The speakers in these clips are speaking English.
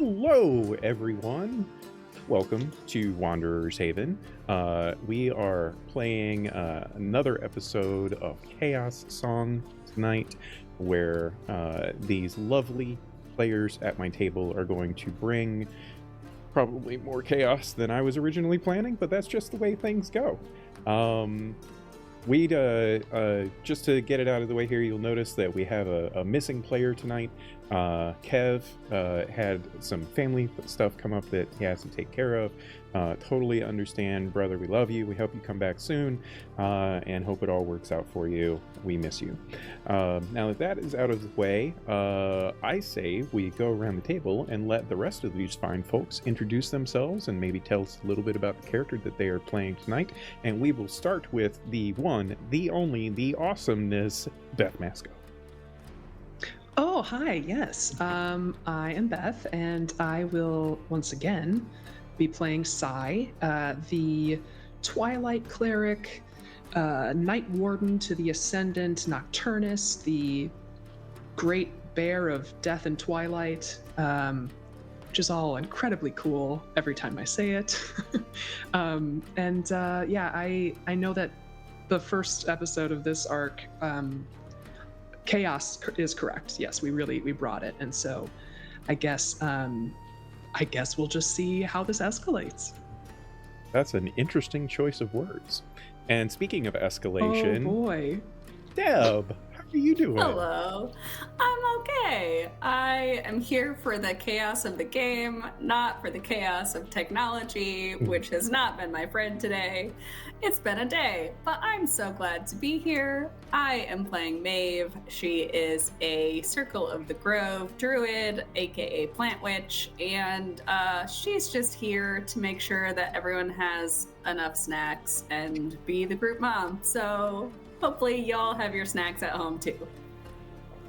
Hello, everyone. Welcome to Wanderer's Haven. We are playing another episode of Chaos Song tonight, where these lovely players at my table are going to bring probably more chaos than I was originally planning, but that's just the way things go. We'd just to get it out of the way here, you'll notice that we have a missing player tonight. Kev had some family stuff come up that he has to take care of. Totally understand, brother. We love you. We hope you come back soon, and hope it all works out for you. We miss you. Now that is out of the way, I say we go around the table and let the rest of these fine folks introduce themselves and maybe tell us a little bit about the character that they are playing tonight. And we will start with the one, the only, the awesomeness, Beth Masco. Oh, hi, yes. I am Beth, and I will once again be playing Cze, the Twilight Cleric, Night Warden to the Ascendant, Nocturnus, the Great Bear of Death and Twilight, which is all incredibly cool every time I say it. I know that the first episode of this arc, chaos is correct. Yes, we brought it, and so I guess we'll just see how this escalates. That's an interesting choice of words. And speaking of escalation, oh boy, Deb, how are you doing? Hello, I'm okay. I am here for the chaos of the game, not for the chaos of technology, which has not been my friend today. It's been a day, but I'm so glad to be here. I am playing Maeve. She is a Circle of the Grove druid, aka plant witch, and she's just here to make sure that everyone has enough snacks and be the group mom. So hopefully y'all have your snacks at home too.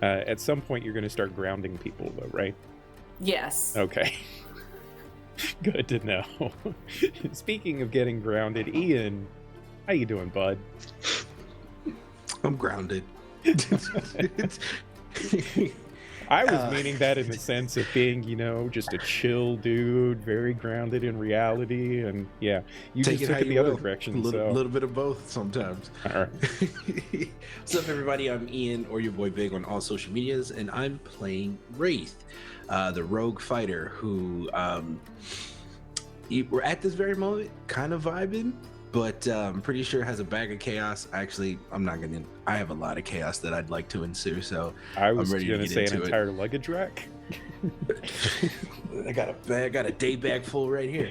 At some point you're going to start grounding people though, right? Yes. Okay. Good to know. Speaking of getting grounded, Ian, how you doing, bud? I'm grounded. I was meaning that in the sense of being, just a chill dude, very grounded in reality, and yeah, you Take just it took it the other direction. A little bit of both sometimes. All right. What's up, everybody? I'm Ian, or your boy Big on all social medias, and I'm playing Wraith, the rogue fighter who we're at this very moment kind of vibing, but I'm pretty sure has a bag of chaos. Actually, I have a lot of chaos that I'd like to ensue, so I was I'm ready going to to get say an into entire luggage rack. I got a day bag full right here.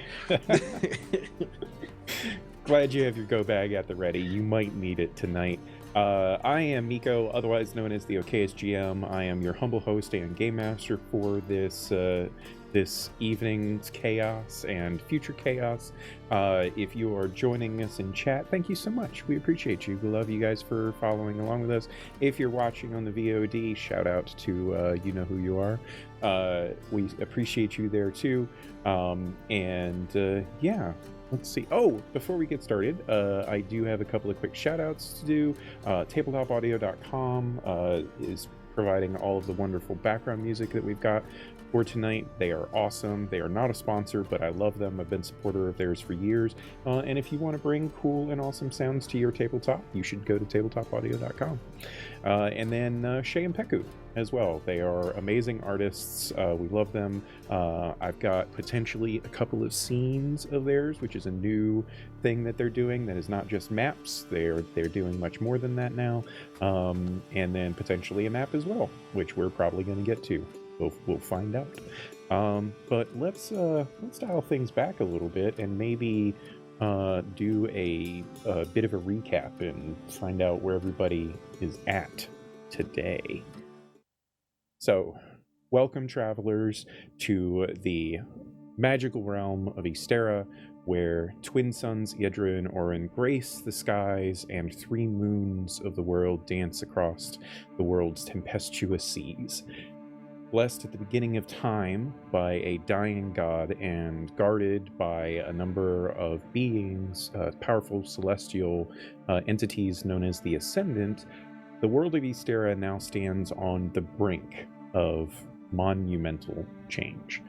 Glad you have your go bag at the ready. You might need it tonight. I am Miko, otherwise known as the Okayest GM. I am your humble host and game master for this evening's chaos and future chaos. If you are joining us in chat, thank you so much. We appreciate you. We love you guys for following along with us. If you're watching on the VOD, shout out to you know who you are. We appreciate you there too. Yeah. Let's see. Oh, before we get started, I do have a couple of quick shout outs to do. Tabletopaudio.com is providing all of the wonderful background music that we've got for tonight. They are awesome. They are not a sponsor, but I love them. I've been a supporter of theirs for years. And if you want to bring cool and awesome sounds to your tabletop, you should go to tabletopaudio.com. And then Cze Peku as well. They are amazing artists. We love them. I've got potentially a couple of scenes of theirs, which is a new thing that they're doing that is not just maps. They're doing much more than that now. And then potentially a map as well, which we're probably going to get to. We'll find out. But let's dial things back a little bit and maybe do a bit of a recap and find out where everybody is at today. So, welcome travelers to the magical realm of Ysterra, where twin suns Yedra and Orin grace the skies and three moons of the world dance across the world's tempestuous seas. Blessed at the beginning of time by a dying god and guarded by a number of beings, powerful celestial entities known as the Ascendant, the world of Ysterra now stands on the brink of monumental change.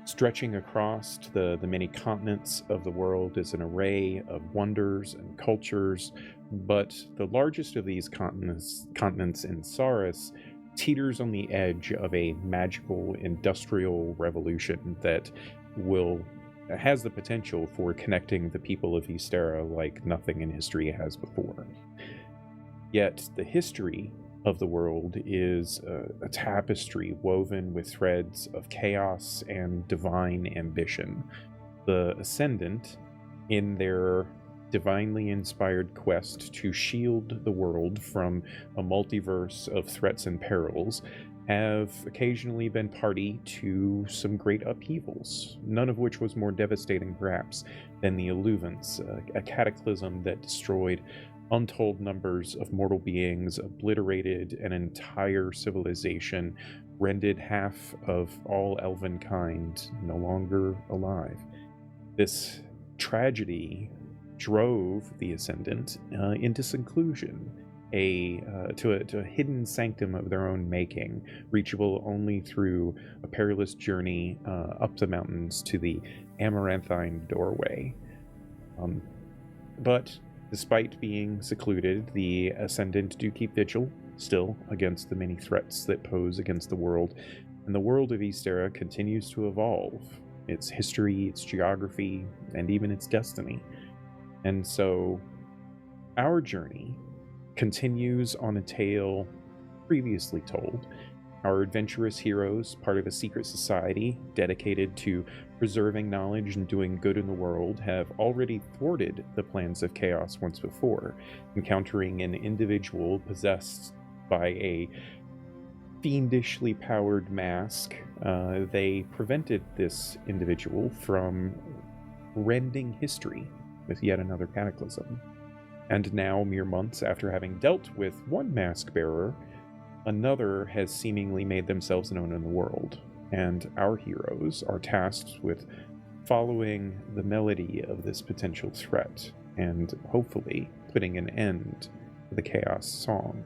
Stretching across the many continents of the world is an array of wonders and cultures, but the largest of these continents in Saris, teeters on the edge of a magical industrial revolution that has the potential for connecting the people of Ysterra like nothing in history has before. Yet the history of the world is a tapestry woven with threads of chaos and divine ambition. The Ascendant, in their divinely inspired quest to shield the world from a multiverse of threats and perils, have occasionally been party to some great upheavals, none of which was more devastating, perhaps, than the Illuvance, a cataclysm that destroyed untold numbers of mortal beings, obliterated an entire civilization, rendered half of all elven kind no longer alive. This tragedy drove the Ascendant into seclusion, to a hidden sanctum of their own making, reachable only through a perilous journey up the mountains to the Amaranthine Doorway. But despite being secluded, the Ascendant do keep vigil, still, against the many threats that pose against the world, and the world of Ysterra continues to evolve, its history, its geography, and even its destiny. And so, our journey continues on a tale previously told. Our adventurous heroes, part of a secret society dedicated to preserving knowledge and doing good in the world, have already thwarted the plans of chaos once before, encountering an individual possessed by a fiendishly powered mask. They prevented this individual from rending history with yet another cataclysm. And now, mere months after having dealt with one mask bearer, another has seemingly made themselves known in the world, and our heroes are tasked with following the melody of this potential threat and hopefully putting an end to the chaos song.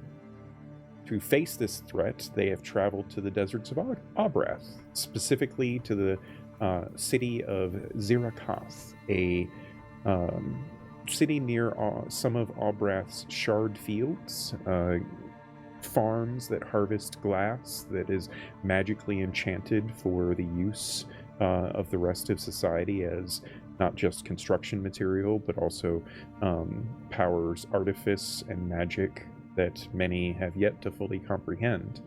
To face this threat, they have traveled to the deserts of Abrath, specifically to the city of Zirakath, a city near some of Abrath's shard fields, farms that harvest glass that is magically enchanted for the use of the rest of society as not just construction material, but also powers artifice and magic that many have yet to fully comprehend.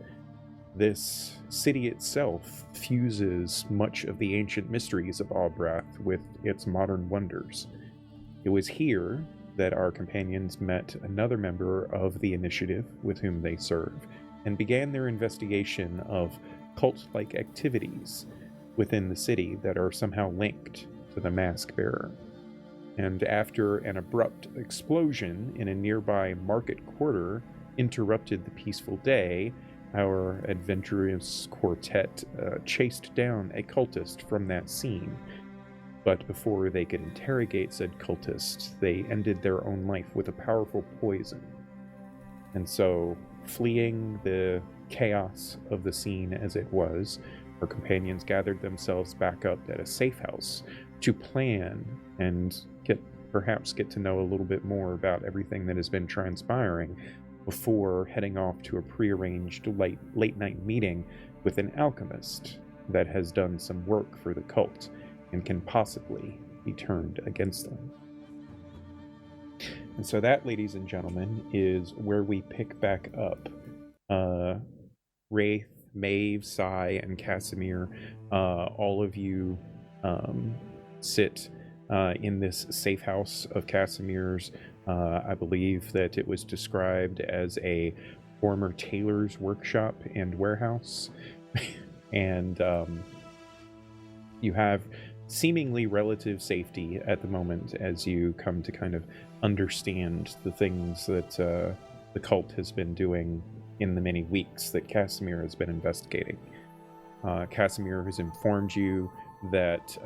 This city itself fuses much of the ancient mysteries of Abrath with its modern wonders. It was here that our companions met another member of the initiative with whom they serve, and began their investigation of cult-like activities within the city that are somehow linked to the mask bearer. And after an abrupt explosion in a nearby market quarter interrupted the peaceful day, our adventurous quartet chased down a cultist from that scene. But before they could interrogate said cultist, they ended their own life with a powerful poison. And so, fleeing the chaos of the scene as it was, our companions gathered themselves back up at a safe house to plan and perhaps get to know a little bit more about everything that has been transpiring before heading off to a prearranged late night meeting with an alchemist that has done some work for the cult and can possibly be turned against them. And so that, ladies and gentlemen, is where we pick back up. Wraith, Maeve, Sai, and Casimir, all of you sit in this safe house of Casimir's. I believe that it was described as a former tailor's workshop and warehouse. And you have seemingly relative safety at the moment as you come to kind of understand the things that the cult has been doing in the many weeks that Casimir has been investigating. Casimir has informed you that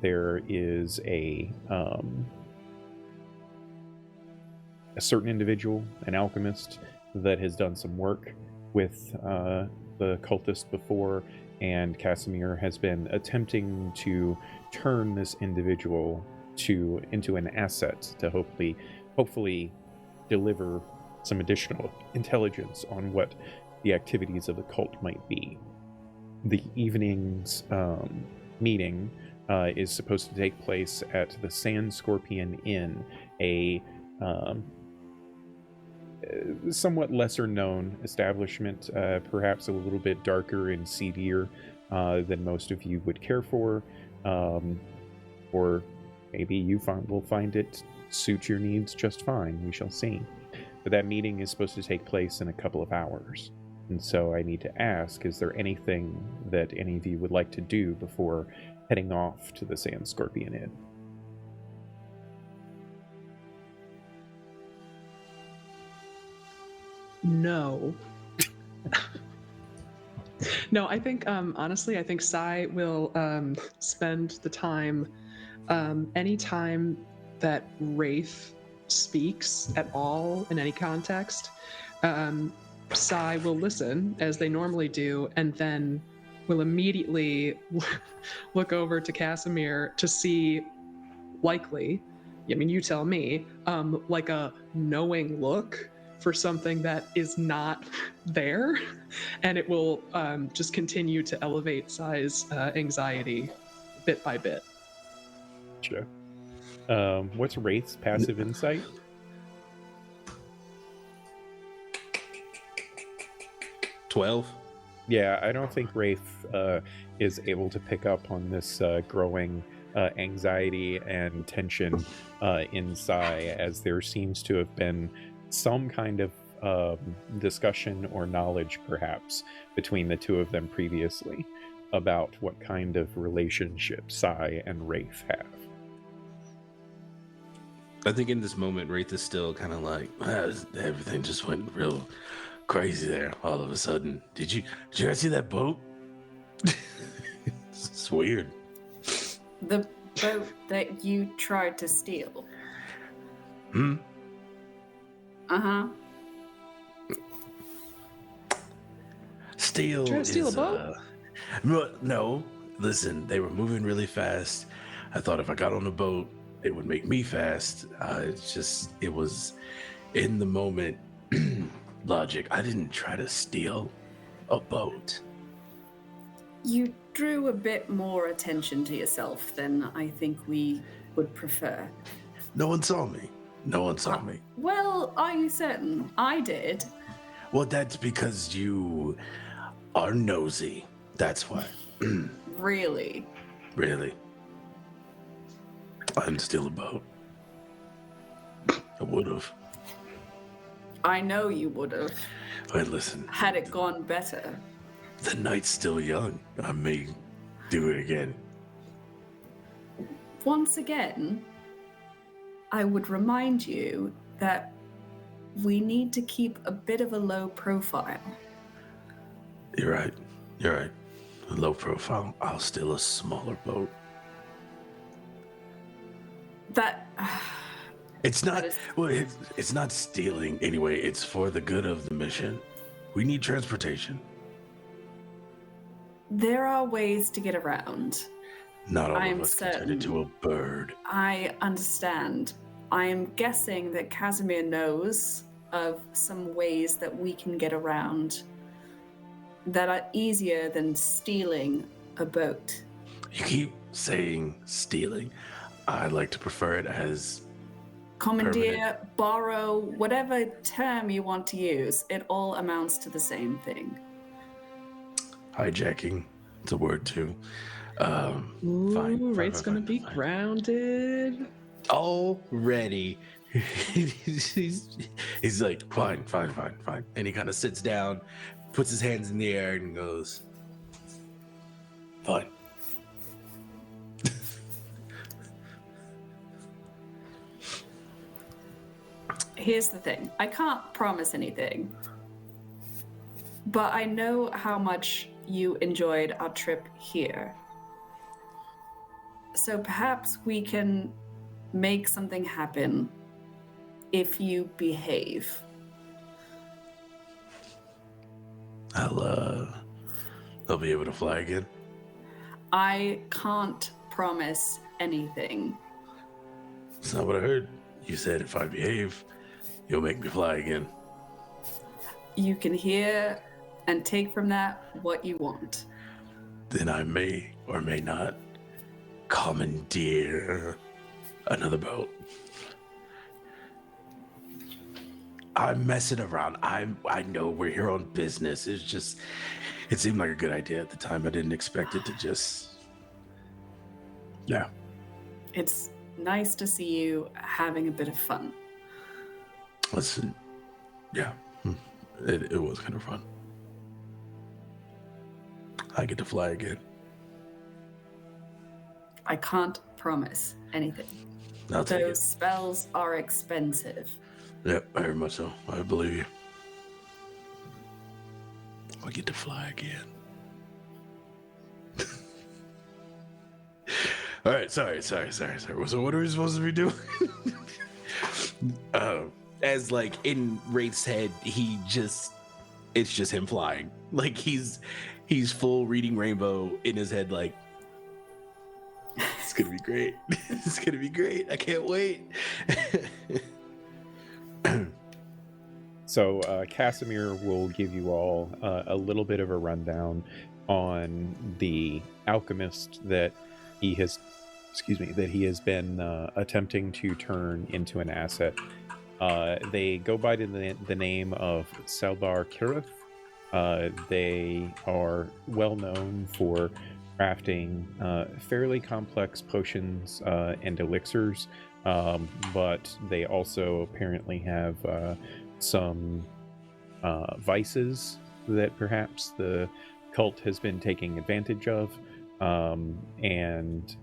there is a certain individual, an alchemist, that has done some work with the cultist before, and Casimir has been attempting to turn this individual into an asset to hopefully deliver some additional intelligence on what the activities of the cult might be. The evening's meeting is supposed to take place at the Sand Scorpion Inn, a somewhat lesser known establishment, perhaps a little bit darker and seedier than most of you would care for, or maybe you will find it suit your needs just fine. We shall see. But that meeting is supposed to take place in a couple of hours. And so I need to ask, is there anything that any of you would like to do before heading off to the Sand Scorpion Inn? No. No, I think, honestly, I think Sai will spend the time, anytime that Wraith speaks at all in any context, Sai will listen, as they normally do, and then will immediately look over to Casimir to see, likely, I mean, you tell me, like a knowing look for something that is not there, and it will just continue to elevate Sai's anxiety bit by bit. Sure. What's Wraith's passive insight? 12. Yeah, I don't think Wraith is able to pick up on this growing anxiety and tension in Sai, as there seems to have been some kind of discussion or knowledge, perhaps, between the two of them previously about what kind of relationship Sai and Wraith have. I think in this moment, Wraith is still kind of like, everything just went real crazy there all of a sudden. Did you guys see that boat? It's weird. The boat that you tried to steal. Uh-huh. Steal Trying to steal is, a boat? No, listen, they were moving really fast. I thought if I got on the boat, it would make me fast. It was in the moment logic. I didn't try to steal a boat. You drew a bit more attention to yourself than I think we would prefer. No one saw me. No one saw me. Well, are you certain? I did. Well, that's because you are nosy. That's why. Really? Really? I didn't steal a boat. I would have. I know you would have. Wait, listen. Had it gone better. The night's still young. I may do it again. Once again, I would remind you that we need to keep a bit of a low profile. You're right. You're right. Low profile. I'll steal a smaller boat. That... It's not. is- Well, it's not stealing anyway. It's for the good of the mission. We need transportation. There are ways to get around. Not all I'm of us can turn certain. into a bird. I understand. I am guessing that Casimir knows of some ways that we can get around that are easier than stealing a boat. You keep saying stealing. I like to prefer it as Commandeer, borrow, whatever term you want to use, it all amounts to the same thing. hijacking. It's a word too. Ooh, Fine. Wraith's gonna be grounded. Already. he's like, fine. And he kind of sits down, puts his hands in the air and goes, fine. Here's the thing. I can't promise anything, but I know how much you enjoyed our trip here. So perhaps we can make something happen if you behave. I'll I'll be able to fly again. I can't promise anything. That's not what I heard. You said if I behave, you'll make me fly again. You can hear and take from that what you want. Then I may or may not commandeer another boat. I'm messing around. I know we're here on business. It seemed like a good idea at the time. I didn't expect it to just... Yeah. It's nice to see you having a bit of fun. Listen, yeah, it was kind of fun. I get to fly again. I can't promise anything. I'll take Those it. spells are expensive. Yep, very much so. I believe you. I get to fly again. All right, sorry. So what are we supposed to be doing? As like in Wraith's head, it's just him flying. Like he's full reading Rainbow in his head. Like it's gonna be great. It's gonna be great. I can't wait. So Casimir will give you all a little bit of a rundown on the alchemist that he has been attempting to turn into an asset. They go by the name of Selbar Kirith. They are well known for crafting fairly complex potions and elixirs, but they also apparently have some vices that perhaps the cult has been taking advantage of, and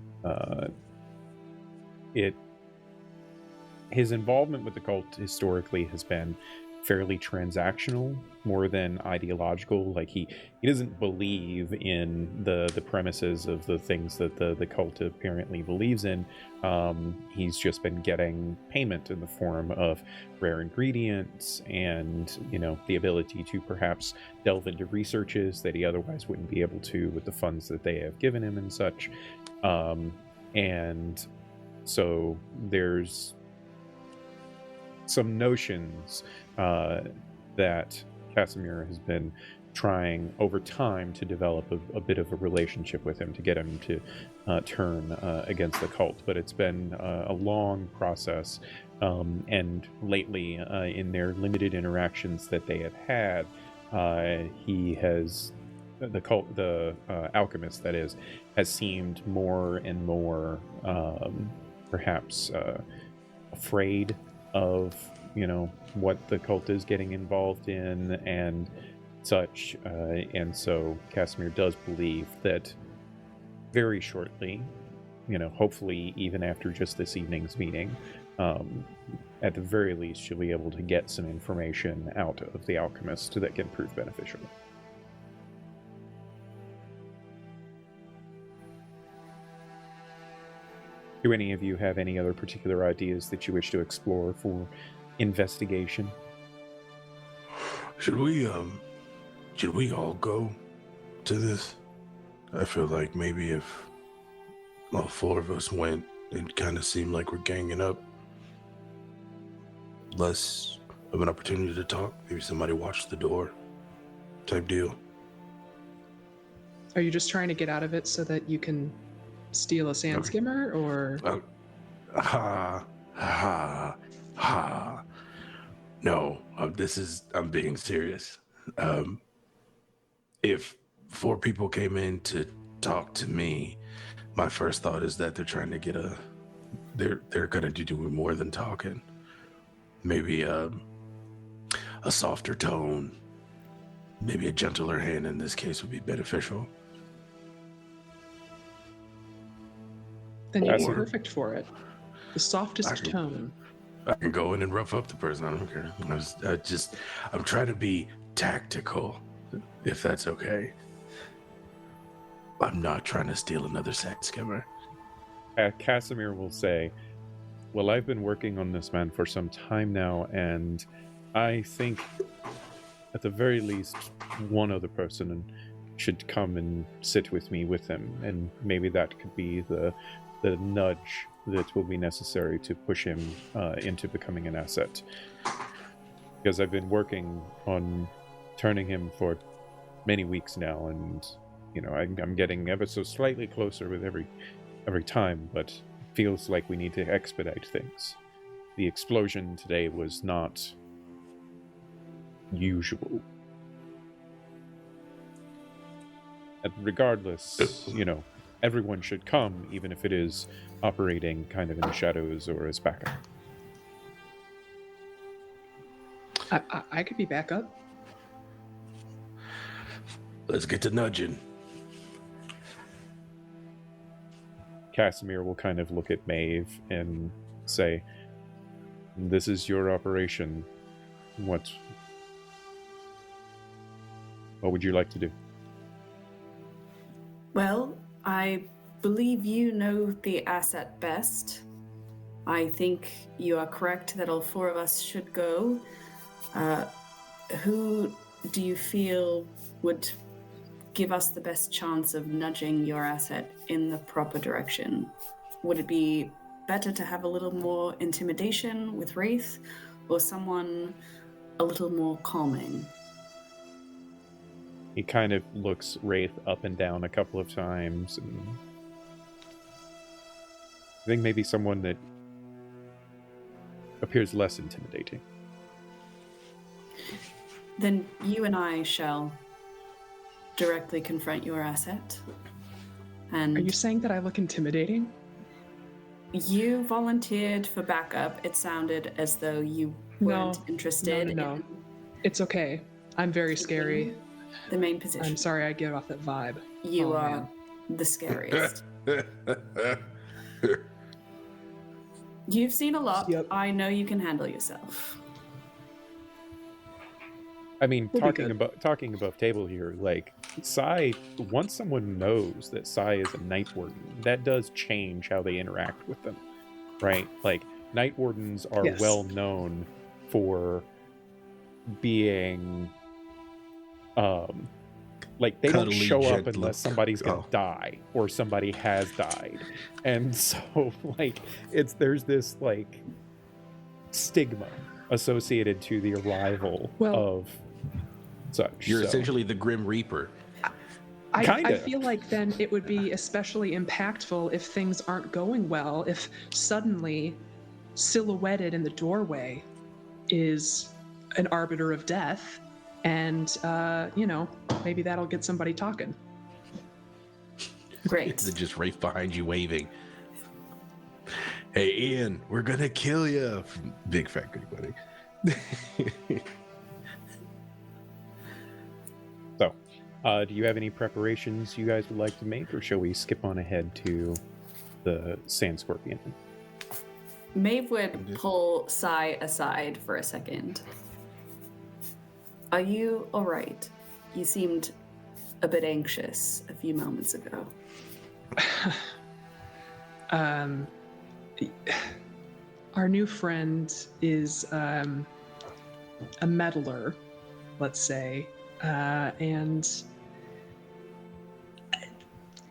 his involvement with the cult historically has been fairly transactional more than ideological. Like he doesn't believe in the premises of the things that the cult apparently believes in. He's just been getting payment in the form of rare ingredients and, the ability to perhaps delve into researches that he otherwise wouldn't be able to with the funds that they have given him and such. And so there's some notions that Casimir has been trying over time to develop a bit of a relationship with him to get him to turn against the cult, but it's been a long process, and lately in their limited interactions that they have had, the alchemist that is, has seemed more and more perhaps afraid of what the cult is getting involved in and such, and so Casimir does believe that very shortly, hopefully even after just this evening's meeting, at the very least you'll be able to get some information out of the alchemist that can prove beneficial. Do any of you have any other particular ideas that you wish to explore for investigation? Should we all go to this? I feel like maybe if all four of us went, it kind of seemed like we're ganging up. Less of an opportunity to talk. Maybe somebody watched the door type deal. Are you just trying to get out of it so that you can steal a sand skimmer, or? No, I'm being serious. If four people came in to talk to me, my first thought is that they're trying to get they're gonna do more than talking. Maybe a softer tone, maybe a gentler hand in this case would be beneficial. Then you'd be perfect for it. The softest tone. I can go in and rough up the person. I don't care. I'm trying to be tactical, if that's okay. I'm not trying to steal another sand skimmer. Casimir will say, well, I've been working on this man for some time now, and I think at the very least one other person, and should come and sit with me with him, and maybe that could be the nudge that will be necessary to push him into becoming an asset. Because I've been working on turning him for many weeks now, and I'm getting ever so slightly closer with every time, but it feels like we need to expedite things. The explosion today was not usual. And regardless, everyone should come, even if it is operating kind of in the shadows or as backup. I could be backup. Let's get to nudging. Casimir will kind of look at Maeve and say, "This is your operation. What would you like to do?" Well, I believe you know the asset best. I think you are correct that all four of us should go. Who do you feel would give us the best chance of nudging your asset in the proper direction? Would it be better to have a little more intimidation with Wraith, or someone a little more calming? He kind of looks Wraith up and down a couple of times, and I think maybe someone that appears less intimidating. Then you and I shall directly confront your asset. And Are you saying that I look intimidating? you volunteered for backup. It sounded as though you weren't interested No. in It's okay. I'm very scary. the main position. I'm sorry I give off that vibe. You Oh, are man. the scariest. You've seen a lot. Yep. I know you can handle yourself. I mean, We'll be talking above table here, like Sai, once someone knows that Sai is a Night Warden, that does change how they interact with them, right? Like, Night Wardens are Yes. well known for being, like, they don't Cuddly, show up gentle. unless somebody's gonna die or somebody has died, and so like there's this like stigma associated to the arrival of such. You're so. essentially the Grim Reaper. I Kinda. feel like then it would be especially impactful if things aren't going well, if suddenly silhouetted in the doorway is an arbiter of death, and maybe that'll get somebody talking. Great. They're just right behind you waving. Hey, Ian, we're gonna kill you. Big fat good buddy. So, do you have any preparations you guys would like to make, or shall we skip on ahead to the Sand Scorpion? Maeve would pull Sai aside for a second. Are you all right? You seemed a bit anxious a few moments ago. Our new friend is a meddler, let's say, and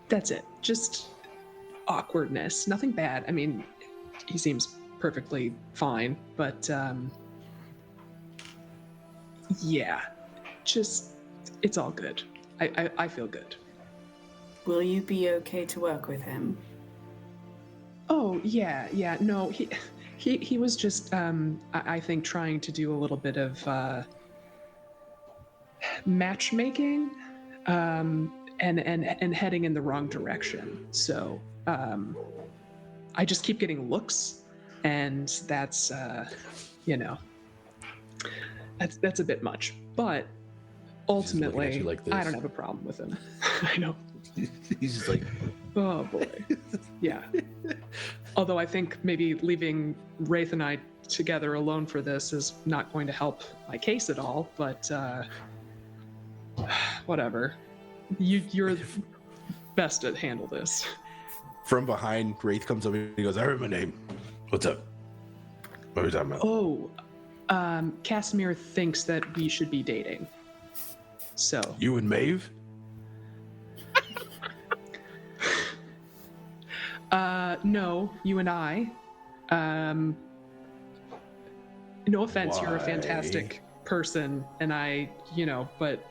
that's it. Just awkwardness. Nothing bad. I mean, he seems perfectly fine, but yeah, just it's all good. I feel good. Will you be okay to work with him? Oh yeah. No, he was just I think trying to do a little bit of matchmaking, and heading in the wrong direction. So I just keep getting looks, and that's that's a bit much. But ultimately, like I don't have a problem with him. I know. He's just like, Oh boy. Yeah. Although I think maybe leaving Wraith and I together alone for this is not going to help my case at all, but whatever. You're best to handle this. from behind, Wraith comes up and he goes, I heard my name. What's up? What are we talking about? Oh, Casimir thinks that we should be dating. So You and Maeve? No, you and I. No offense, you're a Why? fantastic person, and but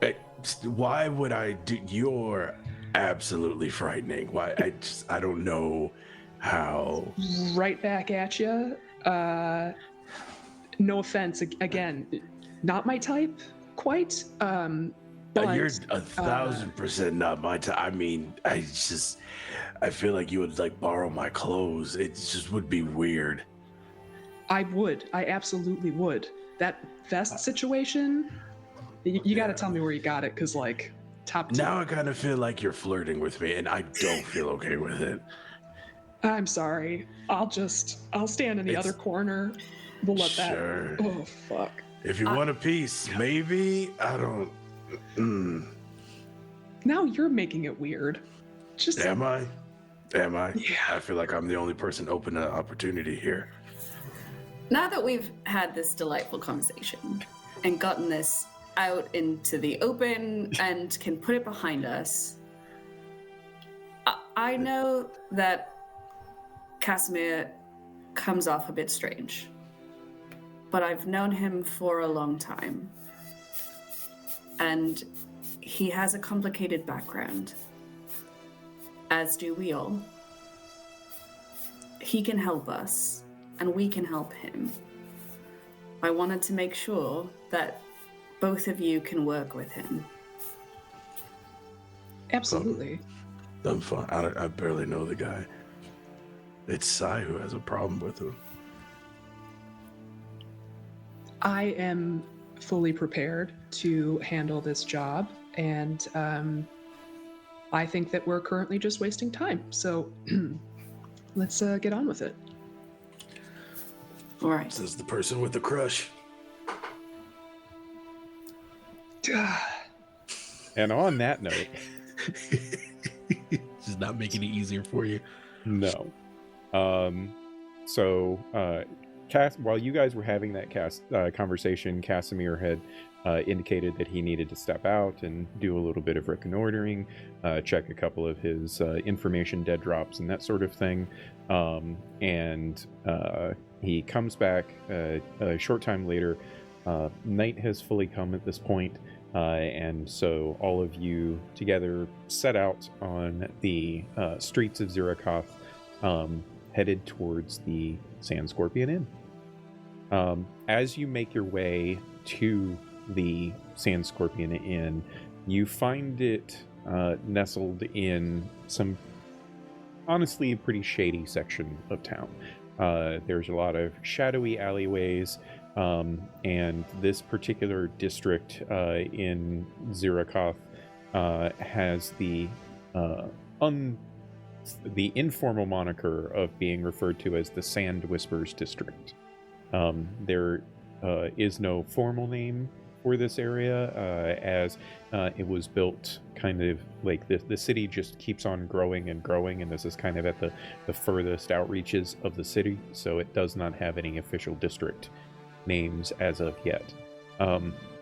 Hey, why would I do? You're absolutely frightening. Why? I don't know how. right back at you. No offense, again, not my type, quite. But You're 1,000% not my type. I mean, I feel like you would like borrow my clothes. It just would be weird. I would. I absolutely would. That vest situation, you got to tell me where you got it, because like top tier. Now I kind of feel like you're flirting with me, and I don't feel okay with it. I'm sorry. I'll stand in the other corner. We'll let Sure. that. Oh fuck. If you want a piece, maybe. I don't. Now you're making it weird. Just Am I? Yeah. I feel like I'm the only person open to opportunity here. Now that we've had this delightful conversation and gotten this out into the open and can put it behind us, I know that Casimir comes off a bit strange, but I've known him for a long time, and he has a complicated background, as do we all. He can help us, and we can help him. I wanted to make sure that both of you can work with him. Absolutely. I'm fine. I barely know the guy. It's Sai who has a problem with him. I am fully prepared to handle this job, and I think that we're currently just wasting time. So let's get on with it. All right. Says the person with the crush. And on that note, Just not making it easier for you. no. While you guys were having that conversation, Casimir had indicated that he needed to step out and do a little bit of reconnoitering, check a couple of his information dead drops and that sort of thing. And he comes back a short time later. Night has fully come at this point, and so all of you together set out on the streets of Zirakoth, headed towards the Sand Scorpion Inn. As you make your way to the Sand Scorpion Inn, you find it nestled in some, honestly, a pretty shady section of town. There's a lot of shadowy alleyways, and this particular district in Zirakoth has the informal moniker of being referred to as the Sand Whispers District. There is no formal name for this area, as it was built kind of like the city just keeps on growing and growing, and this is kind of at the furthest outreaches of the city, so it does not have any official district names as of yet.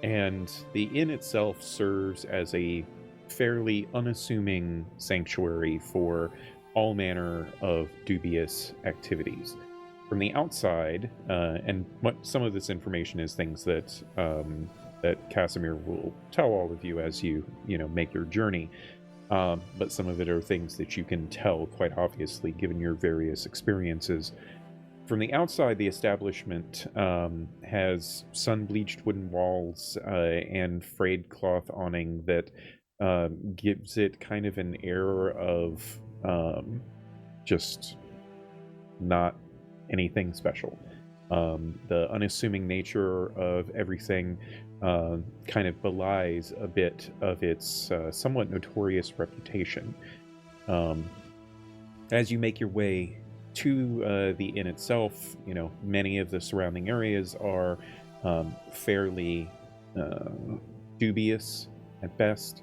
And the inn itself serves as a fairly unassuming sanctuary for all manner of dubious activities. From the outside, and some of this information is things that that Casimir will tell all of you as you make your journey, but some of it are things that you can tell quite obviously given your various experiences. From the outside, the establishment has sun-bleached wooden walls and frayed cloth awning that gives it kind of an air of just not anything special. The unassuming nature of everything kind of belies a bit of its somewhat notorious reputation. As you make your way to the inn itself, many of the surrounding areas are fairly dubious at best.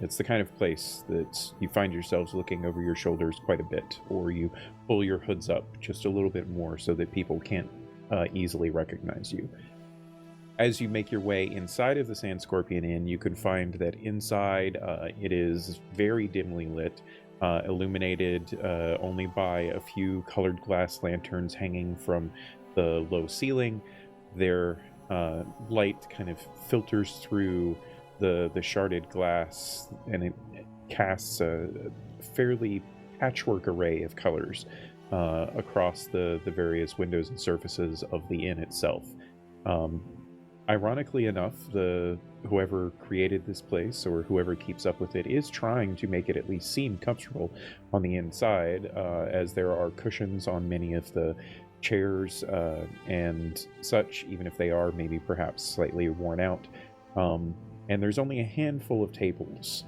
It's the kind of place that you find yourselves looking over your shoulders quite a bit, or you pull your hoods up just a little bit more so that people can't easily recognize you. As you make your way inside of the Sand Scorpion Inn, you can find that inside it is very dimly lit. illuminated only by a few colored glass lanterns hanging from the low ceiling. Their light kind of filters through the sharded glass, and it casts a fairly patchwork array of colors across the various windows and surfaces of the inn itself. Ironically enough, whoever created this place or whoever keeps up with it is trying to make it at least seem comfortable on the inside, as there are cushions on many of the chairs and such, even if they are maybe perhaps slightly worn out. And there's only a handful of tables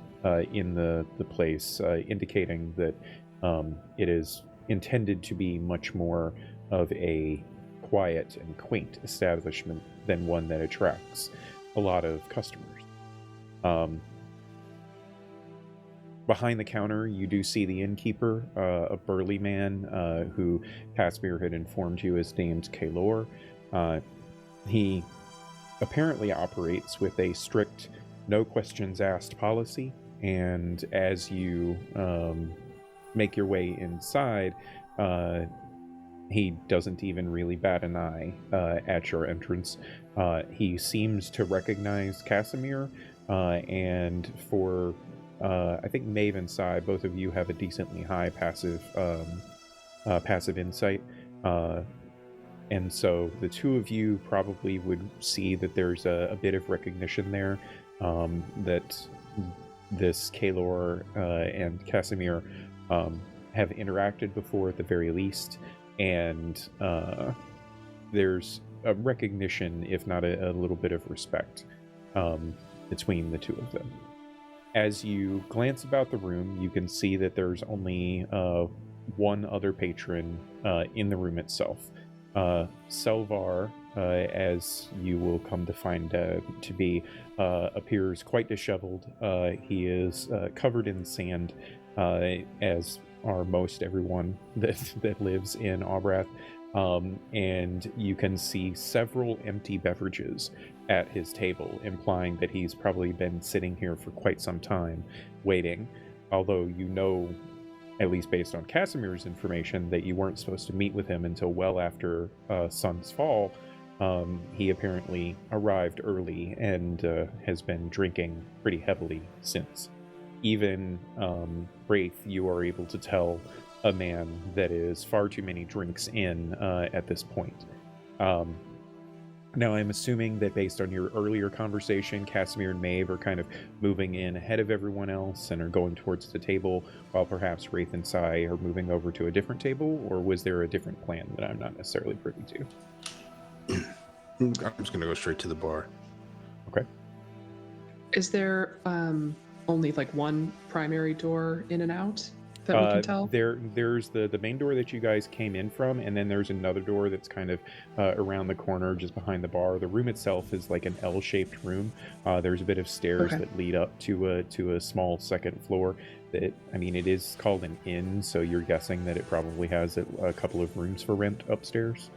in the place, indicating that it is intended to be much more of a quiet and quaint establishment than one that attracts a lot of customers. Behind the counter, you do see the innkeeper, a burly man who Casimir had informed you is named Kalor. He apparently operates with a strict no questions asked policy, and as you make your way inside, he doesn't even really bat an eye at your entrance. He seems to recognize Casimir, and for I think Maeve and Sai, both of you have a decently high passive insight, and so the two of you probably would see that there's a bit of recognition there, that this Kalor and Casimir have interacted before at the very least, and there's a recognition, if not a little bit of respect, between the two of them. As you glance about the room, you can see that there's only one other patron in the room itself. Selvar, as you will come to find to be, appears quite disheveled. He is covered in sand, as are most everyone that lives in Aubrath, and you can see several empty beverages at his table, implying that he's probably been sitting here for quite some time waiting, although you know, at least based on Casimir's information, that you weren't supposed to meet with him until well after Sun's Fall. He apparently arrived early and has been drinking pretty heavily since. Even Wraith, you are able to tell a man that is far too many drinks in at this point. Now, I'm assuming that based on your earlier conversation, Casimir and Maeve are kind of moving in ahead of everyone else and are going towards the table, while perhaps Wraith and Sai are moving over to a different table, or was there a different plan that I'm not necessarily privy to? I'm just going to go straight to the bar. Okay. Is there only like one primary door in and out that we can tell? There's the main door that you guys came in from, and then there's another door that's kind of around the corner just behind the bar. The room itself is like an L-shaped room. There's a bit of stairs that lead up to a small second floor. It is called an inn, so you're guessing that it probably has a couple of rooms for rent upstairs,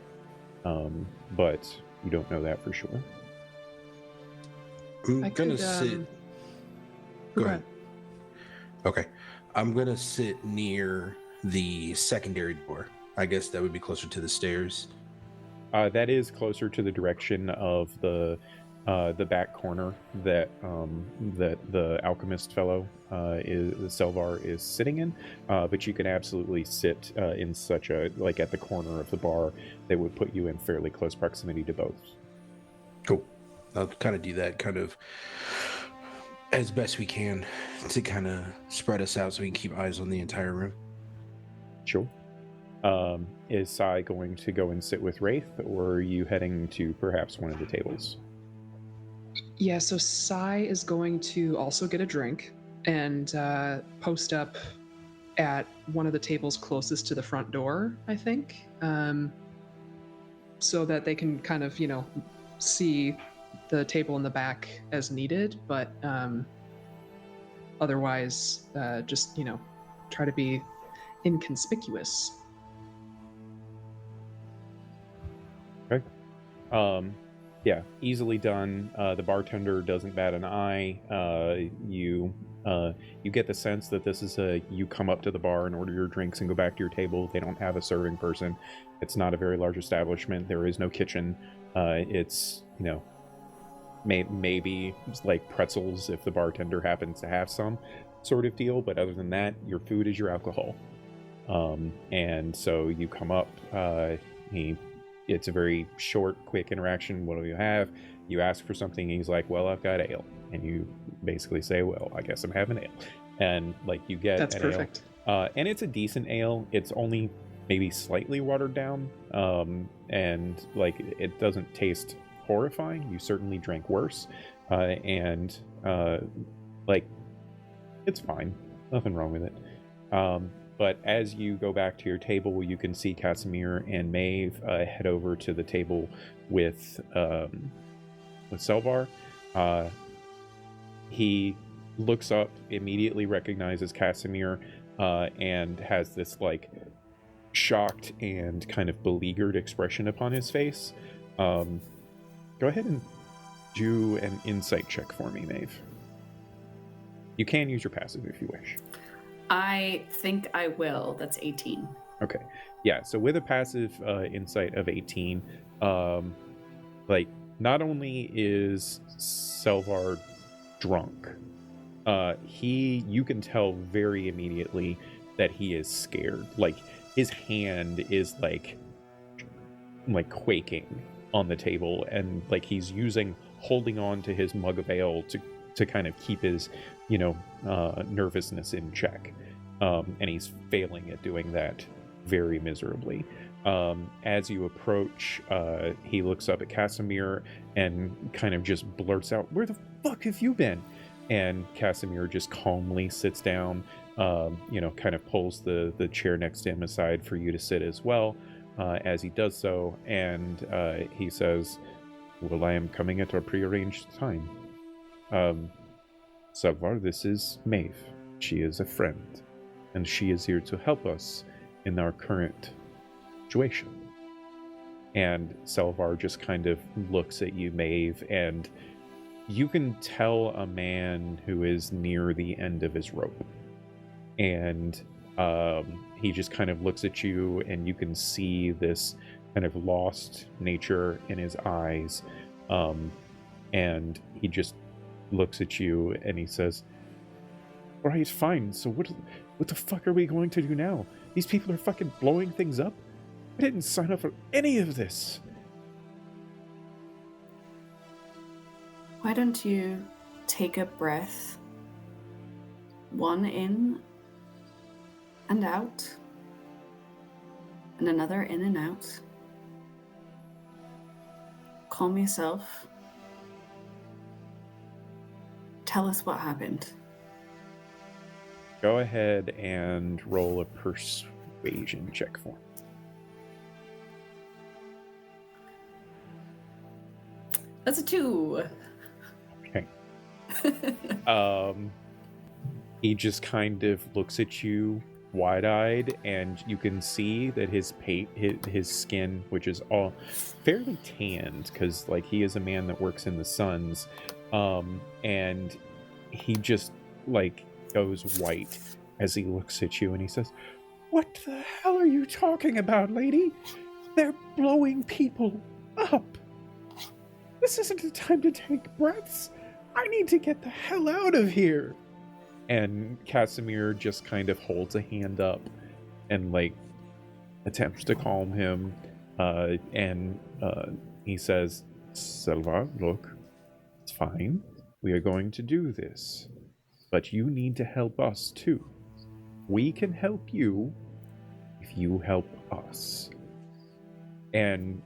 but you don't know that for sure. I'm gonna sit. Go ahead. Okay. I'm going to sit near the secondary door. I guess that would be closer to the stairs. That is closer to the direction of the back corner that the alchemist fellow Selvar is sitting in. But you can absolutely sit in such a, like at the corner of the bar that would put you in fairly close proximity to both. Cool. I'll kind of do that kind of as best we can to kind of spread us out so we can keep eyes on the entire room. Sure. Is Sai going to go and sit with Wraith, or are you heading to perhaps one of the tables? Yeah, so Sai is going to also get a drink and post up at one of the tables closest to the front door, I think, so that they can kind of, see the table in the back as needed, but otherwise just try to be inconspicuous. Okay. Yeah, easily done. The bartender doesn't bat an eye. You You get the sense that this is you come up to the bar and order your drinks and go back to your table. They don't have a serving person. It's not a very large establishment. There is no kitchen. It's, maybe like pretzels if the bartender happens to have some sort of deal. But other than that, your food is your alcohol. And so you come up, it's a very short, quick interaction. What do you have? You ask for something, and he's like, well, I've got ale. And you basically say, well, I guess I'm having ale. And like you get That's an perfect. ale. And it's a decent ale. It's only maybe slightly watered down. And like it doesn't taste horrifying. You certainly drank worse. Like it's fine. Nothing wrong with it. But as you go back to your table, you can see Casimir and Maeve head over to the table with Selvar. He looks up, immediately recognizes Casimir, and has this like shocked and kind of beleaguered expression upon his face. Go ahead and do an insight check for me, Maeve. You can use your passive if you wish. I think I will. That's 18. Okay. Yeah, so with a passive insight of 18, like, not only is Selvar drunk, you can tell very immediately that he is scared. Like, his hand is, like quaking on the table, and, like, he's holding on to his mug of ale to kind of keep his, nervousness in check. And he's failing at doing that very miserably. As you approach, he looks up at Casimir and kind of just blurts out, "Where the fuck have you been?" And Casimir just calmly sits down, kind of pulls the chair next to him aside for you to sit as well, as he does so. And he says, "Well, I am coming at a prearranged time. Selvar, this is Maeve. She is a friend, and she is here to help us in our current situation." And Selvar just kind of looks at you, Maeve, and you can tell a man who is near the end of his rope. And he just kind of looks at you, and you can see this kind of lost nature in his eyes. And he just looks at you and he says, "All right, fine. So what the fuck are we going to do now? These people are fucking blowing things up. I didn't sign up for any of this." Why don't you take a breath, one in and out, and another in and out. Calm yourself. Tell us what happened. Go ahead and roll a persuasion check for me. That's a 2. Okay. He just kind of looks at you wide-eyed, and you can see that his skin, which is all fairly tanned, because like he is a man that works in the suns, and he just like goes white as he looks at you, and he says, "What the hell are you talking about, lady? They're blowing people up. This isn't the time to take breaths. I need to get the hell out of here." And Casimir just kind of holds a hand up and like attempts to calm him, and he says, "Selvar, look, it's fine. We are going to do this, but you need to help us too. We can help you if you help us." And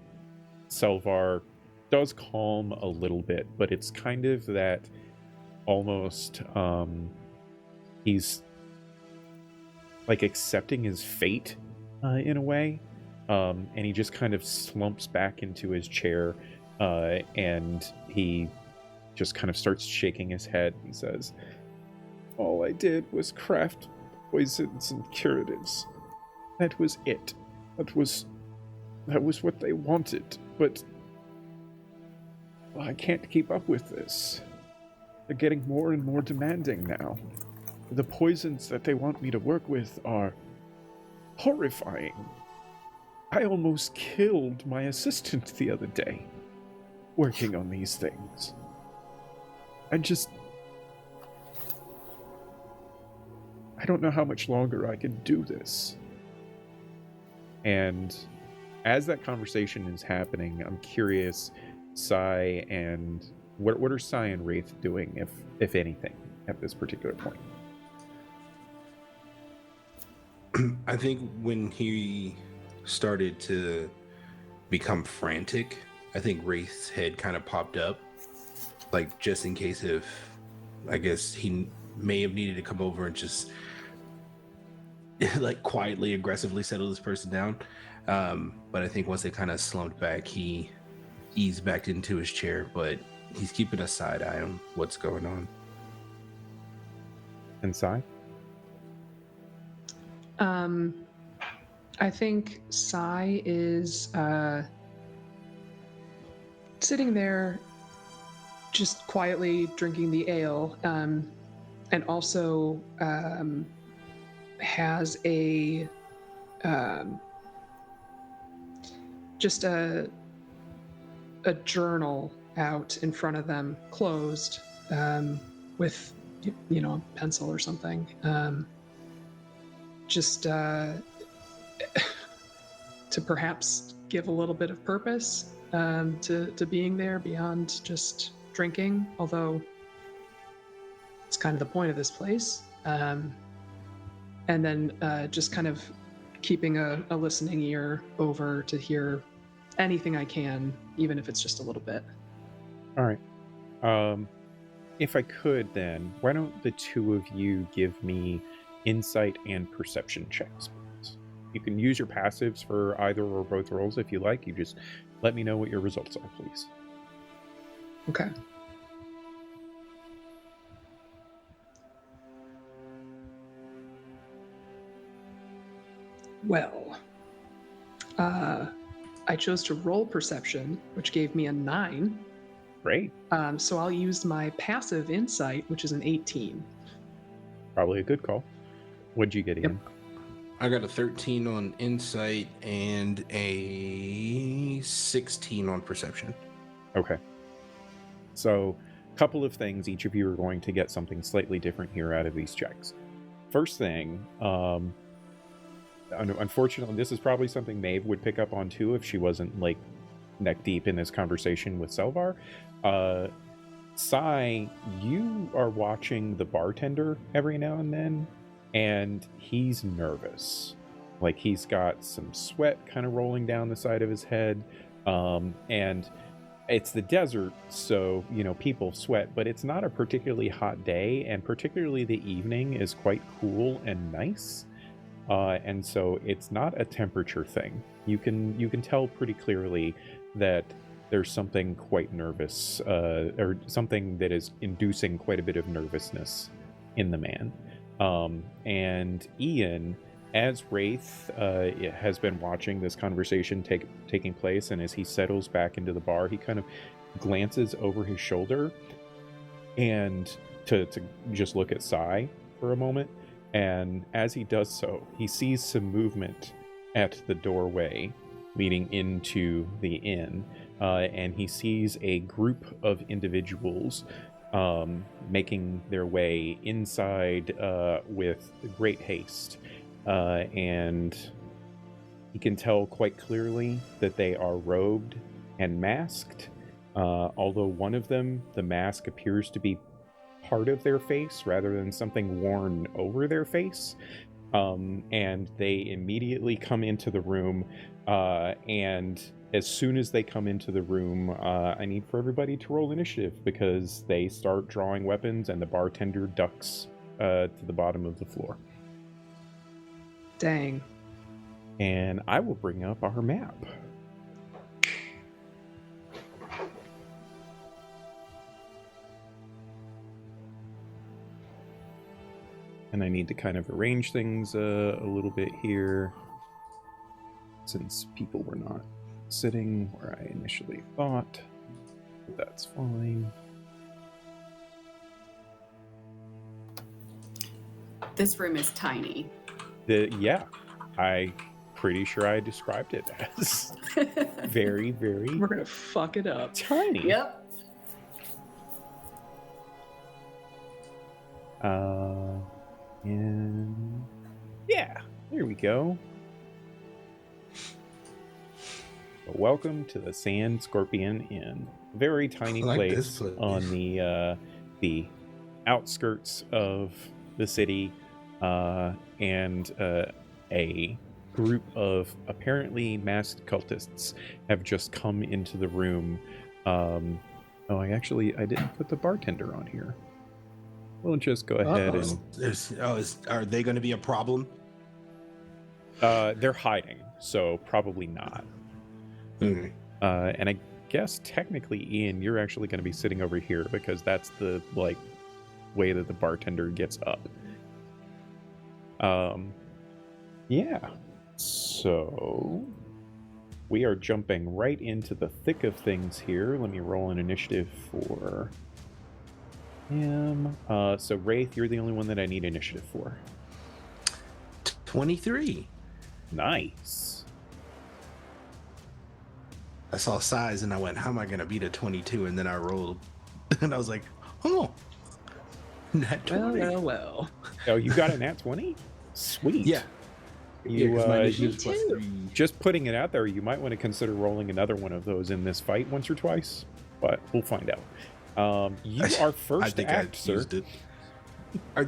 Selvar does calm a little bit, but it's kind of that almost he's like accepting his fate in a way, and he just kind of slumps back into his chair, and he just kind of starts shaking his head. He says, "All I did was craft poisons and curatives. That was it. That was what they wanted, but I can't keep up with this. They're getting more and more demanding now." The poisons that they want me to work with are horrifying. I almost killed my assistant the other day working on these things. I don't know how much longer I can do this. And as that conversation is happening, I'm curious, Sai and what are Sai and Wraith doing, if anything, at this particular point? I think when he started to become frantic, I think Wraith's head kind of popped up, like just in case if, I guess he may have needed to come over and just like quietly, aggressively settle this person down. But I think once they kind of slumped back, he eased back into his chair, but he's keeping a side eye on what's going on. And Sai? I think Sai is sitting there just quietly drinking the ale, and also has a just a journal out in front of them, closed, with a pencil or something, just to perhaps give a little bit of purpose to being there beyond just drinking, although it's kind of the point of this place. And then just kind of keeping a listening ear over to hear anything I can, even if it's just a little bit. All right. If I could, then, why don't the two of you give me insight and perception checks, please? You can use your passives for either or both rolls if you like. You just let me know what your results are, please. Okay. Well, I chose to roll perception, which gave me a 9. Great. So I'll use my passive insight, which is an 18. Probably a good call. What'd you get, Ian? I got a 13 on insight and a 16 on perception. Okay. So, a couple of things. Each of you are going to get something slightly different here out of these checks. First thing, unfortunately, this is probably something Maeve would pick up on too if she wasn't like neck deep in this conversation with Selvar. Sai, you are watching the bartender every now and then, and he's nervous. Like, he's got some sweat kind of rolling down the side of his head, and it's the desert, so people sweat, but it's not a particularly hot day, and particularly the evening is quite cool and nice. And so it's not a temperature thing. You can tell pretty clearly that there's something quite nervous, or something that is inducing quite a bit of nervousness in the man. And Ian, as Wraith has been watching this conversation taking place, and as he settles back into the bar, he kind of glances over his shoulder and to just look at Sai for a moment. And as he does so, he sees some movement at the doorway leading into the inn, and he sees a group of individuals making their way inside with great haste. And he can tell quite clearly that they are robed and masked, although one of them, the mask appears to be part of their face rather than something worn over their face. And they immediately come into the room, and as soon as they come into the room, I need for everybody to roll initiative, because they start drawing weapons and the bartender ducks to the bottom of the floor. Dang. And I will bring up our map. And I need to kind of arrange things a little bit here, since people were not sitting where I initially thought. But that's fine. This room is tiny. Yeah, I pretty sure I described it as very, very We're gonna fuck it up. tiny. Yep. And yeah, there we go. Welcome to the Sand Scorpion Inn. Very tiny I like place, this place. on the outskirts of the city, and a group of apparently masked cultists have just come into the room. I didn't put the bartender on here. We'll just go ahead and... Are they going to be a problem? They're hiding, so probably not. Okay. And I guess technically, Ian, you're actually going to be sitting over here because that's the way that the bartender gets up. Yeah. So we are jumping right into the thick of things here. Let me roll an initiative for him. So Wraith, you're the only one that I need initiative for. 23. Nice. I saw size and I went, how am I going to beat a 22? And then I rolled and I was like, oh, nat 20. Well. Oh, you got a nat 20? Sweet. Yeah. You, 'cause my you initiative's plus 3. just putting it out there, you might want to consider rolling another one of those in this fight once or twice, but we'll find out. You are first act, sir. Used it.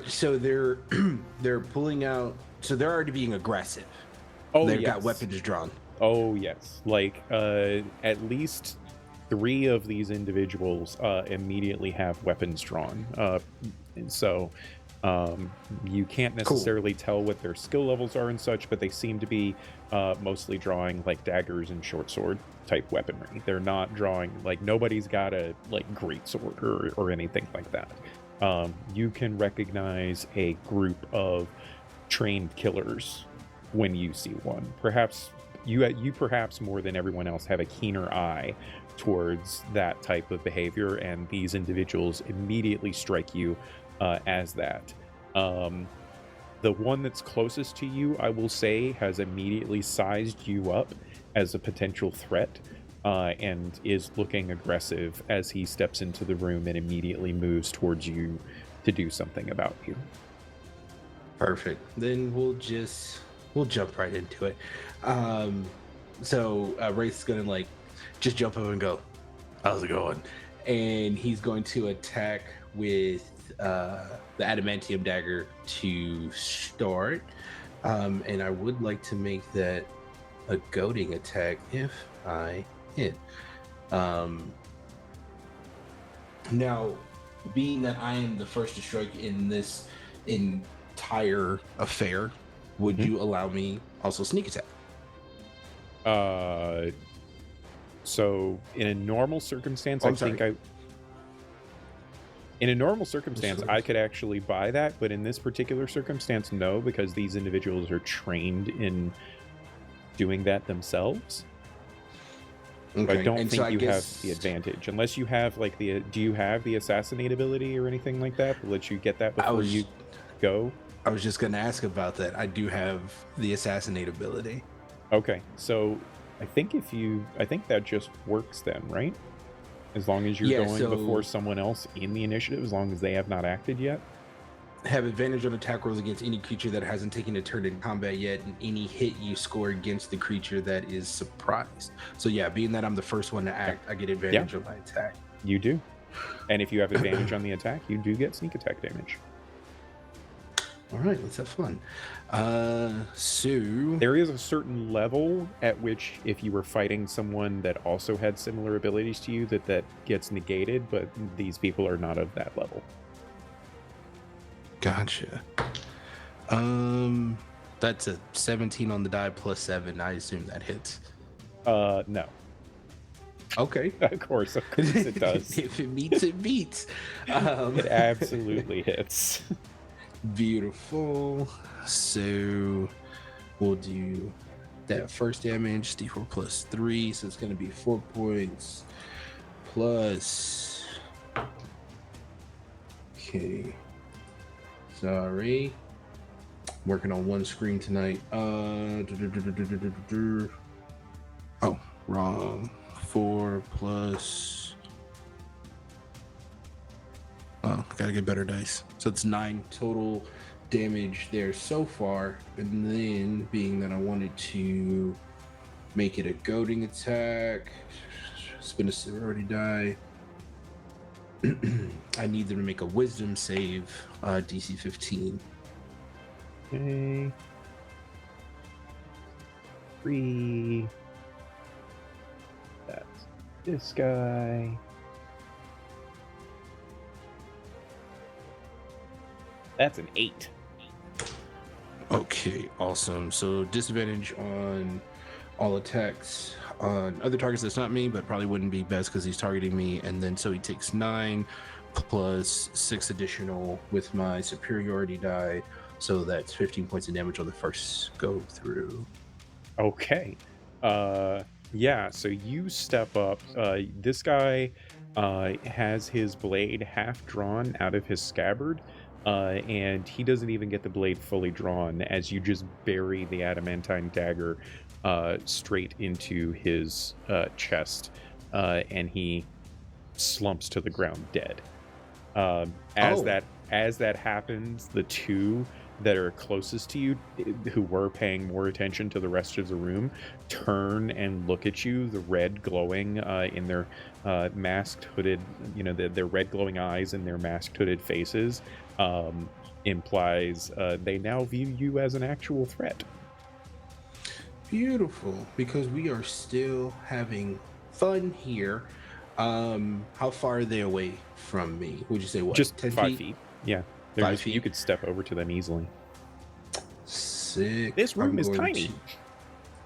So they're pulling out. So they're already being aggressive. Oh, They've yes. got weapons drawn. Oh, yes. At least 3 of these individuals immediately have weapons drawn. And so you can't necessarily tell what their skill levels are and such, but they seem to be mostly drawing daggers and short sword type weaponry. They're not drawing, nobody's got a great sword or anything like that. You can recognize a group of trained killers when you see one. Perhaps you perhaps more than everyone else have a keener eye towards that type of behavior, and these individuals immediately strike you as that. The one that's closest to you, I will say, has immediately sized you up as a potential threat, and is looking aggressive as he steps into the room and immediately moves towards you to do something about you. Perfect. Then we'll jump right into it. So Wraith's gonna just jump up and go, how's it going? And he's going to attack with the adamantium dagger to start. And I would like to make that a goading attack if I hit. Now, being that I am the first to strike in this entire affair, would you allow me also sneak attack? So in a normal circumstance, in a normal circumstance, I could actually buy that, but in this particular circumstance, no, because these individuals are trained in doing that themselves. Okay. I don't and think so you guess... have the advantage, unless you have do you have the assassinate ability or anything like that that lets you get that before you go? I was just going to ask about that. I do have the assassinate ability. Okay, so I think that just works then, right? As long as you're going before someone else in the initiative, as long as they have not acted yet. Have advantage on attack rolls against any creature that hasn't taken a turn in combat yet, and any hit you score against the creature that is surprised. So yeah, being that I'm the first one to act, I get advantage on my attack. You do. And if you have advantage on the attack, you do get sneak attack damage. All right, let's have fun. So there is a certain level at which, if you were fighting someone that also had similar abilities to you, that gets negated, but these people are not of that level. Gotcha. That's a 17 on the die plus 7. I assume that hits. No. Okay. Of course it does. If it meets, it beats. It absolutely hits. Beautiful. So we'll do that first damage, d4 plus 3, so it's going to be 4 points plus. Okay. Sorry. working on one screen tonight. Oh, wrong. 4 plus. Oh, gotta get better dice. So it's 9 total damage there so far. And then, being that I wanted to make it a goading attack, spin a severity die. I need them to make a wisdom save, DC 15. Okay. 3. That's this guy. That's an 8. Okay, awesome. So disadvantage on all attacks on other targets that's not me, but probably wouldn't be best because he's targeting me. And then so he takes 9 plus 6 additional with my superiority die. So that's 15 points of damage on the first go through. Okay. Yeah, so you step up. This guy has his blade half drawn out of his scabbard, and he doesn't even get the blade fully drawn as you just bury the adamantine dagger straight into his chest, and he slumps to the ground dead. As that happens, the two that are closest to you, who were paying more attention to the rest of the room, turn and look at you, the red glowing in their masked hooded, their red glowing eyes and their masked hooded faces implies they now view you as an actual threat. Beautiful, because we are still having fun here. How far are they away from me? Would you say what? Just 10 5 feet. Yeah. 5 feet. You could step over to them easily. Sick. This room is tiny.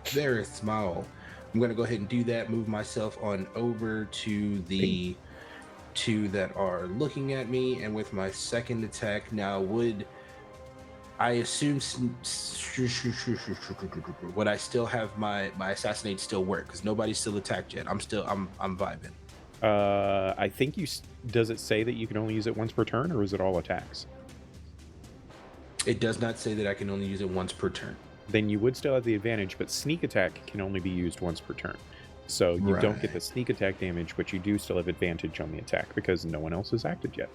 Very small. I'm going to go ahead and do that. Move myself on over to the two that are looking at me. And with my second attack now, would I assume would I still have my assassinate still work? Because nobody's still attacked yet. I'm vibing. I think does it say that you can only use it once per turn, or is it all attacks? It does not say that I can only use it once per turn. Then you would still have the advantage, but sneak attack can only be used once per turn. So you don't get the sneak attack damage, but you do still have advantage on the attack because no one else has acted yet.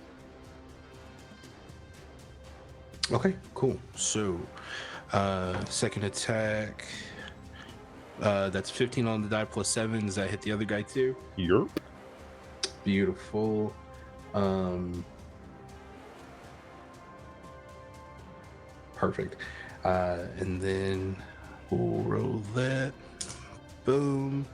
Okay, cool. So second attack, that's 15 on the die plus 7. Does that hit the other guy too? Yerp. Beautiful. Perfect. And then we'll roll that. Boom.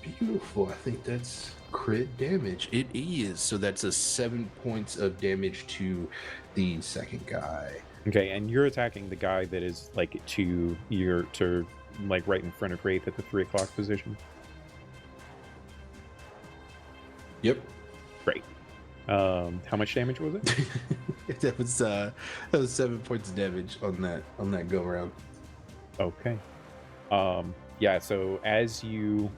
Beautiful. I think that's crit damage. It is. So that's a 7 points of damage to the second guy. Okay, and you're attacking the guy that is like right in front of Wraith at the 3 o'clock position. Yep. Great. How much damage was it? that was 7 points of damage on that go round. Okay. Yeah, so as you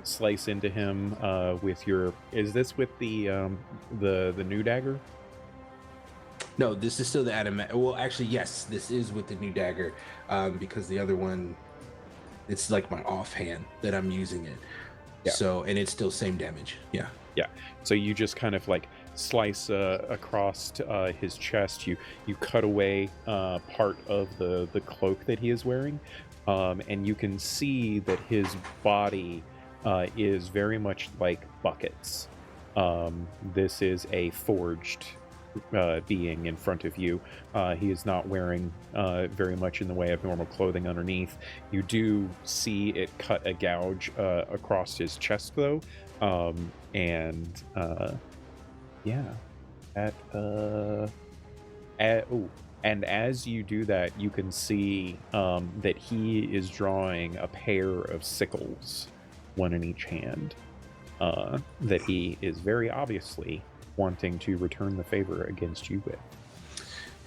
slice into him with your, is this with the new dagger? No, this is still the adamant. Well, actually, yes, this is with the new dagger, because the other one, it's like my offhand that I'm using it. Yeah. So, and it's still same damage. Yeah. Yeah. So you just kind of like slice across his chest. You cut away part of the cloak that he is wearing, and you can see that his body is very much like buckets. This is a forged being in front of you. He is not wearing very much in the way of normal clothing underneath. You do see it cut a gouge across his chest though, and as you do that, you can see that he is drawing a pair of sickles, one in each hand, that he is very obviously wanting to return the favor against you with.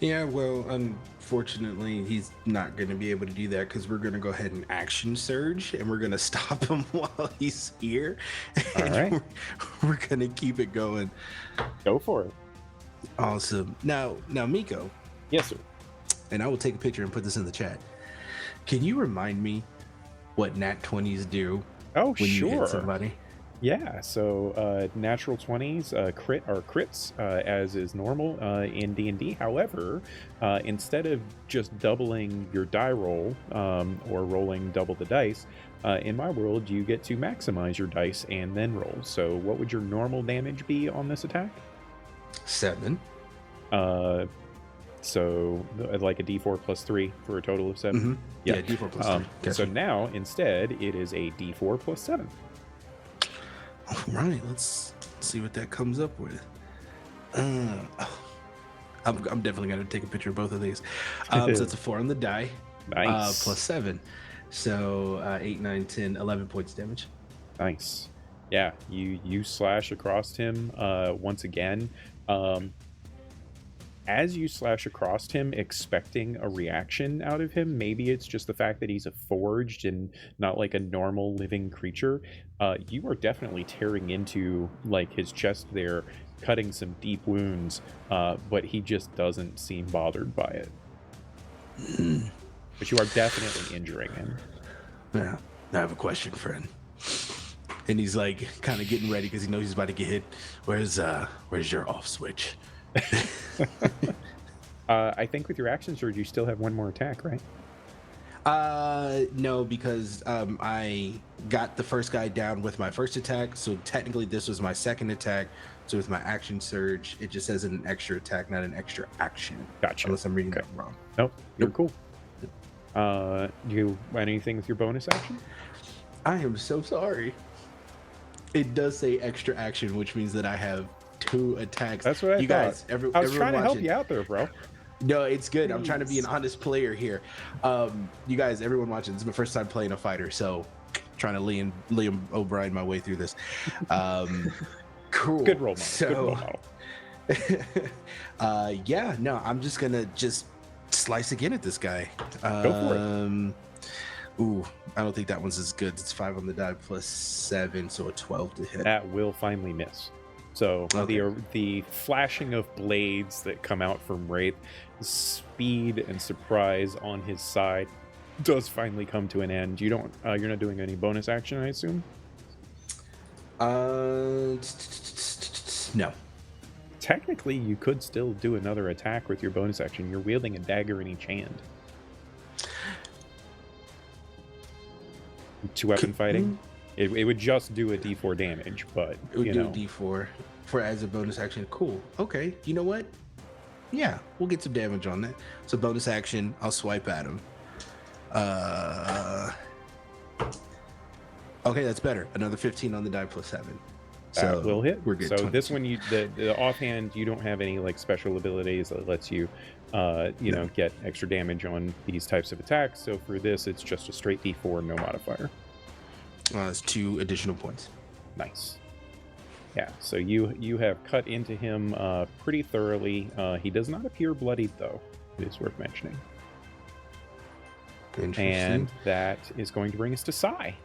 Yeah, well, unfortunately, he's not going to be able to do that because we're going to go ahead and action surge, and we're going to stop him while he's here. All right. We're going to keep it going. Go for it. Awesome. Now, Miko. Yes, sir. and I will take a picture and put this in the chat. Can you remind me what nat 20s do Oh, when you sure. hit somebody? Yeah, so natural 20s crit are crits, as is normal in D&D. However, instead of just doubling your die roll or rolling double the dice, in my world, you get to maximize your dice and then roll. So what would your normal damage be on this attack? 7. So like a d4 plus 3 for a total of 7? Mm-hmm. Yeah, d4 plus 3. Gotcha. So now, instead, it is a d4 plus 7. All right, let's see what that comes up with. I'm definitely going to take a picture of both of these. So it's a 4 on the die. Nice. Plus 7. So 8, 9, 10, 11 points damage. Nice. Yeah, you slash across him once again. As you slash across him, expecting a reaction out of him, maybe it's just the fact that he's a forged and not like a normal living creature. You are definitely tearing into like his chest there, cutting some deep wounds, but he just doesn't seem bothered by it. But you are definitely injuring him. Yeah, I have a question, friend. And he's like kind of getting ready because he knows he's about to get hit. Where's your off switch? I think with your action surge, you still have one more attack, right? No, because I got the first guy down with my first attack, so technically this was my second attack. So with my action surge, it just says an extra attack, not an extra action. Gotcha. Unless I'm reading that wrong. Nope, you're cool. You anything with your bonus action? I am so sorry. It does say extra action, which means that I have 2 attacks. That's what I thought. Guys, I was trying to help you out there, bro. No, it's good. I'm trying to be an honest player here. You guys, everyone watching, this is my first time playing a fighter, so trying to Liam O'Brien my way through this. Cool. Good role model. So, good role model. yeah, no, I'm just gonna slice again at this guy. Go for it. Ooh, I don't think that one's as good. It's 5 on the die plus 7, so a 12 to hit. That will finally miss. So the flashing of blades that come out from Wraith, speed and surprise on his side does finally come to an end. You're not doing any bonus action, I assume? No. Technically, you could still do another attack with your bonus action. You're wielding a dagger in each hand. 2-weapon fighting. It would just do a d4 damage, but it would do a d4 for as a bonus action. Cool. Okay. You know what? Yeah, we'll get some damage on that. So bonus action, I'll swipe at him. Okay, that's better. Another 15 on the die plus 7. So will hit. We're good. So 22. This one, the offhand, you don't have any like special abilities that lets you, get extra damage on these types of attacks. So for this, it's just a straight d4, no modifier. It's 2 additional points. Nice. Yeah. So you have cut into him pretty thoroughly. He does not appear bloodied, though. It is worth mentioning. Interesting. And that is going to bring us to Cze.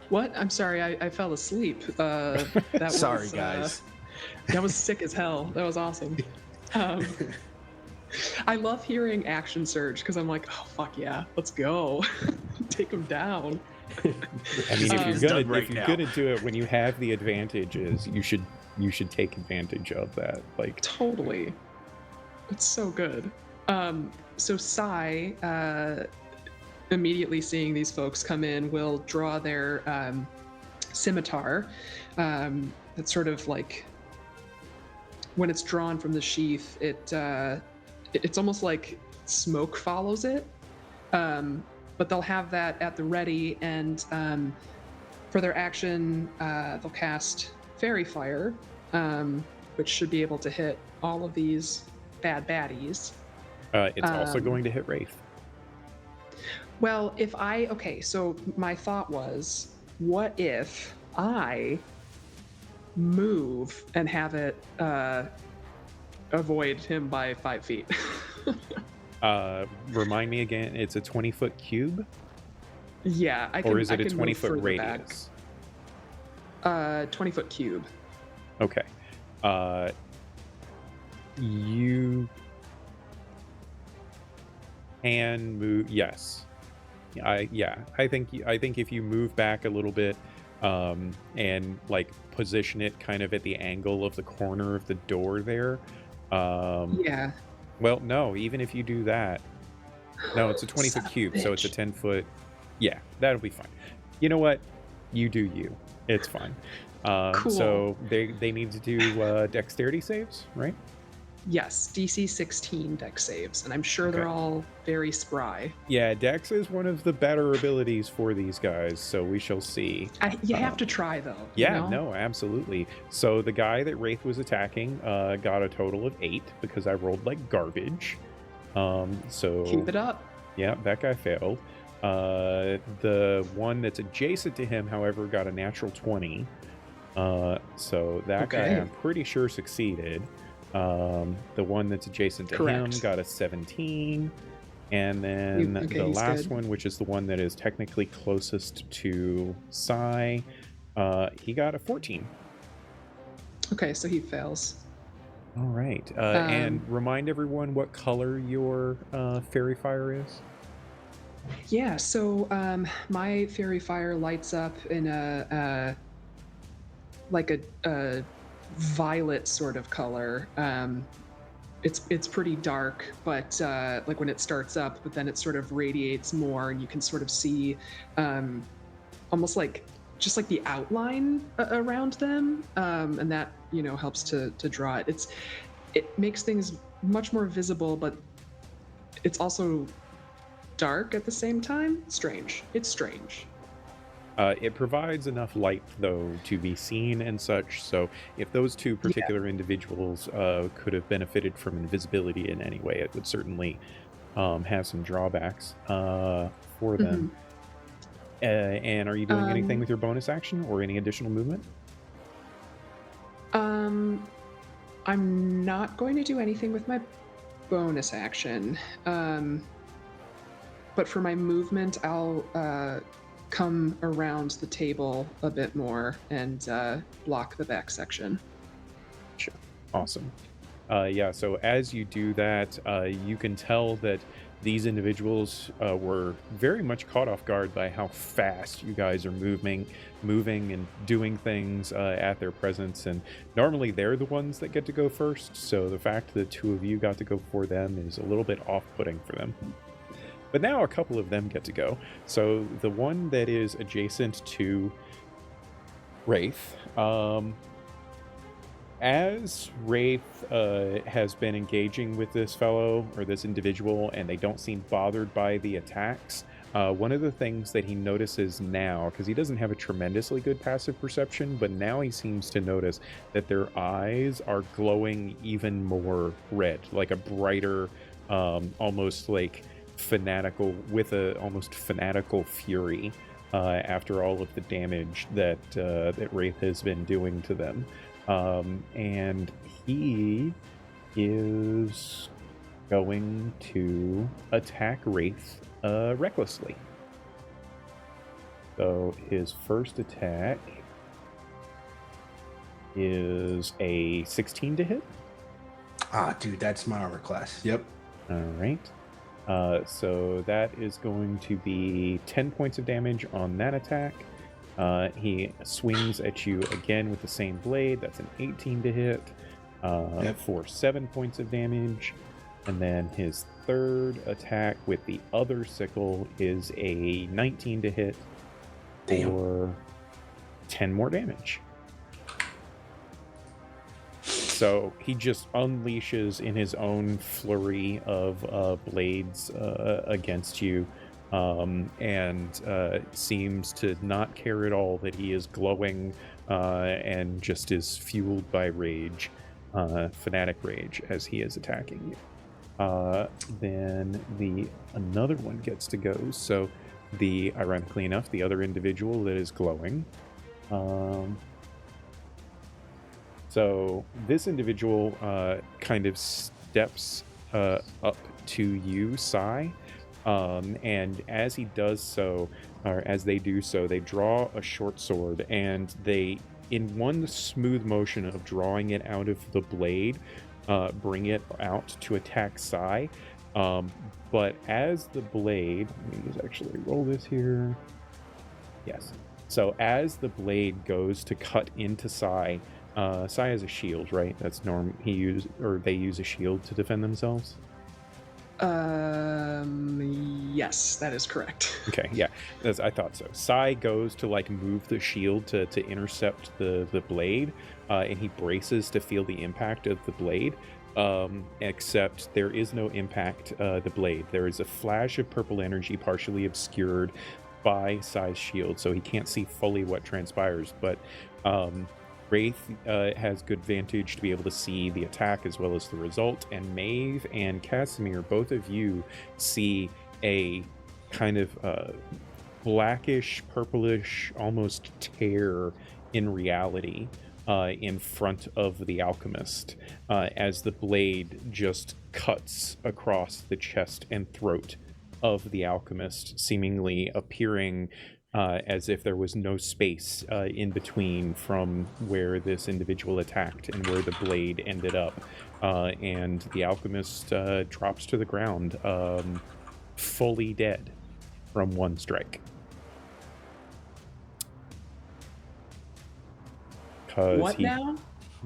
What? I'm sorry, I fell asleep. That Sorry, was, guys. That was sick as hell. That was awesome. I love hearing action surge because I'm like, oh fuck yeah, let's go, take him down. I mean, if you're gonna do it when you have the advantages, you should take advantage of that. Like totally, it's so good. So Cze, immediately seeing these folks come in, will draw their scimitar. It's sort of like when it's drawn from the sheath, it's almost like smoke follows it. But they'll have that at the ready, and for their action, they'll cast Fairy Fire, which should be able to hit all of these bad baddies. It's also going to hit Wraith. Well, so my thought was, what if I move and have it avoid him by 5 feet? Remind me again, it's a 20-foot cube? Yeah, I can. Or is it I a can 20-foot radius? 20-foot cube. Okay. You Can move, yes. I think if you move back a little bit, and like position it kind of at the angle of the corner of the door there. Yeah. Well, no, even if you do that, no, it's a 20-foot Son of a cube, so it's a bitch. 10-foot. Yeah, that'll be fine. You know what? You do you. It's fine. Cool. So they need to do dexterity saves, right? Yes, DC 16 dex saves, and I'm sure they're Okay. all very spry. Yeah, dex is one of the better abilities for these guys, so we shall see. You have to try though. Yeah, you know? no, absolutely. So the guy that Wraith was attacking got a total of 8 because I rolled like garbage. So Keep it up. yeah, that guy failed. The one that's adjacent to him, however, got a natural 20. So that guy, Okay. I'm pretty sure, succeeded. The one that's adjacent to him Correct. got a 17. And then Okay, the he's last good. one, which is the one that is technically closest to Sai, he got a 14. Okay, so he fails. All right. And remind everyone what color your fairy fire is. Yeah, so my fairy fire lights up in a violet sort of color. It's pretty dark, but like when it starts up, but then it sort of radiates more, and you can sort of see almost like just like the outline around them, and that helps to draw it. It makes things much more visible, but it's also dark at the same time. Strange. It's strange. It provides enough light, though, to be seen and such. So if those two particular individuals could have benefited from invisibility in any way, it would certainly have some drawbacks for them. And are you doing anything with your bonus action or any additional movement? I'm not going to do anything with my bonus action. But for my movement, I'll come around the table a bit more and block the back section. Sure. Awesome. Yeah, so as you do that, you can tell that these individuals were very much caught off guard by how fast you guys are moving and doing things at their presence. And normally they're the ones that get to go first, so the fact that two of you got to go before them is a little bit off-putting for them. But now a couple of them get to go. So the one that is adjacent to Wraith, as Wraith has been engaging with this fellow or this individual, and they don't seem bothered by the attacks, one of the things that he notices now, because he doesn't have a tremendously good passive perception, but now he seems to notice that their eyes are glowing even more red, like a brighter, almost like fanatical, with a almost fanatical fury after all of the damage that Wraith has been doing to them. And he is going to attack Wraith recklessly. So his first attack is a 16 to hit. Ah, dude, that's my armor class. Yep. All right. So that is going to be 10 points of damage on that attack. He swings at you again with the same blade. That's an 18 to hit for 7 points of damage. And then his third attack with the other sickle is a 19 to hit for 10 more damage. So he just unleashes in his own flurry of blades against you, and seems to not care at all that he is glowing and just is fueled by rage, fanatic rage, as he is attacking you. Then another one gets to go. So ironically enough, the other individual that is glowing. So this individual kind of steps up to you, Sai, and as he does so, or as they do so, they draw a short sword, and they, in one smooth motion of drawing it out of the blade, bring it out to attack Sai. But as the blade, let me just actually roll this here. Yes. So as the blade goes to cut into Sai, Sai has a shield, right? That's norm. They use a shield to defend themselves. Yes, that is correct. Okay, yeah, I thought so. Sai goes to like move the shield to intercept the blade, and he braces to feel the impact of the blade. Except there is no impact. The blade. There is a flash of purple energy, partially obscured by Sai's shield, so he can't see fully what transpires. But Wraith has good vantage to be able to see the attack as well as the result, and Maeve and Casimir, both of you see a kind of blackish, purplish, almost tear in reality in front of the alchemist as the blade just cuts across the chest and throat of the alchemist, seemingly appearing as if there was no space in between from where this individual attacked and where the blade ended up. And the alchemist drops to the ground, fully dead from one strike. Now?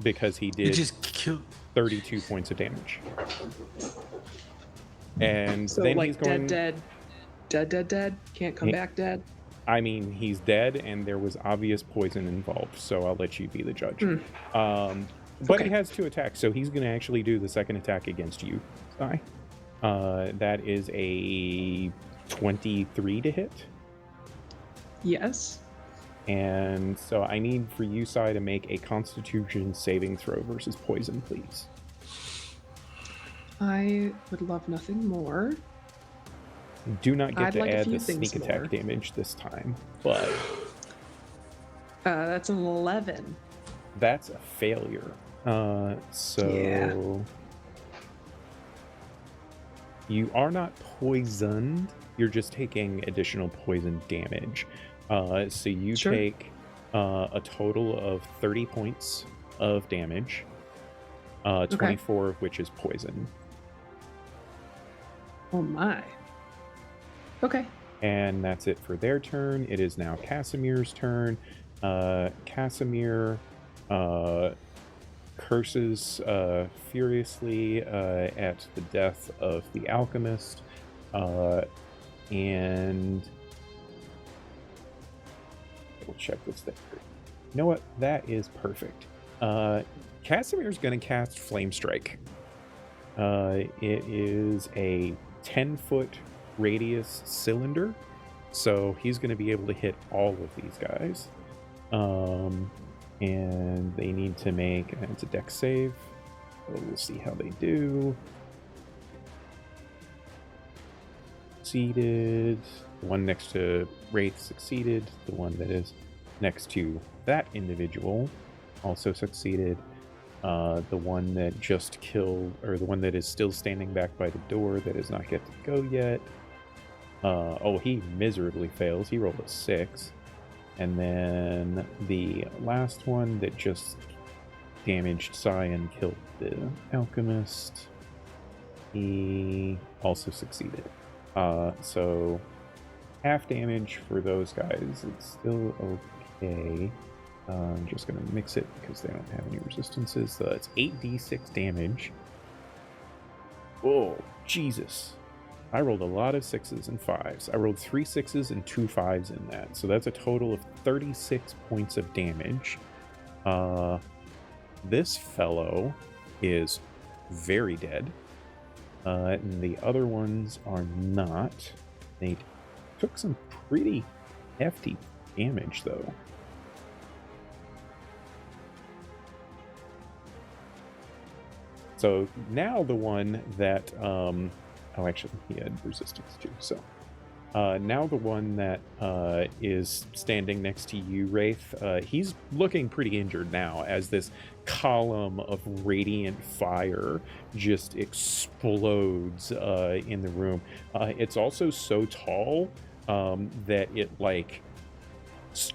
Because he did just killed 32 points of damage. And So then like he's going dead, can't come back dead. I mean, he's dead, and there was obvious poison involved, so I'll let you be the judge. But he has 2 attacks, so he's going to actually do the second attack against you, Sai. That is a 23 to hit. Yes. And so I need for you, Sai, to make a Constitution saving throw versus poison, please. I would love nothing more. Do not get I'd to like a add few the things sneak attack more. damage this time, but That's an 11. that's a failure. So you are not poisoned. You're just taking additional poison damage. So you take a total of 30 points of damage, 24 of which is poison. Oh my. Okay. And that's it for their turn. It is now Casimir's turn. Casimir curses furiously at the death of the alchemist. And we'll check what's there. You know what? That is perfect. Casimir's going to cast Flame Strike. It is a 10-foot radius cylinder, so he's going to be able to hit all of these guys. And they need to make it's a dex save. So we'll see how they do. Succeeded. The one next to Wraith succeeded. The one that is next to that individual also succeeded. The one that just killed, or the one that is still standing back by the door that does not get to go yet. He miserably fails. He rolled a 6. And then the last one that just damaged Sai and killed the alchemist, he also succeeded. So half damage for those guys. It's still okay. I'm just going to mix it because they don't have any resistances. So it's 8d6 damage. Oh, Jesus. I rolled a lot of 6s and 5s. I rolled 3 6s and 2 5s in that. So that's a total of 36 points of damage. This fellow is very dead. And the other ones are not. They took some pretty hefty damage, though. So now the one that... actually, he had resistance too. So now the one that is standing next to you, Wraith, he's looking pretty injured now as this column of radiant fire just explodes in the room. It's also so tall that it like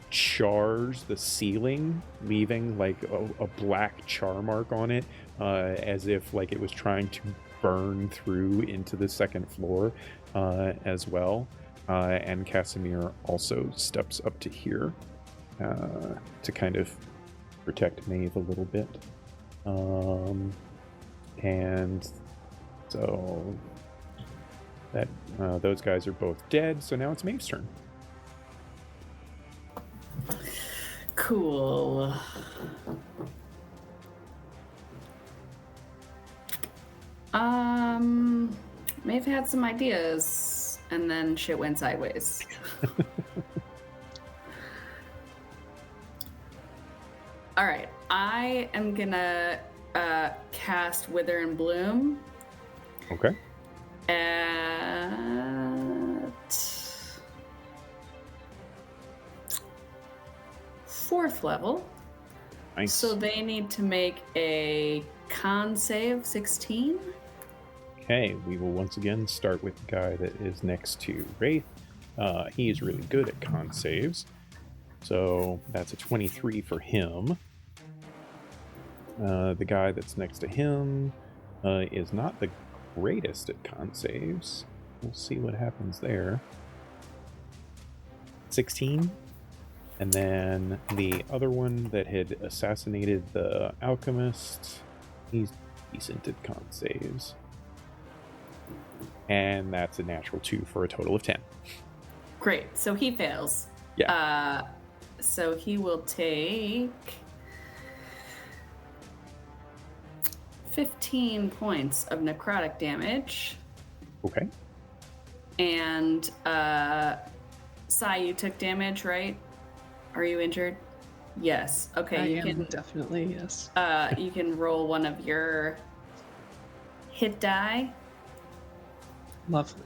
chars the ceiling, leaving like a black char mark on it, as if like it was trying to burn through into the second floor as well. And Casimir also steps up to here to kind of protect Maeve a little bit. And so that those guys are both dead. So now it's Maeve's turn. Cool. Maeve had some ideas, and then shit went sideways. All right, I am gonna cast Wither and Bloom. Okay. At 4th level. Nice. So they need to make a con save 16. Okay, we will once again start with the guy that is next to Wraith. He is really good at con saves. So that's a 23 for him. The guy that's next to him is not the greatest at con saves. We'll see what happens there. 16. And then the other one that had assassinated the alchemist, he's decent at con saves. And that's a natural 2 for a total of 10. Great. So he fails. Yeah. So he will take 15 points of necrotic damage. Okay. And Sai, you took damage, right? Are you injured? Yes. Okay. I you am can definitely, yes. you can roll one of your hit die Lovely.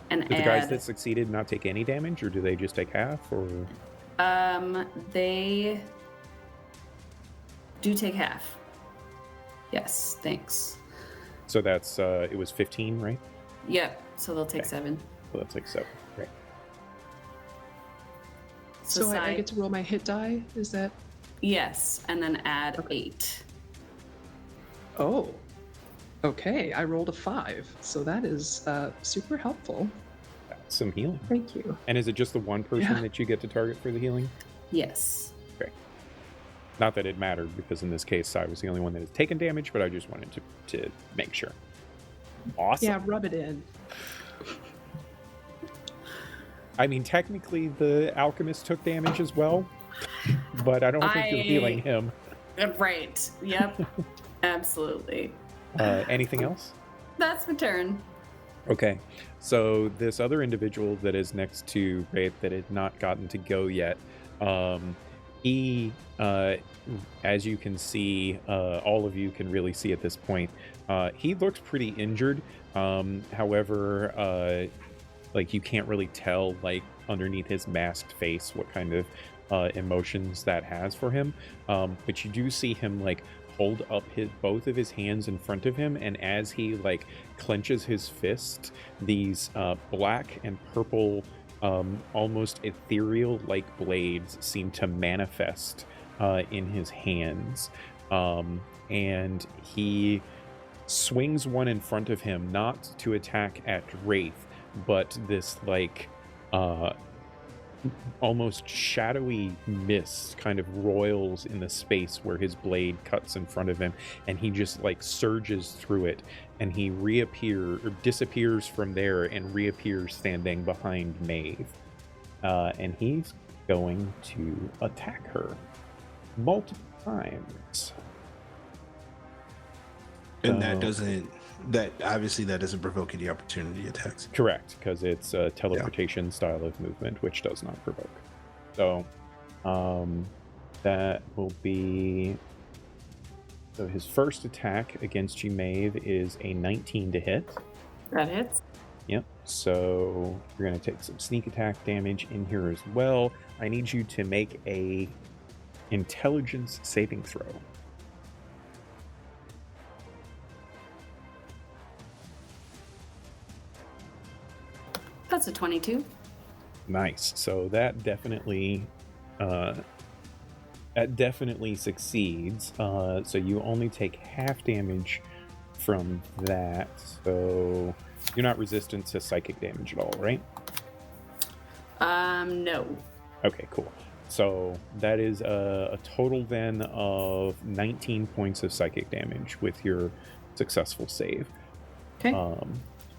and Do the add. guys that succeeded not take any damage, or do they just take half, or? They do take half. Yes, thanks. So that's, it was 15, right? Yep, so they'll take Okay. 7. Well, that's like 7. Right. So I Sai- get to roll my hit die? Is that? Yes, and then add Okay. 8. Oh. Okay, I rolled a 5. So that is super helpful. That's some healing. Thank you. And is it just the one person Yeah. that you get to target for the healing? Yes. Not that it mattered, because in this case, Sai was the only one that has taken damage, but I just wanted to make sure. Awesome. Yeah, rub it in. I mean, technically, the alchemist took damage as well, but I don't think you're healing him. Right. Yep. Absolutely. Anything else? That's the turn. Okay, so this other individual that is next to Wraith that had not gotten to go yet, he, as you can see, all of you can really see at this point, he looks pretty injured. However, like, you can't really tell, like, underneath his masked face what kind of emotions that has for him. But you do see him, like, hold up both of his hands in front of him, and as he, like, clenches his fist, these black and purple, almost ethereal like blades seem to manifest in his hands, and he swings one in front of him, not to attack at Wraith, but this, like, almost shadowy mist kind of roils in the space where his blade cuts in front of him, and he just, like, surges through it, and he disappears from there and reappears standing behind Maeve, and he's going to attack her multiple times. And that obviously doesn't provoke any opportunity attacks. Correct, because it's a teleportation style of movement, which does not provoke. So, that will be... So his first attack against you, Maeve, is a 19 to hit. That hits. Yep, so you're going to take some sneak attack damage in here as well. I need you to make a intelligence saving throw. That's a 22. Nice. So that definitely succeeds. So you only take half damage from that. So you're not resistant to psychic damage at all, right? No. Okay, cool. So that is a total then of 19 points of psychic damage with your successful save. Okay.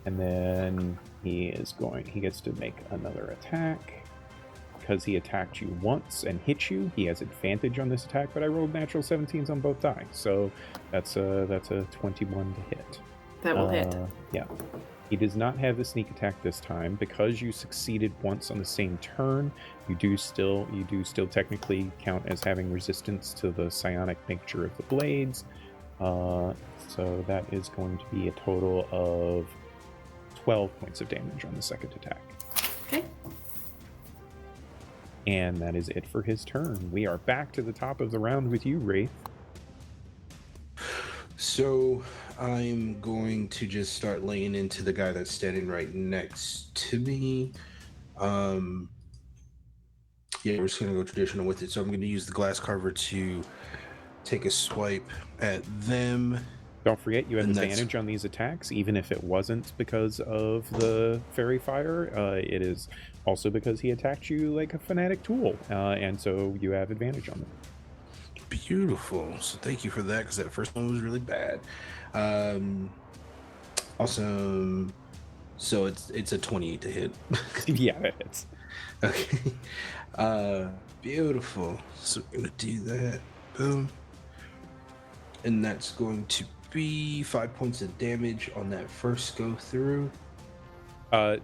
And then he gets to make another attack. Because he attacked you once and hit you, he has advantage on this attack, but I rolled natural 17s on both dice. So that's a 21 to hit. That will hit. Yeah. He does not have the sneak attack this time. Because you succeeded once on the same turn, you do still technically count as having resistance to the psionic nature of the blades. So that is going to be a total of 12 points of damage on the second attack. Okay. And that is it for his turn. We are back to the top of the round with you, Wraith. So I'm going to just start laying into the guy that's standing right next to me. Yeah, we're just going to go traditional with it. So I'm going to use the glass carver to take a swipe at them. Don't forget, you have advantage on these attacks, even if it wasn't because of the fairy fire. It is also because he attacked you like a fanatic tool, and so you have advantage on them. Beautiful. So thank you for that, because that first one was really bad. Awesome. So it's a 28 to hit. Yeah, that hits. Okay. Beautiful. So we're gonna do that. Boom. And that's going to be 5 points of damage on that first go through.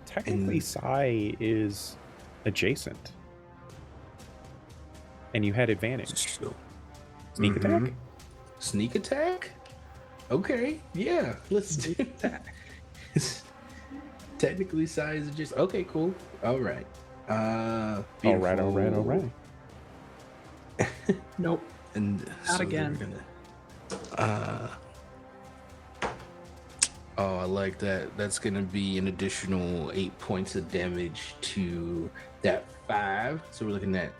Technically, Sai is adjacent, and you had advantage. So, Sneak attack? Sneak attack? Okay, yeah, let's do that. Technically, Sai is adjacent. Okay, cool. All right. All right. Nope. And Not so again. Oh, I like that. That's going to be an additional 8 points of damage to that 5. So we're looking at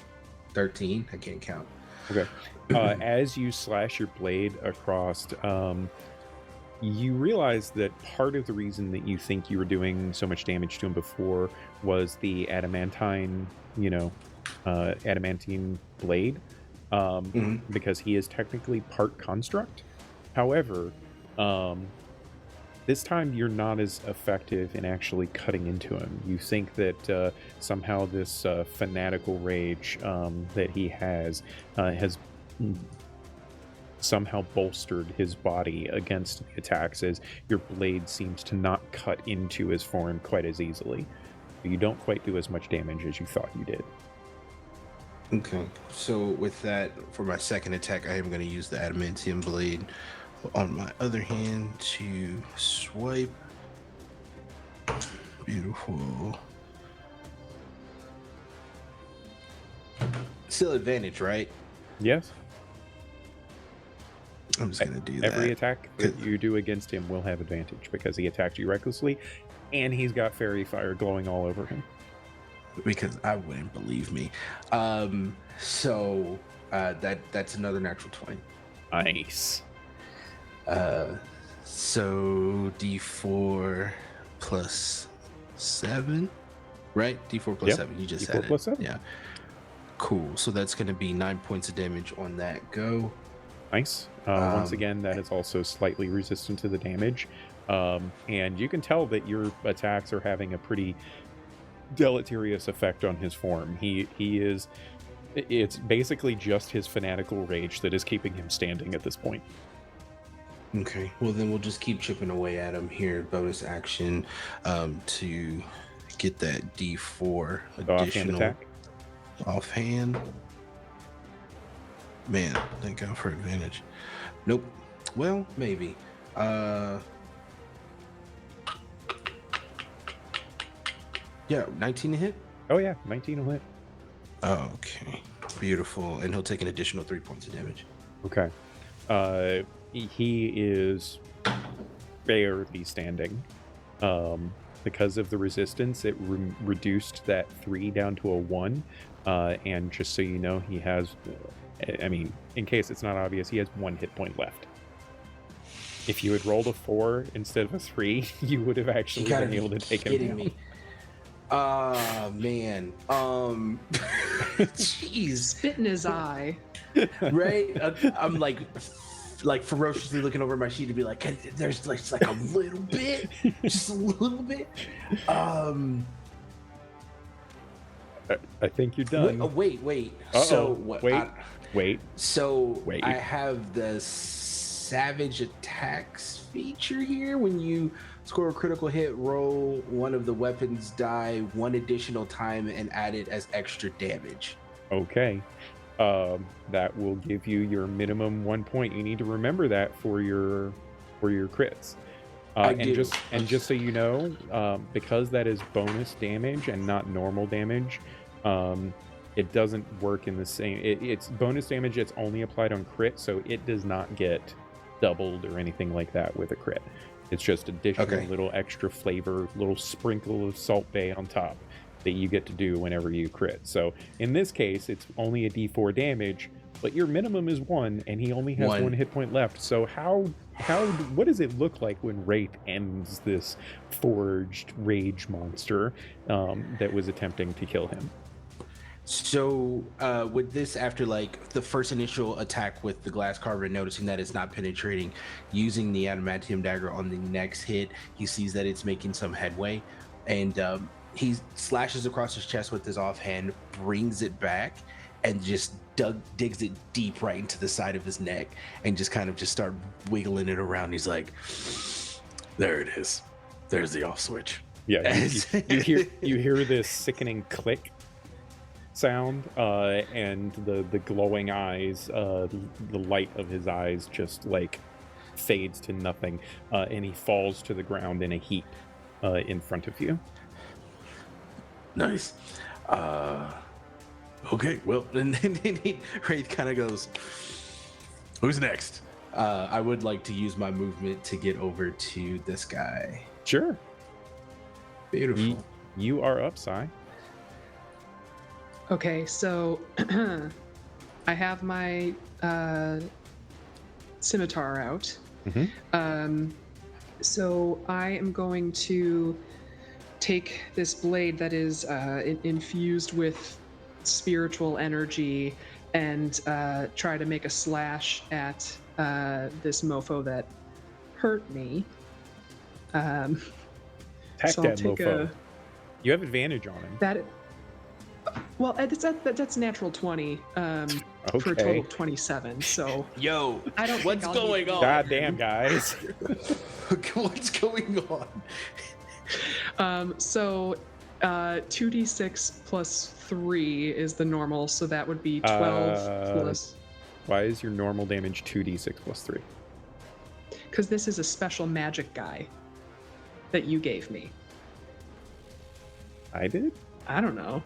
13. I can't count. Okay. As you slash your blade across, you realize that part of the reason that you think you were doing so much damage to him before was the adamantine blade, because he is technically part construct. However, this time you're not as effective in actually cutting into him. You think that somehow this fanatical rage that he has somehow bolstered his body against the attacks, as your blade seems to not cut into his form quite as easily. You don't quite do as much damage as you thought you did. Okay, so with that, for my second attack, I am going to use the adamantium blade on my other hand to swipe. Beautiful. Still advantage, right? Yes. I'm just going to do that. Every attack that you do against him will have advantage because he attacked you recklessly, and he's got fairy fire glowing all over him. Because I wouldn't believe me. So that's another natural 20. Nice. So D4 plus 7, right? D4 plus 7. You just D4 said plus it. 7. Yeah. Cool. So that's going to be 9 points of damage on that go. Nice. Once again, that is also slightly resistant to the damage. And you can tell that your attacks are having a pretty deleterious effect on his form. It's basically just his fanatical rage that is keeping him standing at this point. Okay. Well, then we'll just keep chipping away at him here. Bonus action to get that D4 additional attack. Offhand. Man, thank God for advantage. Nope. Well, maybe. Yeah, 19 to hit? Oh yeah, 19 will hit. Okay. Beautiful. And he'll take an additional 3 points of damage. Okay. He is barely standing. Because of the resistance, it reduced that 3 down to a 1. And just so you know, he has, in case it's not obvious, he has 1 hit point left. If you had rolled a 4 instead of a 3, you would have actually gotta been able to take him kidding down. me. Man. Jeez. Spit in his eye. Right? I'm like ferociously looking over my sheet to be like, there's like a little bit, just a little bit. I think you're done. Wait. Uh-oh. So Wait. I have the savage attacks feature here. When you score a critical hit, roll one of the weapons die one additional time and add it as extra damage. Okay. That will give you your minimum 1 point. You need to remember that for your crits. I do. Just so you know, because that is bonus damage and not normal damage, it doesn't work in the same. It's bonus damage. It's only applied on crit, so it does not get doubled or anything like that with a crit. It's just additional little extra flavor, little sprinkle of Salt Bay on top that you get to do whenever you crit. So in this case, it's only a D4 damage, but your minimum is 1, and he only has 1 hit point left. So what does it look like when Wraith ends this forged rage monster that was attempting to kill him? So with this, after like the first initial attack with the glass carver, noticing that it's not penetrating, using the adamantium dagger on the next hit, he sees that it's making some headway, and he slashes across his chest with his offhand, brings it back, and just digs it deep right into the side of his neck, and just kind of just start wiggling it around. He's like, there it is. There's the off switch. Yeah, you hear this sickening click sound, and the glowing eyes, the light of his eyes just like fades to nothing, and he falls to the ground in a heap in front of you. Nice. Okay, well, and then Wraith kind of goes, who's next? I would like to use my movement to get over to this guy. Sure. Beautiful. You are up, Sai. Okay, so I have my scimitar out. Mm-hmm. So I am going to take this blade that is infused with spiritual energy and try to make a slash at this mofo that hurt me. Attack so that mofo. You have advantage on him. Well, that's natural 20 for a total of 27. So Yo, I don't. What's going on? God damn, guys. What's going on? So 2d6 plus 3 is the normal, so that would be 12 plus. Why is your normal damage 2d6 plus 3? Because this is a special magic guy that you gave me. I did? I don't know.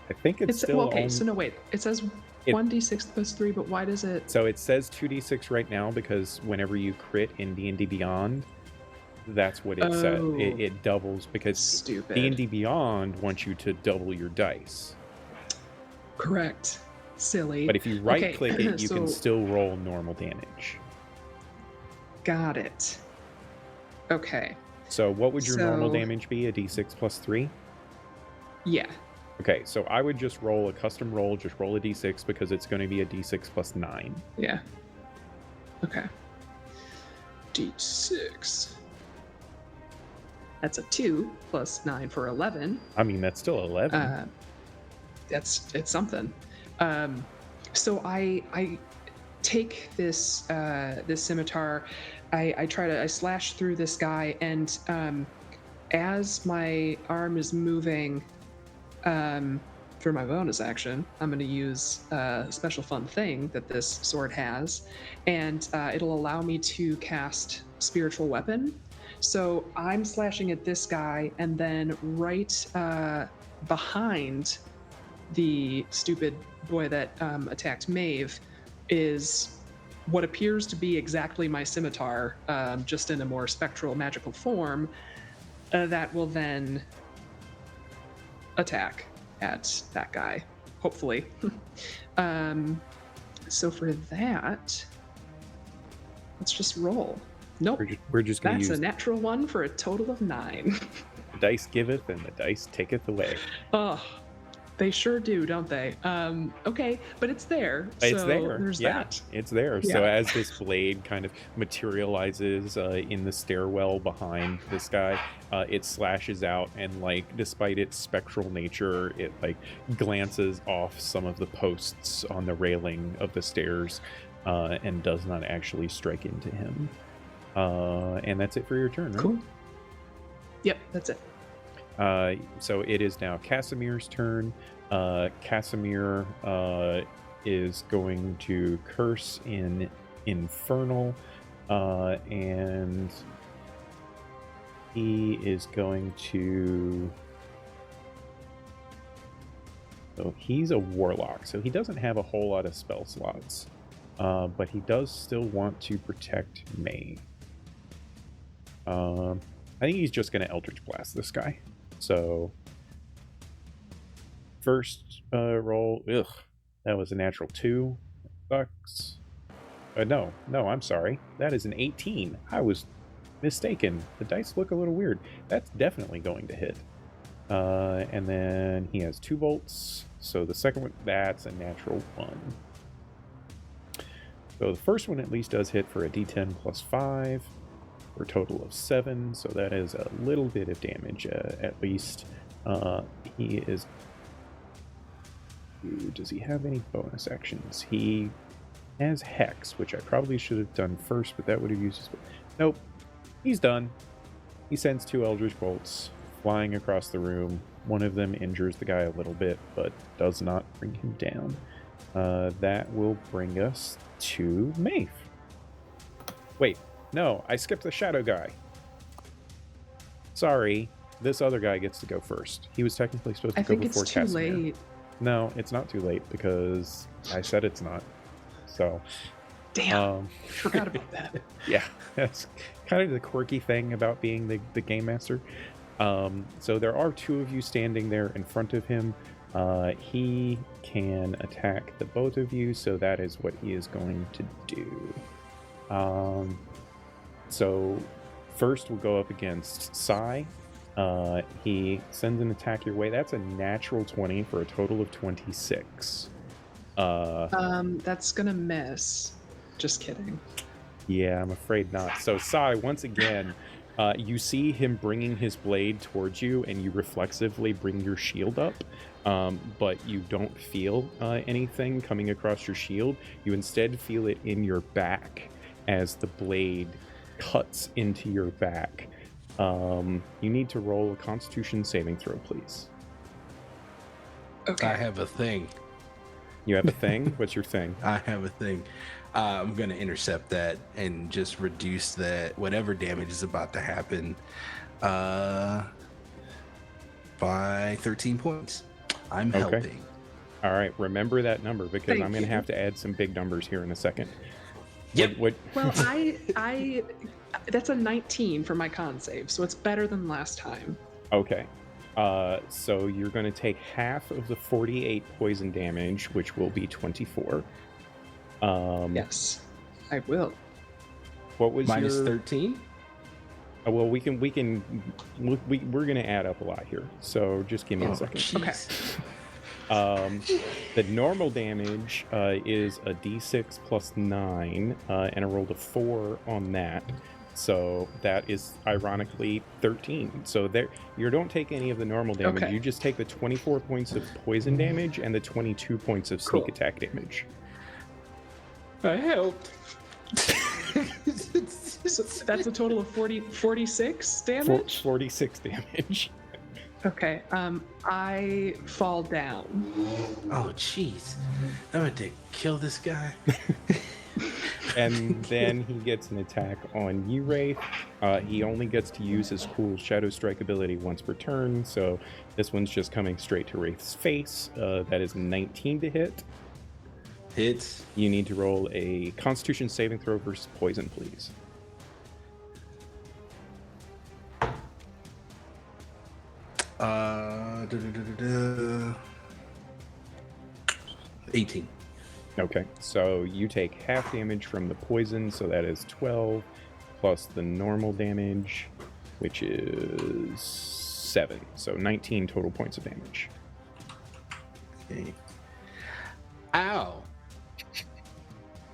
I think it's still well, okay. on... So no, wait. It says 1d6 plus 3, but why does it? So it says 2d6 right now because whenever you crit in D&D Beyond, that's what it said. It doubles because Stupid. D&D Beyond wants you to double your dice. Correct. Silly. But if you right-click it, you so, can still roll normal damage. Got it. Okay. So what would your normal damage be? A d6 plus 3? Yeah. Okay, so I would just roll a custom roll, just roll a d6 because it's going to be a d6 plus 9. Yeah. Okay. D6. That's a 2 plus 9 for 11. I mean, that's still 11. It's something. So I take this this scimitar. I slash through this guy, and as my arm is moving, for my bonus action, I'm going to use a special fun thing that this sword has, and it'll allow me to cast Spiritual Weapon. So I'm slashing at this guy, and then right behind the stupid boy that attacked Maeve is what appears to be exactly my scimitar, just in a more spectral magical form, that will then attack at that guy, hopefully. So for that, let's just roll. Nope. We're just going to That's use a natural one for a total of 9. the dice giveth and the dice taketh away. Oh, they sure do, don't they? Okay, but it's there. It's so there. There's Yeah, that. it's there. So Yeah. as this blade kind of materializes in the stairwell behind this guy, it slashes out, and like despite its spectral nature, it like glances off some of the posts on the railing of the stairs and does not actually strike into him. And that's it for your turn, right? Cool. Yep, that's it. So it is now Casimir's turn. Casimir is going to curse in Infernal, and he is going to... So he's a warlock, so he doesn't have a whole lot of spell slots, but he does still want to protect May. I think he's just going to Eldritch Blast this guy. So, first roll, that was a natural 2. Sucks. No, I'm sorry. That is an 18. I was mistaken. The dice look a little weird. That's definitely going to hit. And then he has 2 bolts. So the second one, that's a natural 1. So the first one at least does hit for a d10 plus 5. For a total of 7, so that is a little bit of damage at least. He is... Does he have any bonus actions? He has Hex, which I probably should have done first, but that would have used his... Nope. He's done. He sends 2 Eldritch Bolts flying across the room. One of them injures the guy a little bit, but does not bring him down. That will bring us to Maeve. Wait. No, I skipped the shadow guy. Sorry, this other guy gets to go first. He was technically supposed to go before it's too Casimir. late. No, it's not too late because I said it's not. So, Damn, forgot about that. Yeah, that's kind of the quirky thing about being the game master. So there are 2 of you standing there in front of him. He can attack the both of you, so that is what he is going to do. So first we'll go up against Sai. He sends an attack your way. That's a natural 20 for a total of 26. That's gonna miss. Just kidding. Yeah, I'm afraid not. So Sai, once again, you see him bringing his blade towards you, and you reflexively bring your shield up, but you don't feel anything coming across your shield. You instead feel it in your back as the blade cuts into your back. You need to roll a Constitution saving throw, please. Okay. I have a thing. You have a thing? What's your thing? I have a thing. I'm going to intercept that and just reduce that, whatever damage is about to happen, by 13 points. I'm helping. All right, remember that number because Thank I'm going to you. have to add some big numbers here in a second. Yep. What Well, I that's a 19 for my con save, so it's better than last time. Okay. So you're going to take half of the 48 poison damage, which will be 24. Yes, I will. What was Minus your... 13? Well, we're going to add up a lot here. So just give me a second. Jeez. The normal damage is a d6 plus 9, and I rolled a 4 on that. So that is ironically 13. So there, you don't take any of the normal damage. Okay. You just take the 24 points of poison damage and the 22 points of sneak Cool. attack damage. I helped. So that's a total of 46 damage? 46 damage. Okay, I fall down. Oh, jeez. I'm going to kill this guy. And then he gets an attack on you, Wraith. He only gets to use his cool Shadow Strike ability once per turn, so this one's just coming straight to Wraith's face. That is 19 to hit. Hits. You need to roll a Constitution saving throw versus poison, please. Uh, 18. Okay, so you take half damage from the poison, so that is 12 plus the normal damage, which is 7. So 19 total points of damage. Okay. Ow.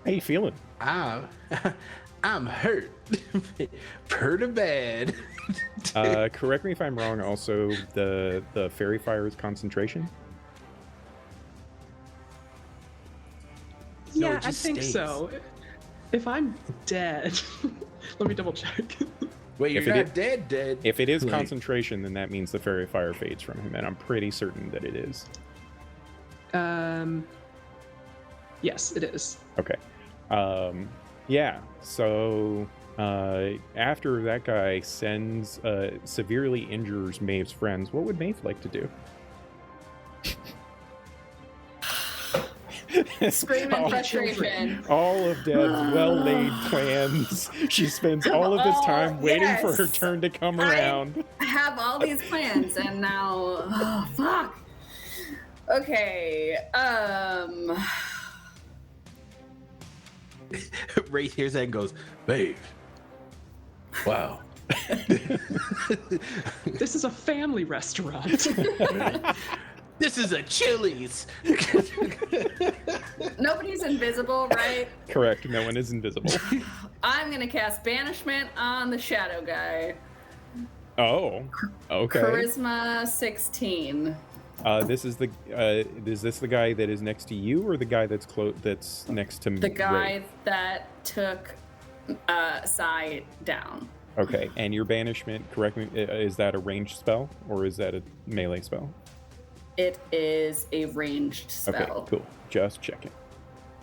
How you feeling? Ow. I'm hurt. Pretty bad. Correct me if I'm wrong. Also, the fairy fire is concentration. No, Yeah, it I just think stays. so. If I'm dead, let me double check. Wait, you're If it not is- dead. If it is Like- concentration, then that means the fairy fire fades from him, and I'm pretty certain that it is. Yes, it is. Okay. Yeah. So after that guy severely injures Maeve's friends, what would Maeve like to do? Scream in frustration. All of Dad's well-laid plans. She spends all of this time waiting for her yes. turn to come around. I have all these plans, and now, oh, fuck. Okay. Ray hears that and goes, babe. Wow. This is a family restaurant. This is a Chili's. Nobody's invisible, right? Correct. No one is invisible. I'm gonna cast banishment on the shadow guy. Oh. Okay. Charisma 16. Is this the guy that is next to you, or the guy that's next to The guy Ray? that took Sai down. Okay, and your banishment, correct me, is that a ranged spell or is that a melee spell? It is a ranged spell. Okay, cool. Just checking.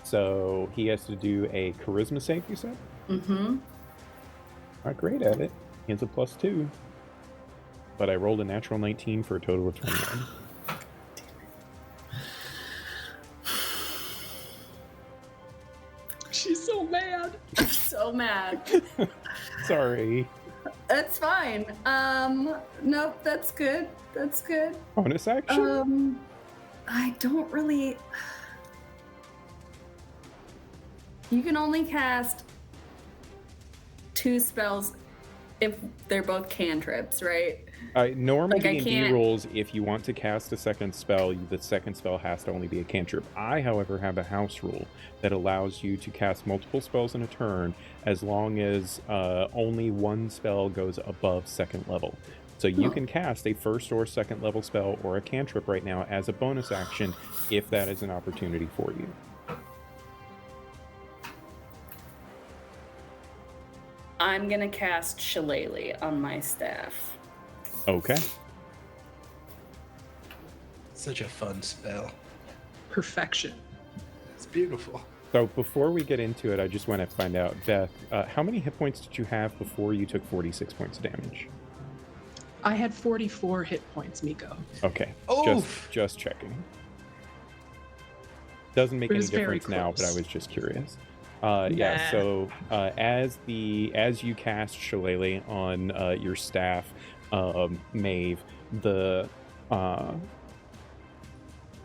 So he has to do a charisma save, you said? Mm-hmm. Not great at it. He has a +2. But I rolled a natural 19 for a total of 21. She's so mad. I'm so mad. Sorry. That's fine. Nope, that's good. That's good. Bonus action? I don't really. You can only cast 2 spells if they're both cantrips, right? Normal Like, I D&D can't- rules, if you want to cast a second spell, the second spell has to only be a cantrip. I, however, have a house rule that allows you to cast multiple spells in a turn as long as only one spell goes above second level. So you can cast a first or second level spell or a cantrip right now as a bonus action if that is an opportunity for you. I'm gonna cast Shillelagh on my staff. Okay. Such a fun spell. Perfection. It's beautiful. So before we get into it, I just want to find out, Beth, how many hit points did you have before you took 46 points of damage? I had 44 hit points, Miko. Okay. Oof. Just checking. Doesn't make It any was very difference now, but I close. was just curious. Yeah, Nah. so as you cast Shillelagh on your staff, Maeve, the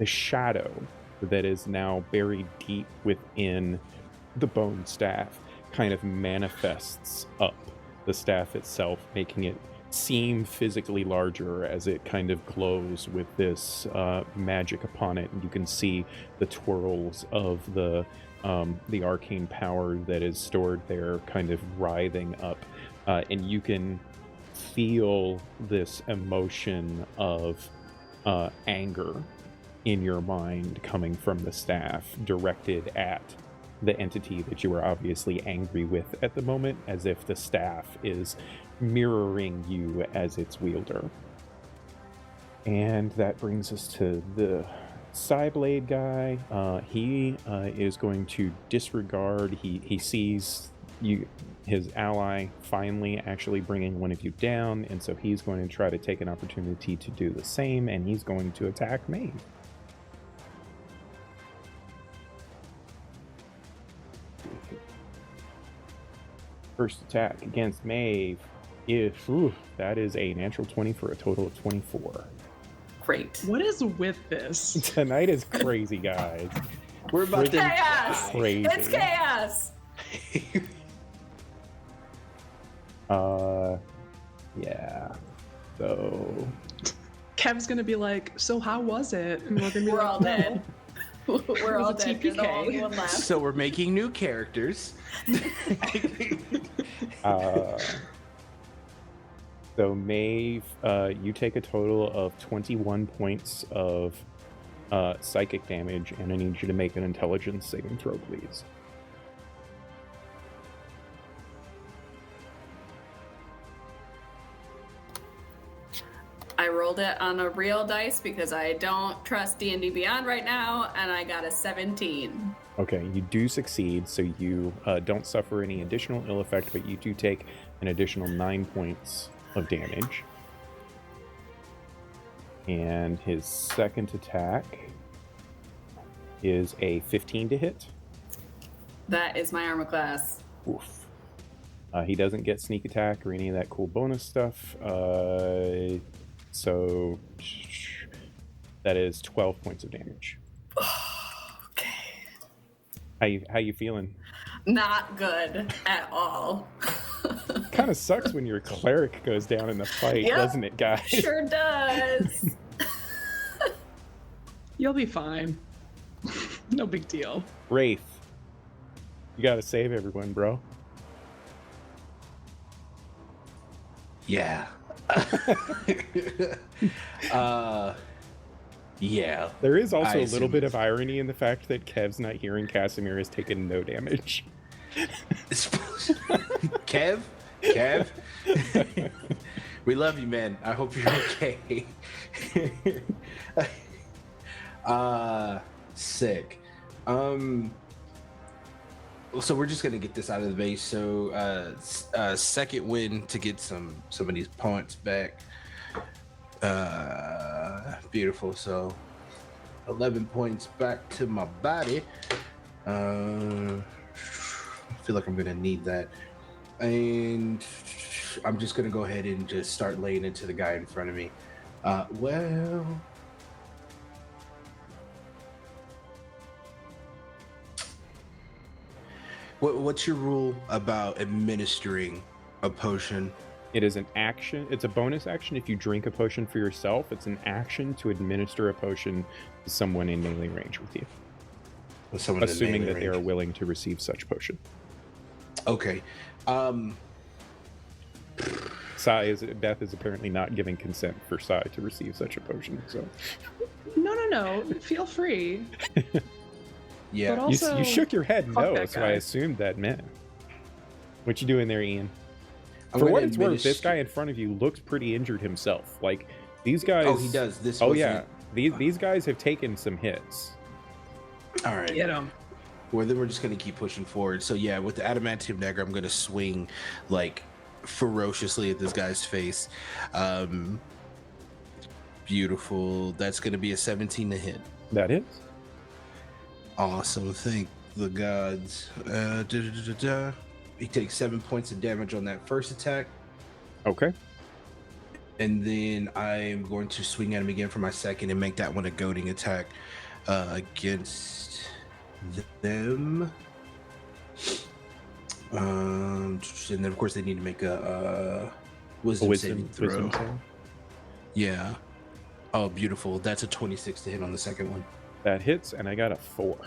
shadow that is now buried deep within the bone staff kind of manifests up the staff itself, making it seem physically larger as it kind of glows with this magic upon it. And you can see the twirls of the arcane power that is stored there kind of writhing up. And you can feel this emotion of anger in your mind coming from the staff, directed at the entity that you are obviously angry with at the moment, as if the staff is mirroring you as its wielder. And that brings us to the Psyblade guy. He is going to disregard. He sees you, his ally, finally actually bringing one of you down, and so he's going to try to take an opportunity to do the same, and he's going to attack Maeve. First attack against Maeve. That is a natural 20 for a total of 24. Great. What is with this? Tonight is crazy, guys. We're about to Chaos! Crazy. It's chaos! Yeah. So Kev's gonna be like, so how was it? And we're gonna be We're like, all dead. We're It was all a dead. You're the TPK. only one left. So we're making new characters. uh, so Maeve, you take a total of 21 points of psychic damage, and I need you to make an intelligence saving throw, please. I rolled it on a real dice because I don't trust D&D Beyond right now, and I got a 17. Okay, you do succeed, so you don't suffer any additional ill effect, but you do take an additional 9 points of damage. And his second attack is a 15 to hit. That is my armor class. Oof. He doesn't get sneak attack or any of that cool bonus stuff. So that is 12 points of damage. Okay. How you feeling? Not good at all. Kind of sucks when your cleric goes down in the fight, Yep. doesn't it, guys? Sure does. you'll be fine. No big deal. Wraith, you gotta save everyone, bro. Yeah. Yeah. There is also I a little assume bit it's- of irony in the fact that Kev's not here and Casimir has taken no damage. Kev, we love you, man. I hope you're okay. Sick. So we're just gonna get this out of the base. So second win to get some of these points back. Beautiful. So 11 points back to my body. I feel like I'm gonna need that, and I'm just gonna go ahead and just start laying into the guy in front of me. What's your rule about administering a potion? It is an action. It's a bonus action if you drink a potion for yourself. It's an action to administer a potion to someone in melee range with you, With someone in assuming melee that they are range? willing to receive such potion. Okay. Beth is apparently not giving consent for Sai to receive such a potion. So No. Feel free. Yeah. But also, you shook your head fuck no, that so guy. I assumed that meant. What you doing there, Ian? I'm For gonna what it's worth, administer- this guy in front of you looks pretty injured himself. Like these guys. Oh, he does. This. Oh wasn't- yeah, these guys have taken some hits. All right. Get him. Well, then we're just gonna keep pushing forward. So yeah, with the adamantium dagger, I'm gonna swing like ferociously at this guy's face. Beautiful. That's gonna be a 17 to hit. That is. Awesome. Thank the gods. He takes 7 points of damage on that first attack, Okay. and then I am going to swing at him again for my second and make that one a goading attack against them. And then of course they need to make a wisdom saving throw. wisdom save. Yeah. Oh, beautiful. That's a 26 to hit on the second one. That hits, and I got a 4.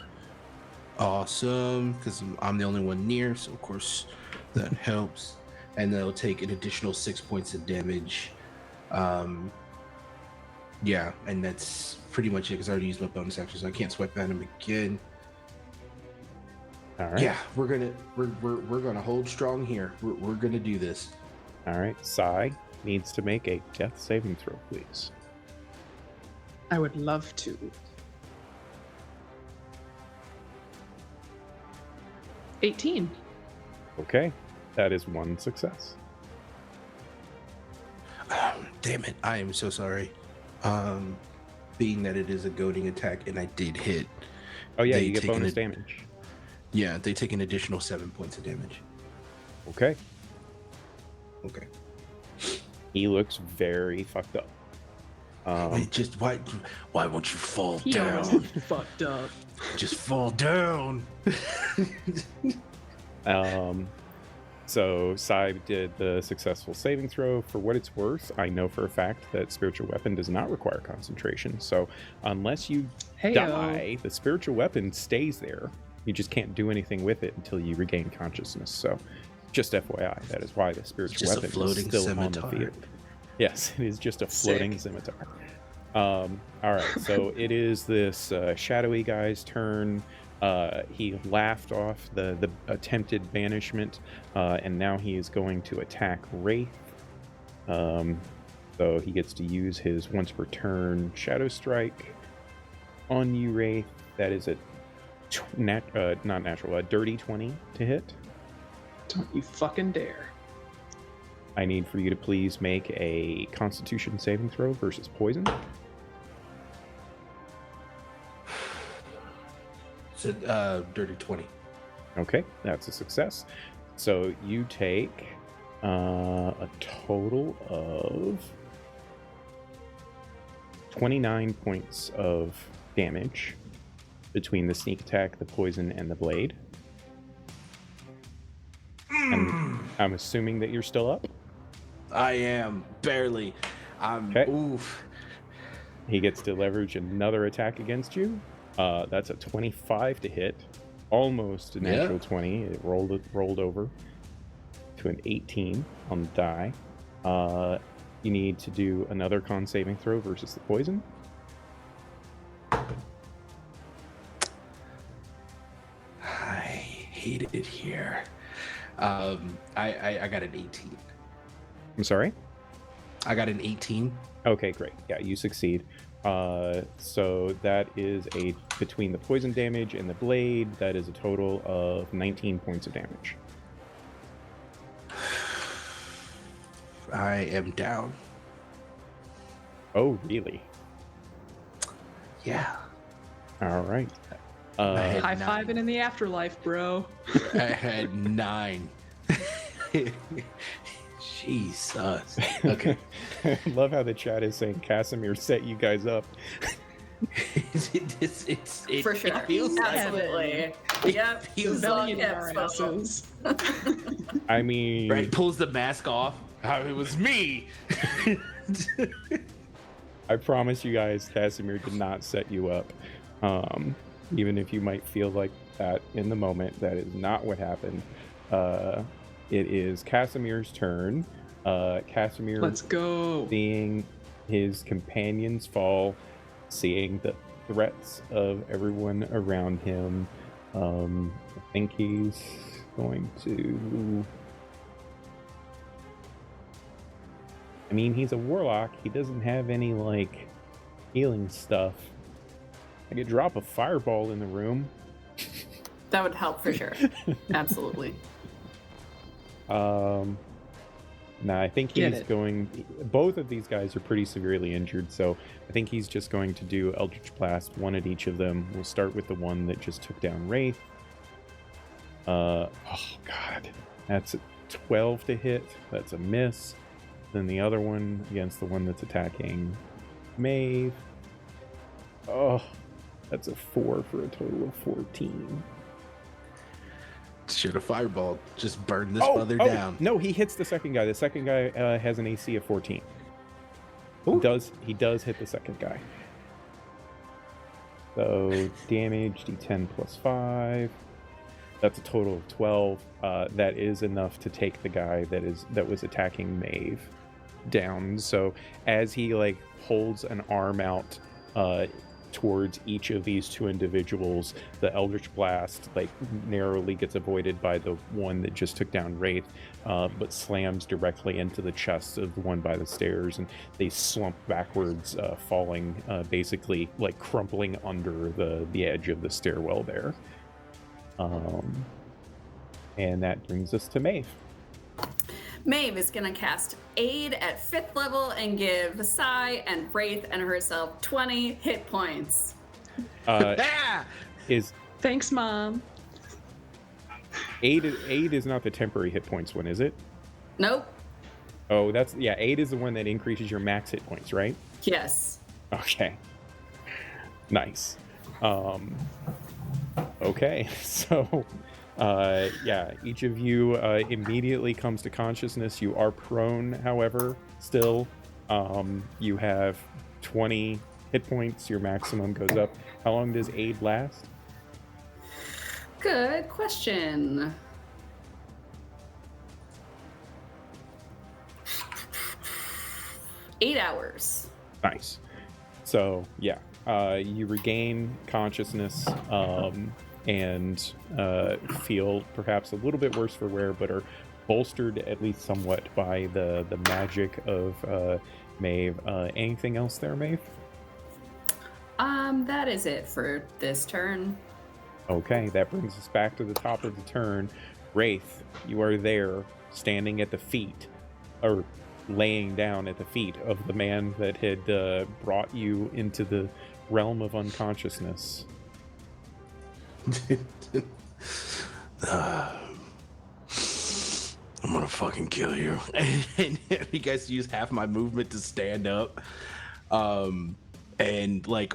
Awesome, because I'm the only one near, so of course that helps. And they'll take an additional 6 points of damage. Yeah, and that's pretty much it because I already used my bonus action, so I can't swipe at him again. All right. Yeah, we're gonna hold strong here. We're gonna do this. All right. Sai needs to make a death saving throw, please. I would love to. 18. Okay. That is one success. Damn it, I am so sorry. Being that it is a goading attack and I did hit. Oh yeah, They you get take an bonus ad- damage. Yeah, they take an additional 7 points of damage. Okay. Okay. He looks very fucked up. Wait, just why won't you fall He down? almost fucked up. Just fall down. So Sai did the successful saving throw. For what it's worth, I know for a fact that spiritual weapon does not require concentration. So unless you die, the spiritual weapon stays there. You just can't do anything with it until you regain consciousness. So just FYI, that is why the spiritual weapon is still scimitar. on the field. Yes, it is just a floating scimitar. All right, so it is this shadowy guy's turn. He laughed off the attempted banishment, and now he is going to attack Wraith. So he gets to use his once per turn Shadow Strike on you, Wraith. That is a not natural, a dirty 20 to hit. Don't you fucking dare. I need for you to please make a Constitution saving throw versus poison. Dirty 20. Okay, that's a success. So you take a total of 29 points of damage between the sneak attack, the poison, and the blade. And I'm assuming that you're still up? I am, barely. Okay. Oof. He gets to leverage another attack against you. That's a 25 to hit. Almost a natural 20. It rolled over to an 18 on the die. You need to do another con saving throw versus the poison. I hate it here. I got an 18. I'm sorry? I got an 18. Okay, great. Yeah, you succeed. So that is between the poison damage and the blade, that is a total of 19 points of damage. I am down. Oh, really? Yeah. All right. High fiving in the afterlife, bro. I had 9. Jesus. Okay. Love how the chat is saying Casimir set you guys up. it For sure. It feels like Absolutely. Yep. feels Rebellion like of our it. asses. I mean, right. Pulls the mask off. It was me. I promise you guys, Casimir did not set you up. Even if you might feel like that in the moment, that is not what happened. It is Casimir's turn. Casimir, Let's go. seeing his companions fall, seeing the threats of everyone around him, I think he's going to... I mean, he's a warlock. He doesn't have any, like, healing stuff. I could drop a fireball in the room. That would help for sure. Absolutely. Nah, I think he's going... Both of these guys are pretty severely injured, so I think he's just going to do Eldritch Blast, one at each of them. We'll start with the one that just took down Wraith. Oh, God. That's a 12 to hit. That's a miss. Then the other one against the one that's attacking Maeve. Oh, that's a 4 for a total of 14. Should have fireball. Just burn this mother down. No, he hits the second guy. The second guy has an AC of 14. He does hit the second guy. So damage D10 plus 5. That's a total of 12. That is enough to take the guy that was attacking Maeve down. So as he like holds an arm out towards each of these two individuals, the Eldritch Blast like narrowly gets avoided by the one that just took down Wraith, but slams directly into the chest of the one by the stairs, and they slump backwards, falling, basically like crumpling under the edge of the stairwell there. And that brings us to Maeve. Maeve is going to cast Aid at 5th level and give Sai and Wraith and herself 20 hit points. Thanks, Mom. Aid is not the temporary hit points one, is it? Nope. Oh, Aid is the one that increases your max hit points, right? Yes. Okay. Nice. Okay, so Yeah, each of you immediately comes to consciousness. You are prone, however, still. You have 20 hit points. Your maximum goes up. How long does aid last? Good question. Eight hours. Nice. So, yeah, you regain consciousness and feel perhaps a little bit worse for wear, but are bolstered at least somewhat by the magic of Maeve. Anything else there, Maeve? That is it for this turn. Okay, that brings us back to the top of the turn. Wraith, you are there, standing at the feet, or laying down at the feet of the man that had brought you into the realm of unconsciousness. I'm gonna fucking kill you. And you guys use half my movement to stand up. And like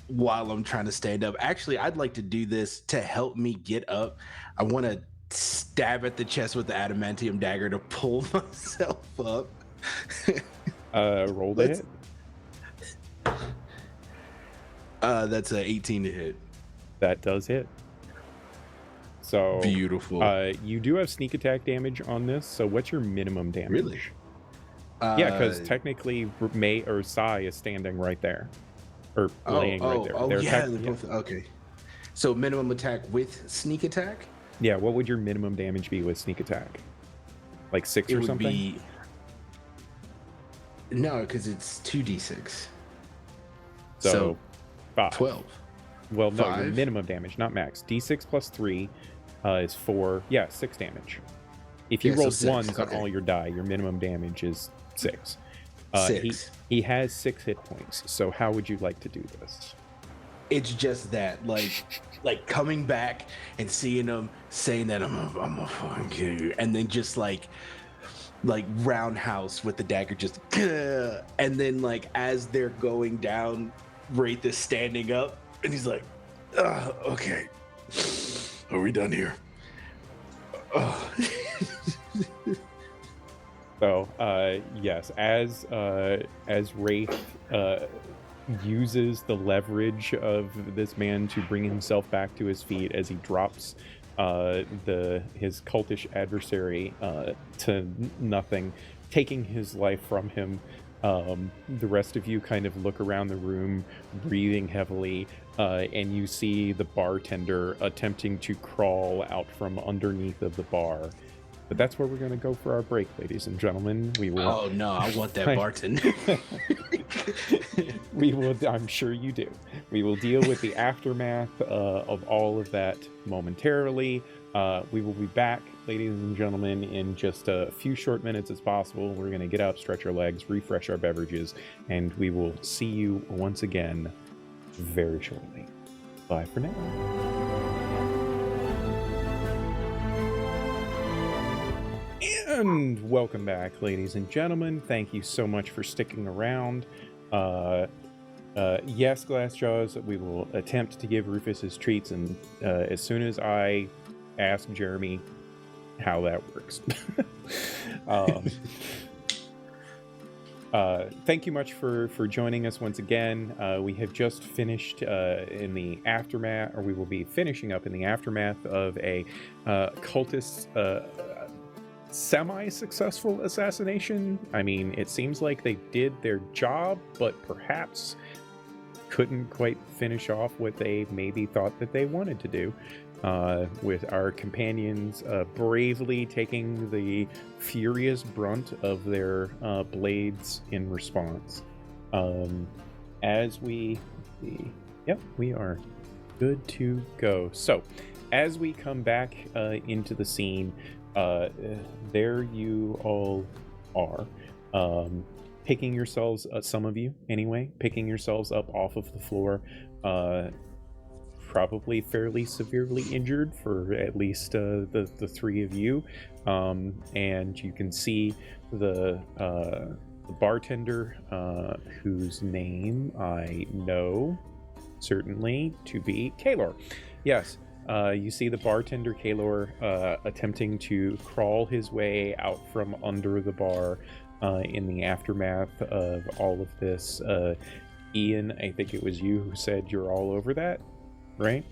while I'm trying to stand up, actually, I'd like to do this to help me get up. I want to stab at the chest with the adamantium dagger to pull myself up. Roll to hit. That's a 18 to hit. That does hit. So beautiful. You do have sneak attack damage on this. So what's your minimum damage? Really? Yeah, because technically May or Sai is standing right there, or laying right there. Oh, yeah, they're both, okay. So minimum attack with sneak attack? Yeah, what would your minimum damage be with sneak attack? Like 6 or something? Be... No, because it's 2d6. So 5. 12. Well, no, 5? your minimum damage, not max. D6 plus 3 is 4. Yeah, 6 damage. If you roll ones on all your die, your minimum damage is 6. 6. He has 6 hit points. So how would you like to do this? It's just that, like coming back and seeing him saying that I'm gonna fucking kill you, and then just like roundhouse with the dagger, just and then like as they're going down, Wraith is standing up and he's like, okay, are we done here? So, yes, as Wraith uses the leverage of this man to bring himself back to his feet as he drops his cultish adversary to nothing, taking his life from him. The rest of you kind of look around the room, breathing heavily, and you see the bartender attempting to crawl out from underneath of the bar. But that's where we're going to go for our break, ladies and gentlemen. We will. Oh no, I want that bartender. We will. I'm sure you do. We will deal with the aftermath of all of that momentarily. We will be back, ladies and gentlemen, in just a few short minutes as possible. We're going to get up, stretch our legs, refresh our beverages, and we will see you once again very shortly. Bye for now. And welcome back, ladies and gentlemen. Thank you so much for sticking around. Yes, Glassjaws, we will attempt to give Rufus his treats, and as soon as I ask Jeremy how that works. Thank you much for joining us once again. We have just finished in the aftermath, or we will be finishing up in the aftermath of a cultist semi-successful assassination. I mean, it seems like they did their job, but perhaps couldn't quite finish off what they maybe thought that they wanted to do, with our companions bravely taking the furious brunt of their blades in response. As we see, yep, we are good to go. So as we come back into the scene, there you all are, picking yourselves, some of you anyway, picking yourselves up off of the floor, probably fairly severely injured for at least the three of you, and you can see the bartender, whose name I know certainly to be Kaylor. Yes. You see the bartender Kalor attempting to crawl his way out from under the bar in the aftermath of all of this. Ian, I think it was you who said you're all over that, right?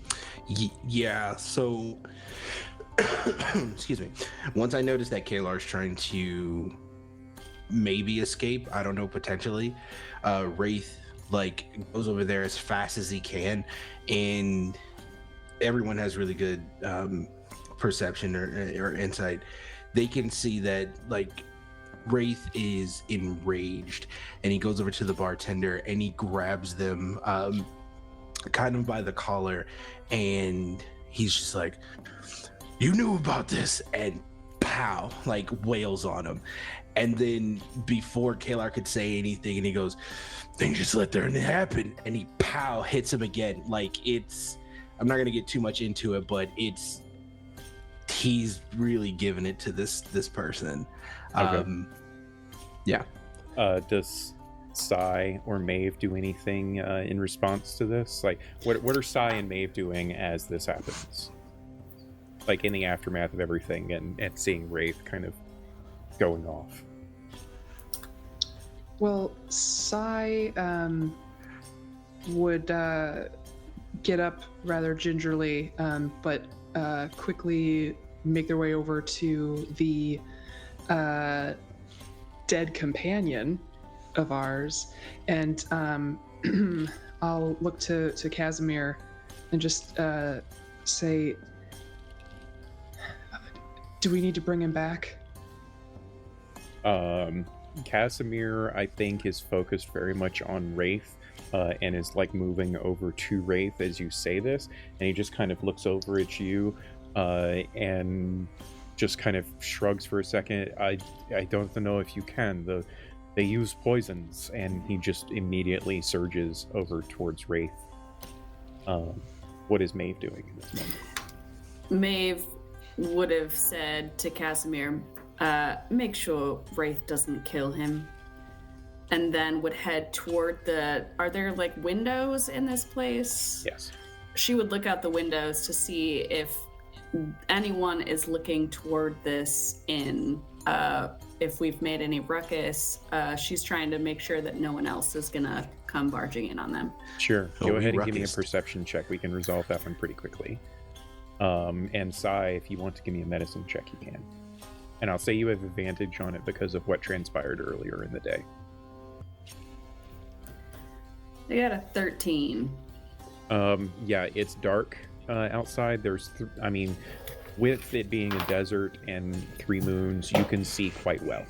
Yeah, so excuse me. Once I noticed that Kalar's trying to maybe escape, I don't know, potentially, Wraith like goes over there as fast as he can, and everyone has really good perception or insight. They can see that like Wraith is enraged, and he goes over to the bartender and he grabs them kind of by the collar, and he's just like, "You knew about this," and pow, like wails on him. And then before Kalar could say anything, and he goes, "Then just let that happen," and he pow hits him again. Like, it's, I'm not gonna get too much into it, but he's really giving it to this person. Okay. Yeah. Does Sai or Maeve do anything in response to this? Like, what are Sai and Maeve doing as this happens? Like, in the aftermath of everything and seeing Wraith kind of going off. Well, Sai would get up rather gingerly, but quickly make their way over to the dead companion of ours, and I'll look to Casimir and just say, "Do we need to bring him back?" Casimir, I think, is focused very much on Wraith and is like moving over to Wraith as you say this, and he just kind of looks over at you and just kind of shrugs for a second. I don't know if you can. They use poisons, and he just immediately surges over towards Wraith. What is Maeve doing in this moment? Maeve would have said to Casimir, make sure Wraith doesn't kill him, and then would head toward are there like windows in this place? Yes. She would look out the windows to see if anyone is looking toward this inn, if we've made any ruckus. She's trying to make sure that no one else is gonna come barging in on them. Sure. Go ahead and give me a ruckus. perception check. We can resolve that one pretty quickly. And Sai, if you want to give me a medicine check, you can. And I'll say you have advantage on it because of what transpired earlier in the day. I got a 13. Yeah, it's dark outside. There's, with it being a desert and 3 moons, you can see quite well,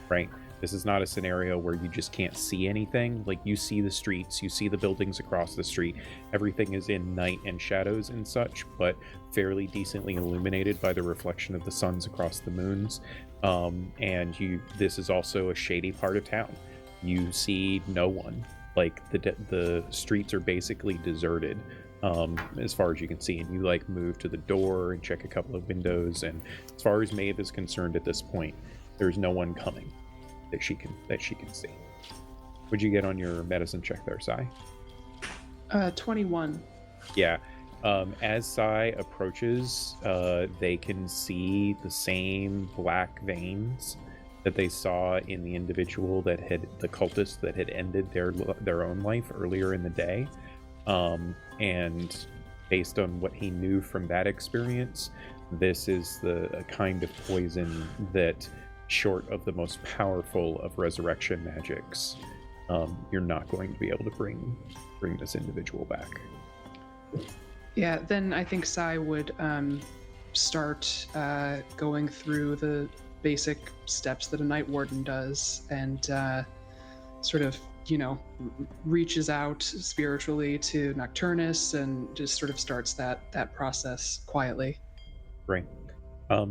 right? This is not a scenario where you just can't see anything. Like, you see the streets, you see the buildings across the street. Everything is in night and shadows and such, but fairly decently illuminated by the reflection of the suns across the moons. And this is also a shady part of town. You see no one. Like, the streets are basically deserted. As far as you can see, and you like move to the door and check a couple of windows, and as far as Maeve is concerned at this point, there's no one coming that she can see. What'd you get on your medicine check there, Sai? 21. Yeah. As Sai approaches, they can see the same black veins that they saw in the individual the cultist that had ended their own life earlier in the day. And based on what he knew from that experience, this is a kind of poison that, short of the most powerful of resurrection magics, you're not going to be able to bring this individual back. Yeah, then I think Sai would start going through the basic steps that a night warden does, and sort of, reaches out spiritually to Nocturnus and just sort of starts that process quietly. Right.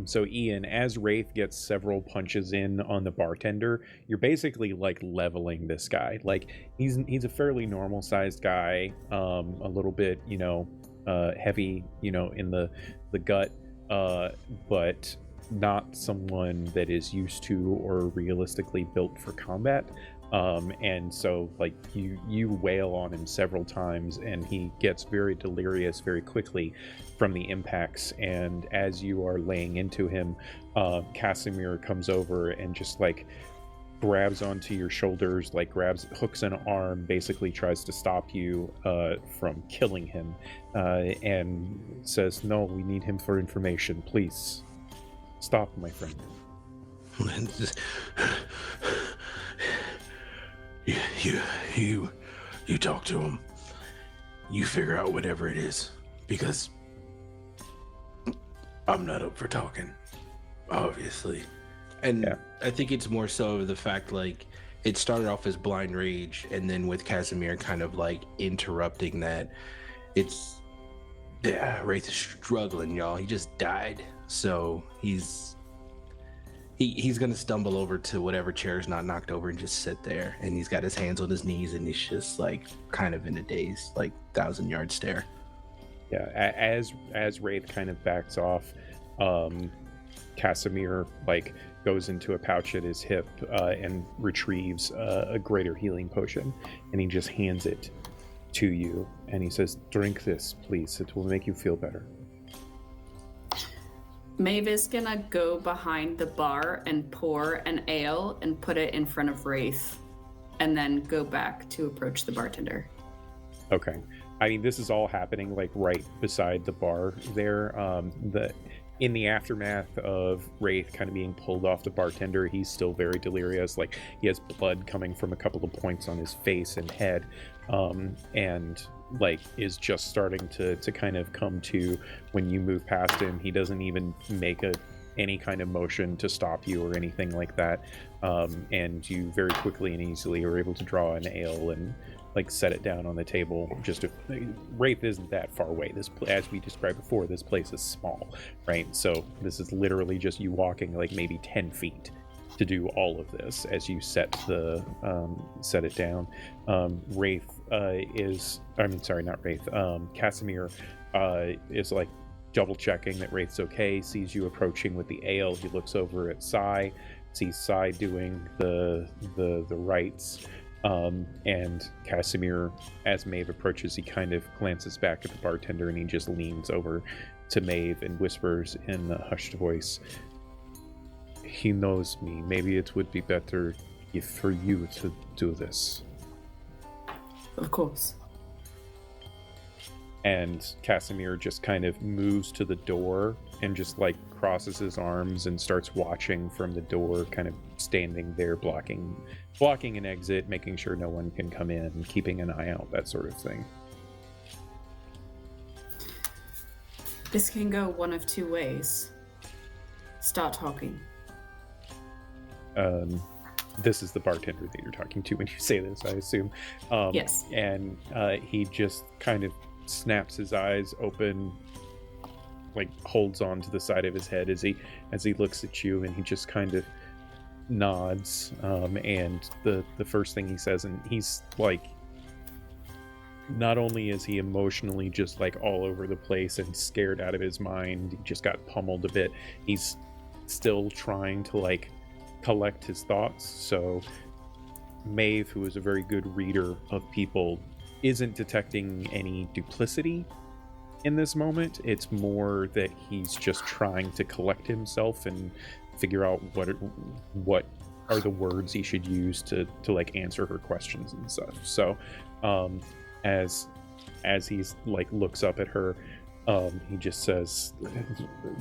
So Ian, as Wraith gets several punches in on the bartender, you're basically like leveling this guy. Like, he's a fairly normal sized guy, a little bit, heavy, in the gut, but not someone that is used to or realistically built for combat. And so like you wail on him several times, and he gets very delirious very quickly from the impacts. And as you are laying into him, Casimir comes over and just like grabs onto your shoulders, like hooks an arm, basically tries to stop you from killing him, and says, "No, we need him for information. Please stop, my friend." You talk to him. You figure out whatever it is, because I'm not up for talking, obviously. And Yeah. I think it's more so of the fact, like, it started off as blind rage, and then with Casimir kind of like interrupting that, it's Wraith is struggling, y'all. He just died, so he's gonna stumble over to whatever chair is not knocked over and just sit there, and he's got his hands on his knees, and he's just like kind of in a daze, like 1,000-yard stare. Yeah, as Wraith kind of backs off, Casimir like goes into a pouch at his hip and retrieves a greater healing potion, and he just hands it to you, and he says, "Drink this, please. It will make you feel better." Maeve is gonna go behind the bar and pour an ale and put it in front of Wraith, and then go back to approach the bartender. Okay. I mean, this is all happening like right beside the bar there. In the aftermath of Wraith kind of being pulled off the bartender, he's still very delirious. Like, he has blood coming from a couple of points on his face and head, and like is just starting to kind of come to when you move past him. He doesn't even make any kind of motion to stop you or anything like that, and you very quickly and easily are able to draw an ale and like set it down on the table. Wraith isn't that far away. As we described before, this place is small, right? So this is literally just you walking like maybe 10 feet to do all of this as you set it down. Casimir is like double checking that Wraith's okay, sees you approaching with the ale. He looks over at Cy, sees Cy doing the rites. And Casimir, as Maeve approaches, he kind of glances back at the bartender, and he just leans over to Maeve and whispers in a hushed voice, "He knows me. Maybe it would be better for you to do this." Of course. And Casimir just kind of moves to the door and just like crosses his arms and starts watching from the door, kind of standing there blocking an exit, making sure no one can come in, keeping an eye out, that sort of thing. This can go one of two ways. Start talking. This is the bartender that you're talking to when you say this, I assume. Yes. And he just kind of snaps his eyes open, like holds on to the side of his head as he looks at you, and he just kind of nods, and the first thing he says, and he's like, not only is he emotionally just like all over the place and scared out of his mind, he just got pummeled a bit, he's still trying to like collect his thoughts. So Maeve, who is a very good reader of people, isn't detecting any duplicity in this moment. It's more that he's just trying to collect himself and figure out what are the words he should use to like answer her questions and stuff. So as he's like looks up at her, he just says,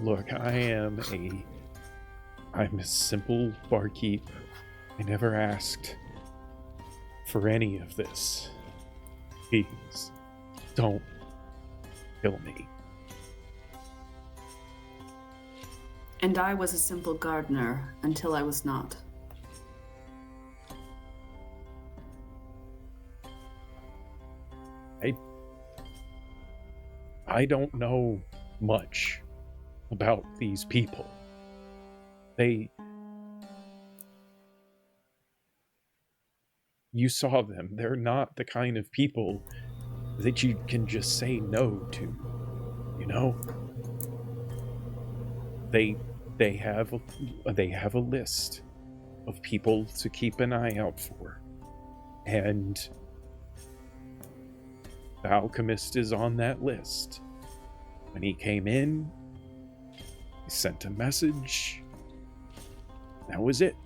"Look, I'm a simple barkeep. I never asked for any of this. Please don't kill me." And I was a simple gardener until I was not. I don't know much about these people. You saw them. They're not the kind of people that you can just say no to, you know? They have a list of people to keep an eye out for. And the alchemist is on that list. When he came in, he sent a message. That was it.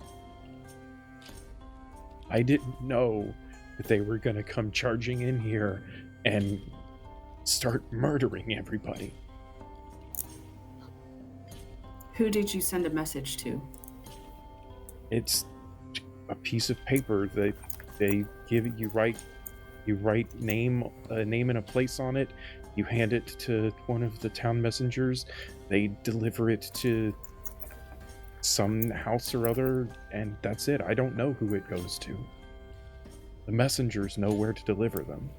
I didn't know that they were gonna come charging in here and start murdering everybody. Who did you send a message to? It's a piece of paper that they give it. You write a name and a place on it. You hand it to one of the town messengers. They deliver it to some house or other, and that's it. I don't know who it goes to. The messengers know where to deliver them.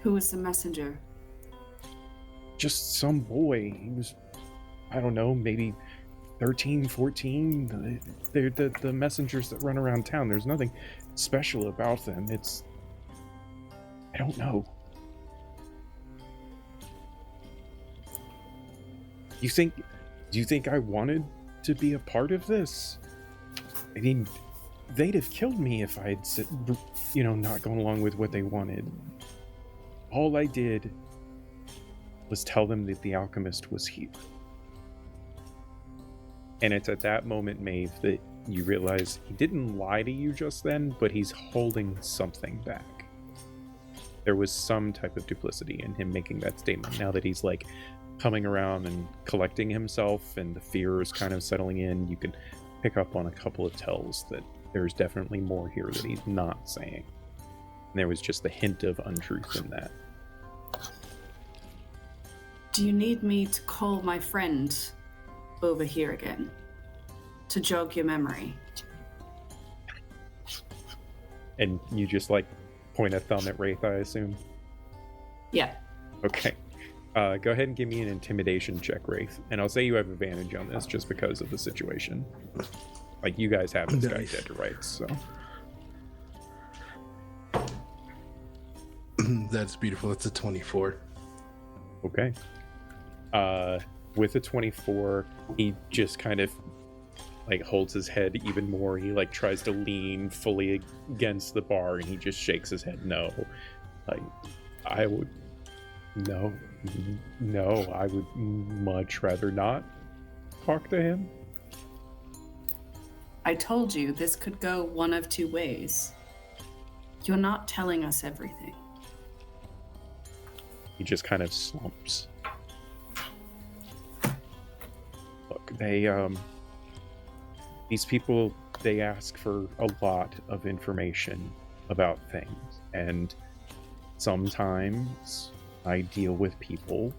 Who was the messenger? Just some boy. He was, I don't know, maybe 13, 14. They're the messengers that run around town. There's nothing special about them. I don't know. Do you think I wanted to be a part of this? I mean, they'd have killed me if I'd, not gone along with what they wanted. All I did was tell them that the alchemist was here. And it's at that moment, Maeve, that you realize he didn't lie to you just then, but he's holding something back. There was some type of duplicity in him making that statement. Now that he's coming around and collecting himself and the fear is kind of settling in, you can pick up on a couple of tells that there's definitely more here that he's not saying. And there was just the hint of untruth in that. Do you need me to call my friend over here again to jog your memory? And you just point a thumb at Wraith, I assume? Yeah. Okay. Go ahead and give me an intimidation check, Wraith. And I'll say you have advantage on this just because of the situation. You guys have this guy dead to rights, so. That's beautiful. It's a 24. Okay. With a 24, he just kind of holds his head even more. He tries to lean fully against the bar, and he just shakes his head no. I would no, I would much rather not talk to him. I told you this could go one of two ways. You're not telling us everything. He just kind of slumps. Look, these people, they ask for a lot of information about things, and sometimes I deal with people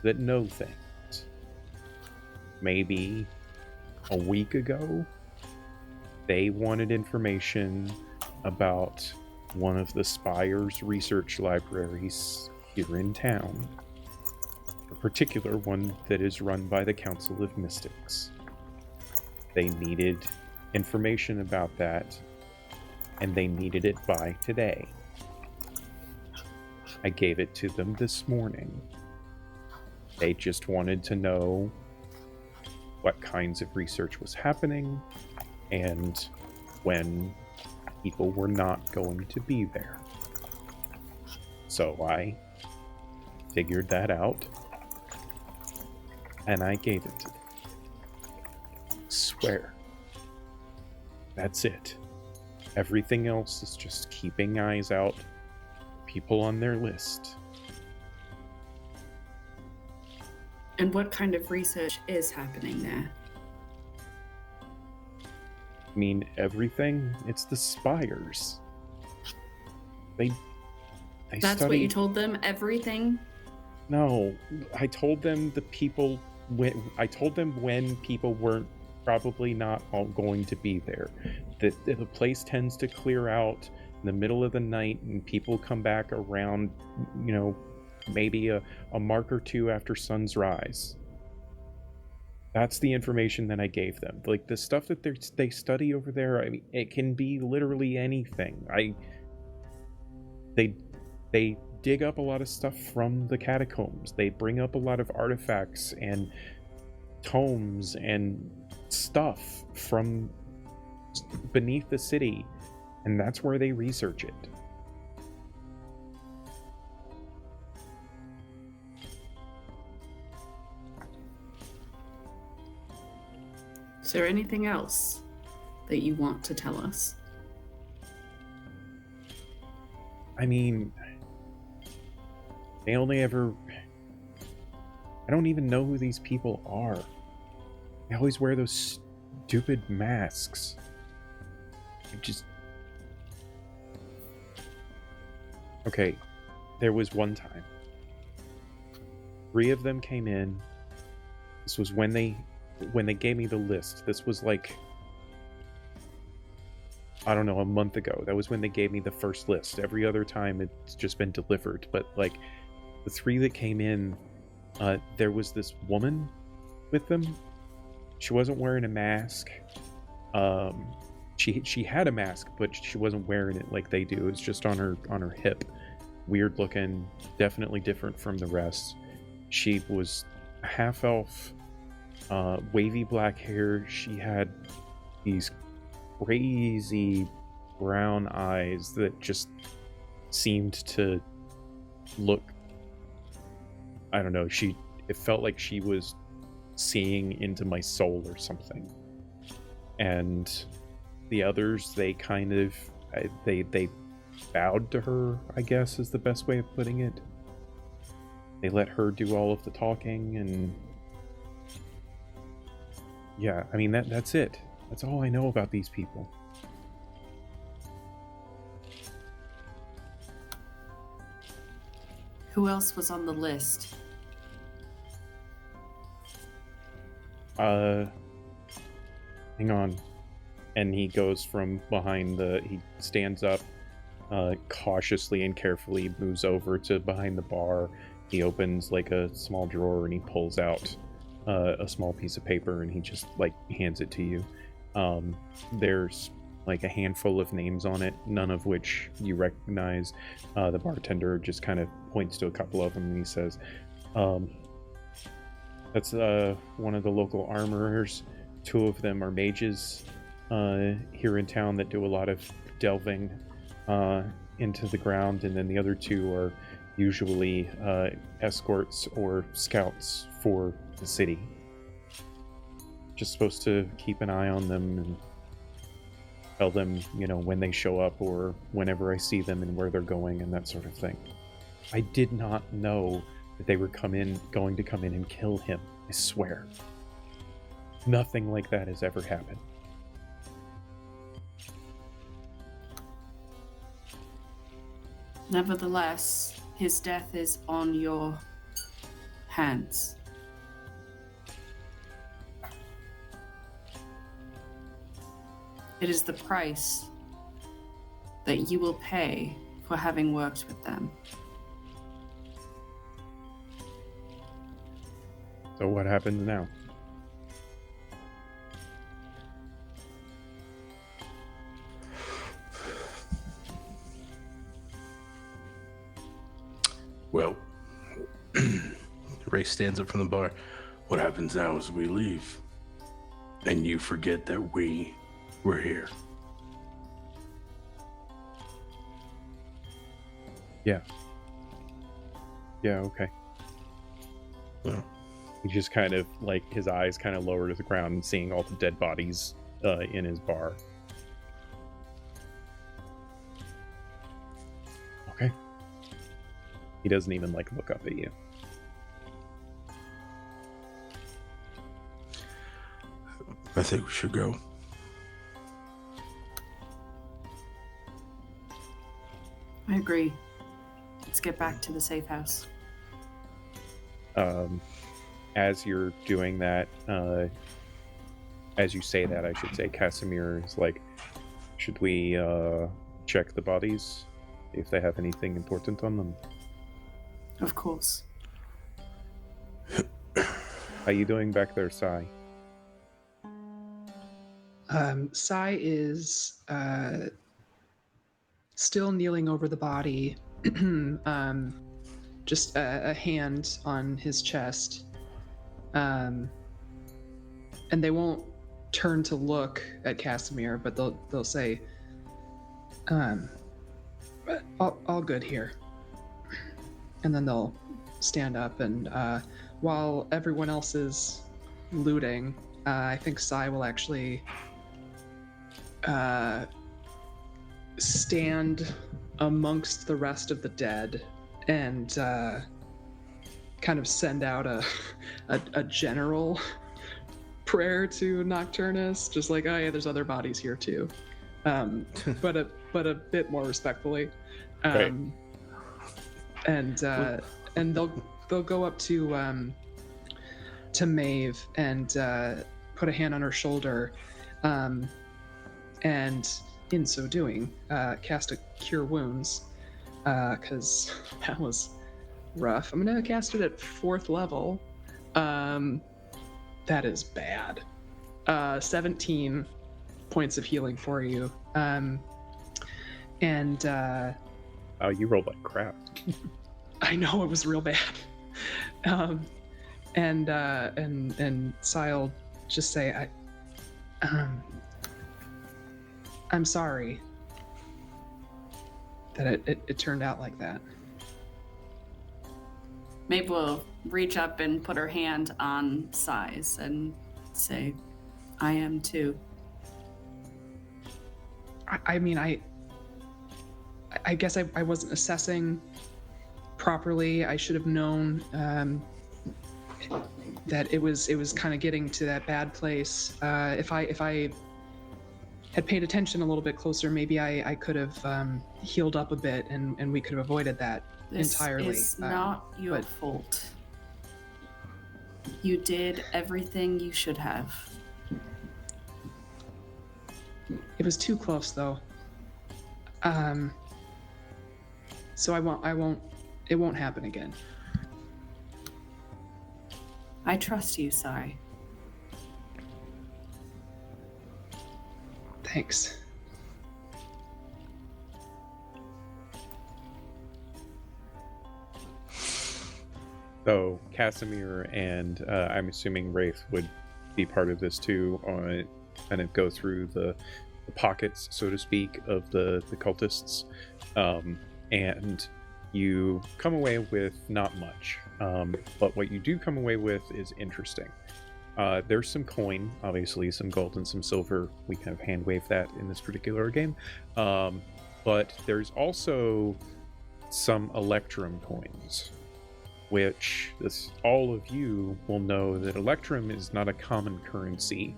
that know things. Maybe a week ago, they wanted information about one of the Spire's research libraries here in town. A particular one that is run by the Council of Mystics. They needed information about that, and they needed it by today. I gave it to them this morning. They just wanted to know what kinds of research was happening and when people were not going to be there. So I figured that out, and I gave it to them. Swear. That's it. Everything else is just keeping eyes out, people on their list. And what kind of research is happening there? I mean, everything. It's the Spires. They That's study... what you told them? Everything? No, I told them when people weren't probably not all going to be there. That the place tends to clear out in the middle of the night, and people come back around, maybe a mark or two after sun's rise. That's the information that I gave them. The stuff that they study over there, I mean, it can be literally anything. They dig up a lot of stuff from the catacombs. They bring up a lot of artifacts and tomes and stuff from beneath the city And that's where they research it. Is there anything else that you want to tell us? I mean, they only ever... I don't even know who these people are. They always wear those stupid masks. It just... Okay, there was one time. 3 of them came in. This was when they gave me the list. This was like, I don't know, a month ago. That was when they gave me the first list. Every other time it's just been delivered. But like the 3 that came in, there was this woman with them. She wasn't wearing a mask. She had a mask, but she wasn't wearing it like they do. It's just on her hip. Weird looking, definitely different from the rest. She was a half elf, wavy black hair. She had these crazy brown eyes that just seemed to look, I don't know, it felt like she was seeing into my soul or something. And the others, they kind of they bowed to her, I guess is the best way of putting it. They let her do all of the talking, and yeah, I mean that's it. That's all I know about these people. Who else was on the list? Hang on. And he goes from behind he stands up, cautiously and carefully moves over to behind the bar. He opens like a small drawer and he pulls out a small piece of paper and he just like hands it to you. There's like a handful of names on it, none of which you recognize. The bartender just kind of points to a couple of them and he says, that's one of the local armorers. 2 of them are mages here in town that do a lot of delving into the ground, and then the other 2 are usually escorts or scouts for the city. Just supposed to keep an eye on them and tell them, when they show up or whenever I see them and where they're going and that sort of thing. I did not know that they were going to come in and kill him. I swear. Nothing like that has ever happened. Nevertheless, his death is on your hands. It is the price that you will pay for having worked with them. So what happens now? Well, Ray stands up from the bar. What happens now is we leave, and you forget that we were here. Yeah. Yeah, okay. Well, he just kind of, like, his eyes kind of lower to the ground and seeing all the dead bodies in his bar. Okay. He doesn't even, like, look up at you. I think we should go. I agree. Let's get back to the safe house. As you're doing that, as you say that, I should say, Casimir is like, should we check the bodies, if they have anything important on them? Of course. How you doing back there, Sai? Sai is still kneeling over the body, just a hand on his chest. And they won't turn to look at Casimir, but they'll say, But all good here. And then they'll stand up, and while everyone else is looting, I think Sai will actually stand amongst the rest of the dead and kind of send out a general prayer to Nocturnus, just like, oh yeah, there's other bodies here too, but a bit more respectfully, Right. and they'll go up to Maeve and put a hand on her shoulder, and in so doing, cast a Cure Wounds, because that was rough. I'm gonna cast it at 4th level. That is bad. 17 points of healing for you. And Oh, you rolled like crap. I know it was real bad. And Si'll just say, I'm sorry that it turned out like that. Maeve will reach up and put her hand on Sai's and say, I am too. I mean, I guess I wasn't assessing properly. I should have known that it was kind of getting to that bad place. If I had paid attention a little bit closer, maybe I could have healed up a bit, and we could have avoided that entirely. This is not your fault. You did everything you should have. It was too close, though. So it won't happen again. I trust you, Sai. Thanks. So Casimir and I'm assuming Wraith would be part of this too, kind of go through the pockets, so to speak, of the cultists, and you come away with not much, but what you do come away with is interesting. There's some coin, obviously some gold and some silver. We kind of hand wave that in this particular game, but there's also some electrum coins, which all of you will know that electrum is not a common currency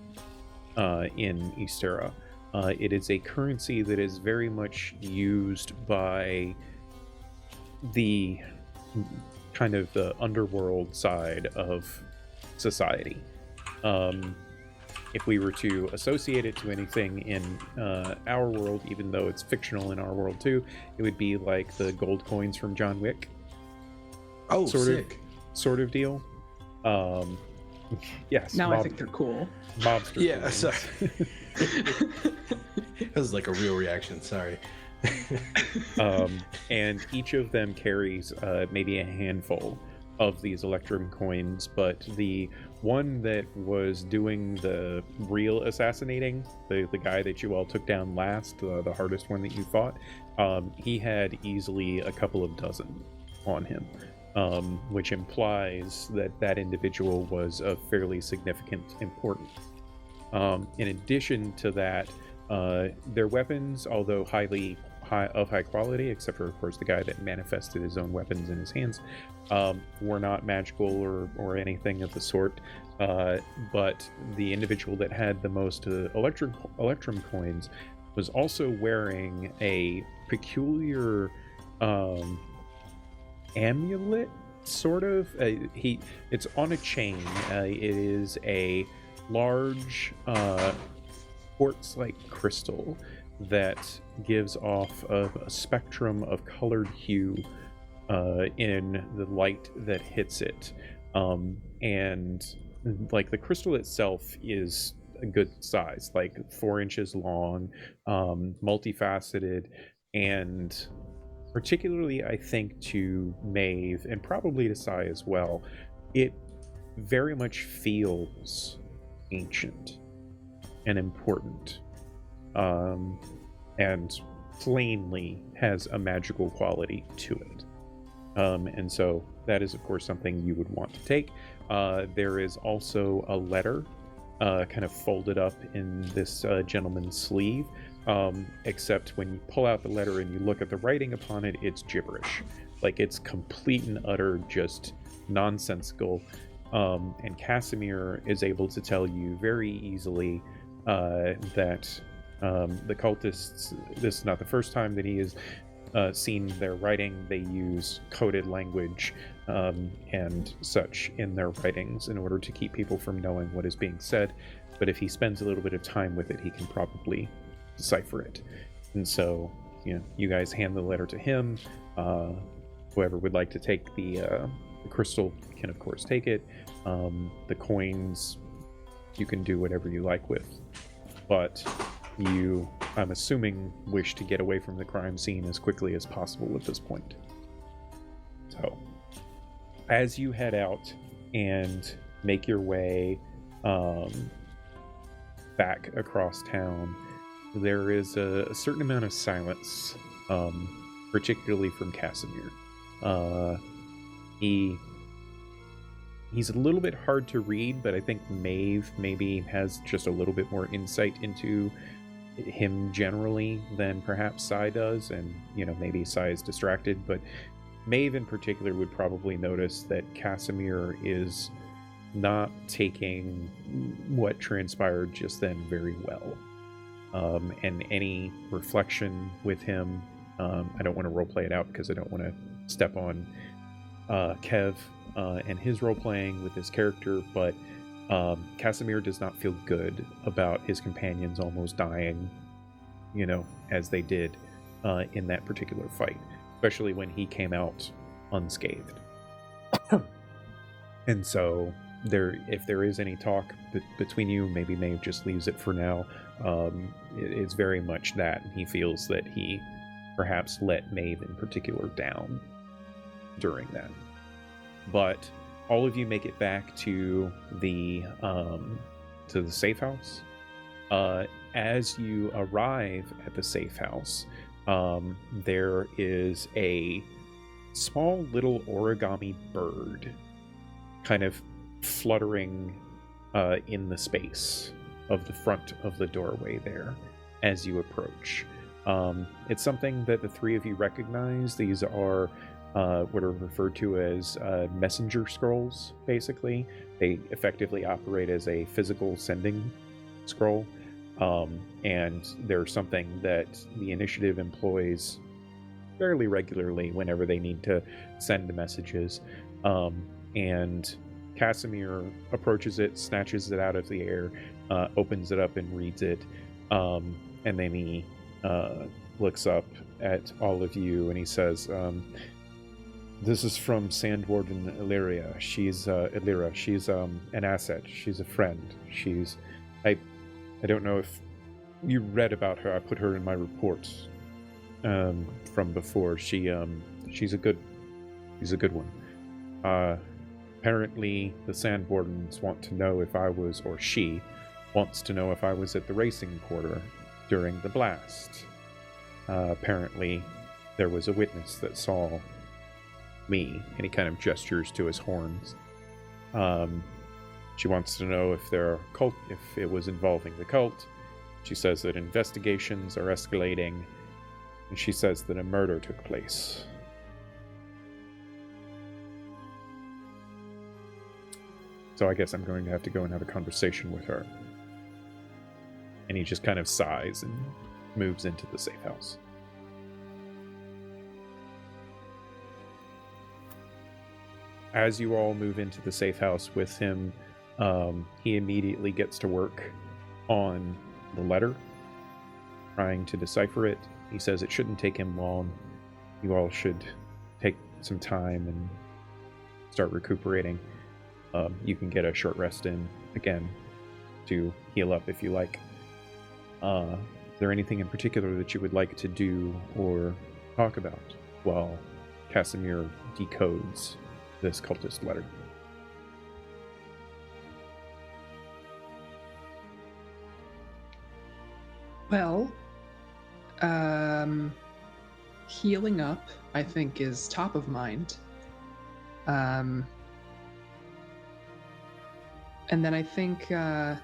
in Ysterra. It is a currency that is very much used by the kind of the underworld side of society. If we were to associate it to anything in our world, even though it's fictional in our world too, it would be like the gold coins from John Wick. Oh, sick. Sort of deal. Yes. Now I think they're cool. Mobster. Yeah, coins. sorry. That was like a real reaction. Sorry. And each of them carries maybe a handful of these electrum coins, but the one that was doing the real assassinating, the guy that you all took down last, the hardest one that you fought, he had easily a couple of dozen on him, which implies that that individual was of fairly significant importance. In addition to that, their weapons, although of high quality, except for, of course, the guy that manifested his own weapons in his hands, were not magical or anything of the sort. But the individual that had the most electrum coins was also wearing a peculiar amulet, sort of. It's on a chain. It is a large quartz-like crystal that gives off of a spectrum of colored hue in the light that hits it, and like the crystal itself is a good size, like 4 inches long, multifaceted, and particularly I think to Maeve and probably to Sai as well, it very much feels ancient and important. And plainly has a magical quality to it. And so that is, of course, something you would want to take. There is also a letter kind of folded up in this gentleman's sleeve, except when you pull out the letter and you look at the writing upon it, it's gibberish. Like, it's complete and utter just nonsensical. And Casimir is able to tell you very easily that the cultists, this is not the first time that he has seen their writing. They use coded language and such in their writings in order to keep people from knowing what is being said. But if he spends a little bit of time with it, he can probably decipher it. And so, you guys hand the letter to him. Whoever would like to take the crystal can, of course, take it. The coins, you can do whatever you like with. But you, I'm assuming, wish to get away from the crime scene as quickly as possible at this point. So, as you head out and make your way back across town, there is a certain amount of silence, particularly from Casimir. He's a little bit hard to read, but I think Maeve maybe has just a little bit more insight into him generally than perhaps Sai does, and maybe Sai is distracted, but Maeve in particular would probably notice that Casimir is not taking what transpired just then very well. And any reflection with him, I don't want to roleplay it out because I don't want to step on Kev and his role-playing with his character, but Casimir does not feel good about his companions almost dying, as they did in that particular fight, especially when he came out unscathed. And so, if there is any talk between you, maybe Maeve just leaves it for now. It's very much that he feels that he perhaps let Maeve in particular down during that. But all of you make it back to the safe house. As you arrive at the safe house, there is a small little origami bird kind of fluttering in the space of the front of the doorway there as you approach. It's something that the three of you recognize. These are what are referred to as messenger scrolls, basically. They effectively operate as a physical sending scroll, and they're something that the initiative employs fairly regularly whenever they need to send messages. And Casimir approaches it, snatches it out of the air, opens it up and reads it, and then he looks up at all of you and he says, this is from Sandwarden Illyria. She's Elyra. She's an asset. She's a friend. I don't know if you read about her. I put her in my reports from before. She's a good one. Apparently the Sandwardens want to know if I was, or she wants to know if I was at the racing quarter during the blast. Apparently there was a witness that saw me, and he kind of gestures to his horns. She wants to know if if it was involving the cult. She says that investigations are escalating, and she says that a murder took place. So I guess I'm going to have to go and have a conversation with her. And he just kind of sighs and moves into the safe house. As you all move into the safe house with him, he immediately gets to work on the letter, trying to decipher it. He says it shouldn't take him long. You all should take some time and start recuperating. You can get a short rest in, again, to heal up if you like. Is there anything in particular that you would like to do or talk about while Casimir decodes this cultist letter? Well, Healing up, I think, is top of mind. And then I think, out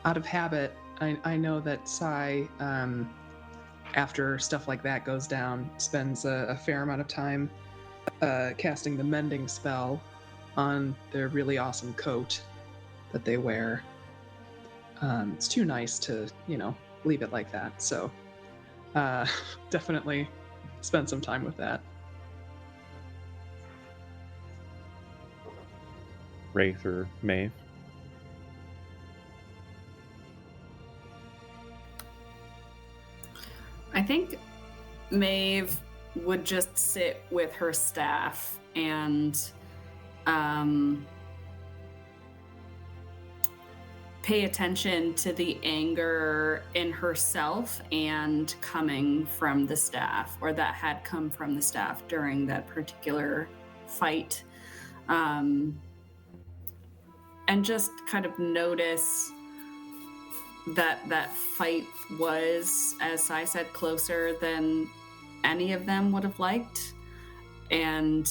of habit, I know that Sai, after stuff like that goes down, spends a fair amount of time casting the mending spell on their really awesome coat that they wear. It's too nice to, leave it like that. So definitely spend some time with that. Wraith or Maeve? I think Maeve would just sit with her staff and pay attention to the anger in herself and coming from the staff, or that had come from the staff during that particular fight. And just kind of notice that fight was, as I said, closer than any of them would have liked, and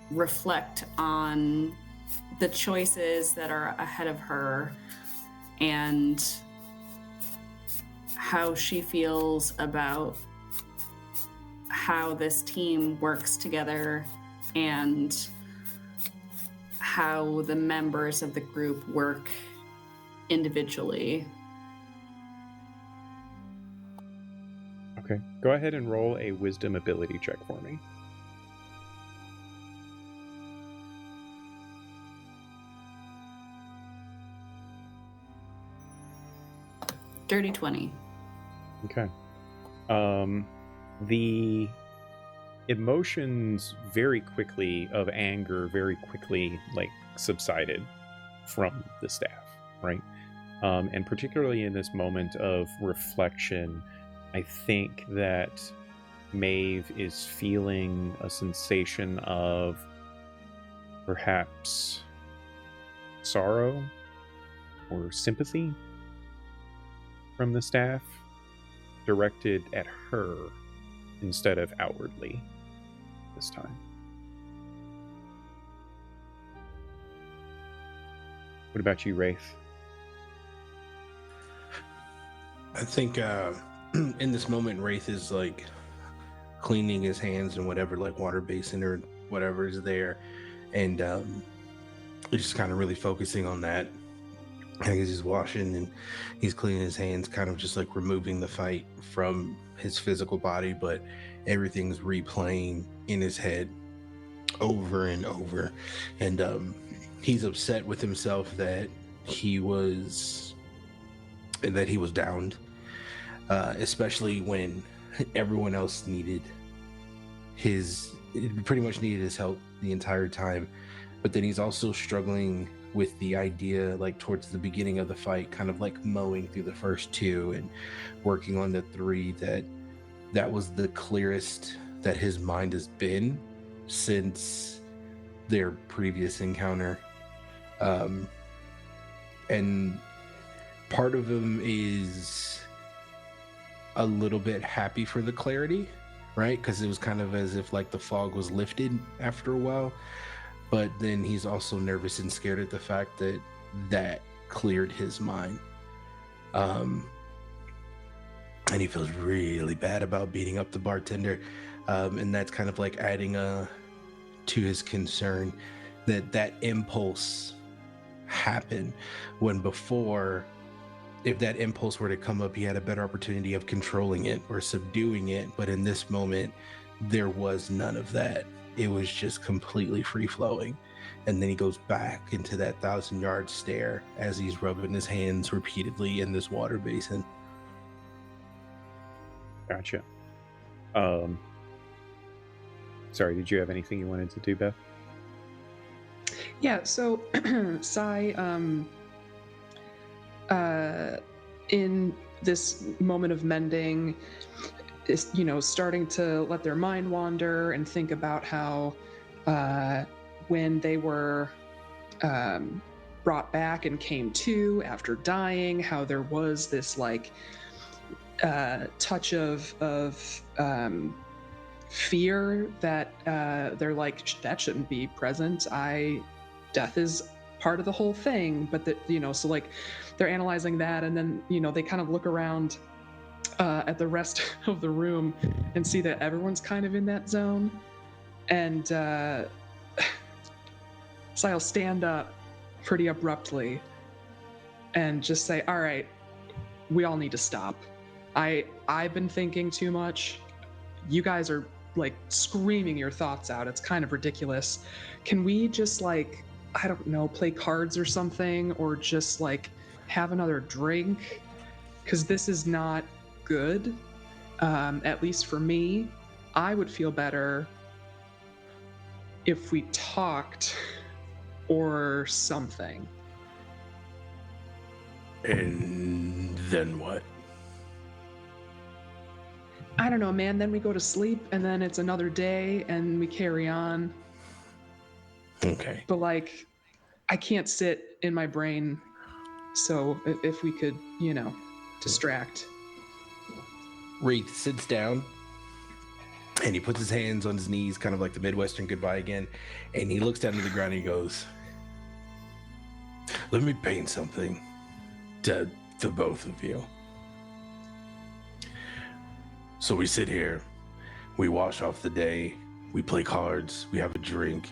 reflect on the choices that are ahead of her and how she feels about how this team works together and how the members of the group work individually. Okay. Go ahead and roll a wisdom ability check for me. Dirty 20. Okay. The emotions very quickly of anger very quickly subsided from the staff, right? And particularly in this moment of reflection, I think that Maeve is feeling a sensation of perhaps sorrow or sympathy from the staff directed at her instead of outwardly this time. What about you, Wraith? I think in this moment, Wraith is cleaning his hands in whatever water basin or whatever is there, and he's just kind of really focusing on that. I think he's washing and he's cleaning his hands, kind of just removing the fight from his physical body, but everything's replaying in his head over and over. And he's upset with himself that he was downed, especially when everyone else pretty much needed his help the entire time. But then he's also struggling with the idea, towards the beginning of the fight, kind of mowing through the first two and working on the three, that was the clearest that his mind has been since their previous encounter. And part of him is a little bit happy for the clarity, right? Because it was kind of as if the fog was lifted after a while. But then he's also nervous and scared at the fact that cleared his mind. And he feels really bad about beating up the bartender. And that's kind of adding to his concern that impulse happened when before, if that impulse were to come up, he had a better opportunity of controlling it or subduing it. But in this moment, there was none of that. It was just completely free-flowing. And then he goes back into that 1,000-yard stare as he's rubbing his hands repeatedly in this water basin. Gotcha. Sorry, did you have anything you wanted to do, Beth? Yeah, so Sai, in this moment of mending, is starting to let their mind wander and think about how when they were brought back and came to after dying, how there was this like touch of fear that they're like, that shouldn't be present. Death is part of the whole thing, but that, so like they're analyzing that, and then they kind of look around at the rest of the room and see that everyone's kind of in that zone, and so I'll stand up pretty abruptly and just say, all right, we all need to stop. I've been thinking too much. You guys are like screaming your thoughts out. It's kind of ridiculous. Can we just like, I don't know, play cards or something, or just like have another drink? Because this is not good. At least for me, I would feel better if we talked or something. And then what? I don't know, man. Then we go to sleep, and then it's another day, and we carry on. Okay. But like, I can't sit in my brain. So if we could, distract. Wraith sits down and he puts his hands on his knees, kind of like the Midwestern goodbye again, and he looks down to the ground and he goes, let me paint something to the both of you. So we sit here, we wash off the day, we play cards, we have a drink,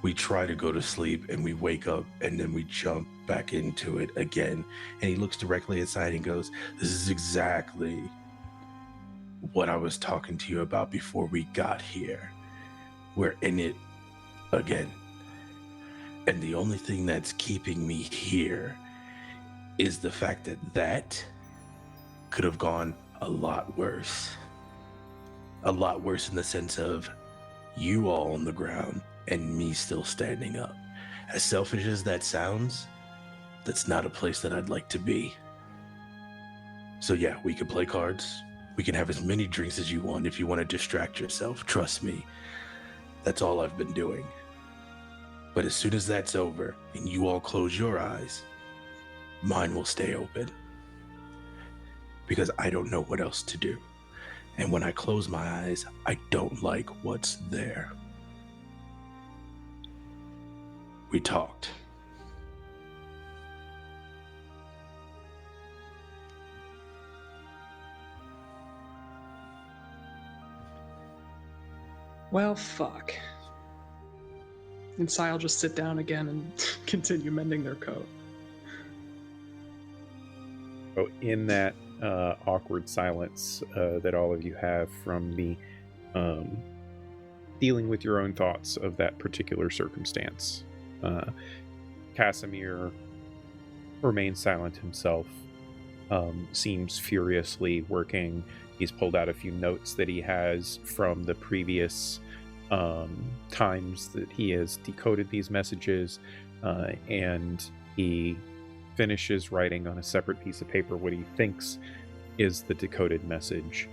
we try to go to sleep, and we wake up, and then we jump back into it again. And he looks directly inside and goes, this is exactly what I was talking to you about before we got here. We're in it again. And the only thing that's keeping me here is the fact that could have gone a lot worse. A lot worse in the sense of you all on the ground and me still standing up. As selfish as that sounds, that's not a place that I'd like to be. So yeah, we can play cards. We can have as many drinks as you want if you want to distract yourself. Trust me, that's all I've been doing. But as soon as that's over and you all close your eyes, mine will stay open. Because I don't know what else to do. And when I close my eyes, I don't like what's there. We talked. Well, fuck. And Sai will just sit down again and continue mending their coat. Oh, in that awkward silence that all of you have from the dealing with your own thoughts of that particular circumstance, Casimir remains silent himself, seems furiously working. He's pulled out a few notes that he has from the previous times that he has decoded these messages, and he finishes writing on a separate piece of paper what he thinks is the decoded message,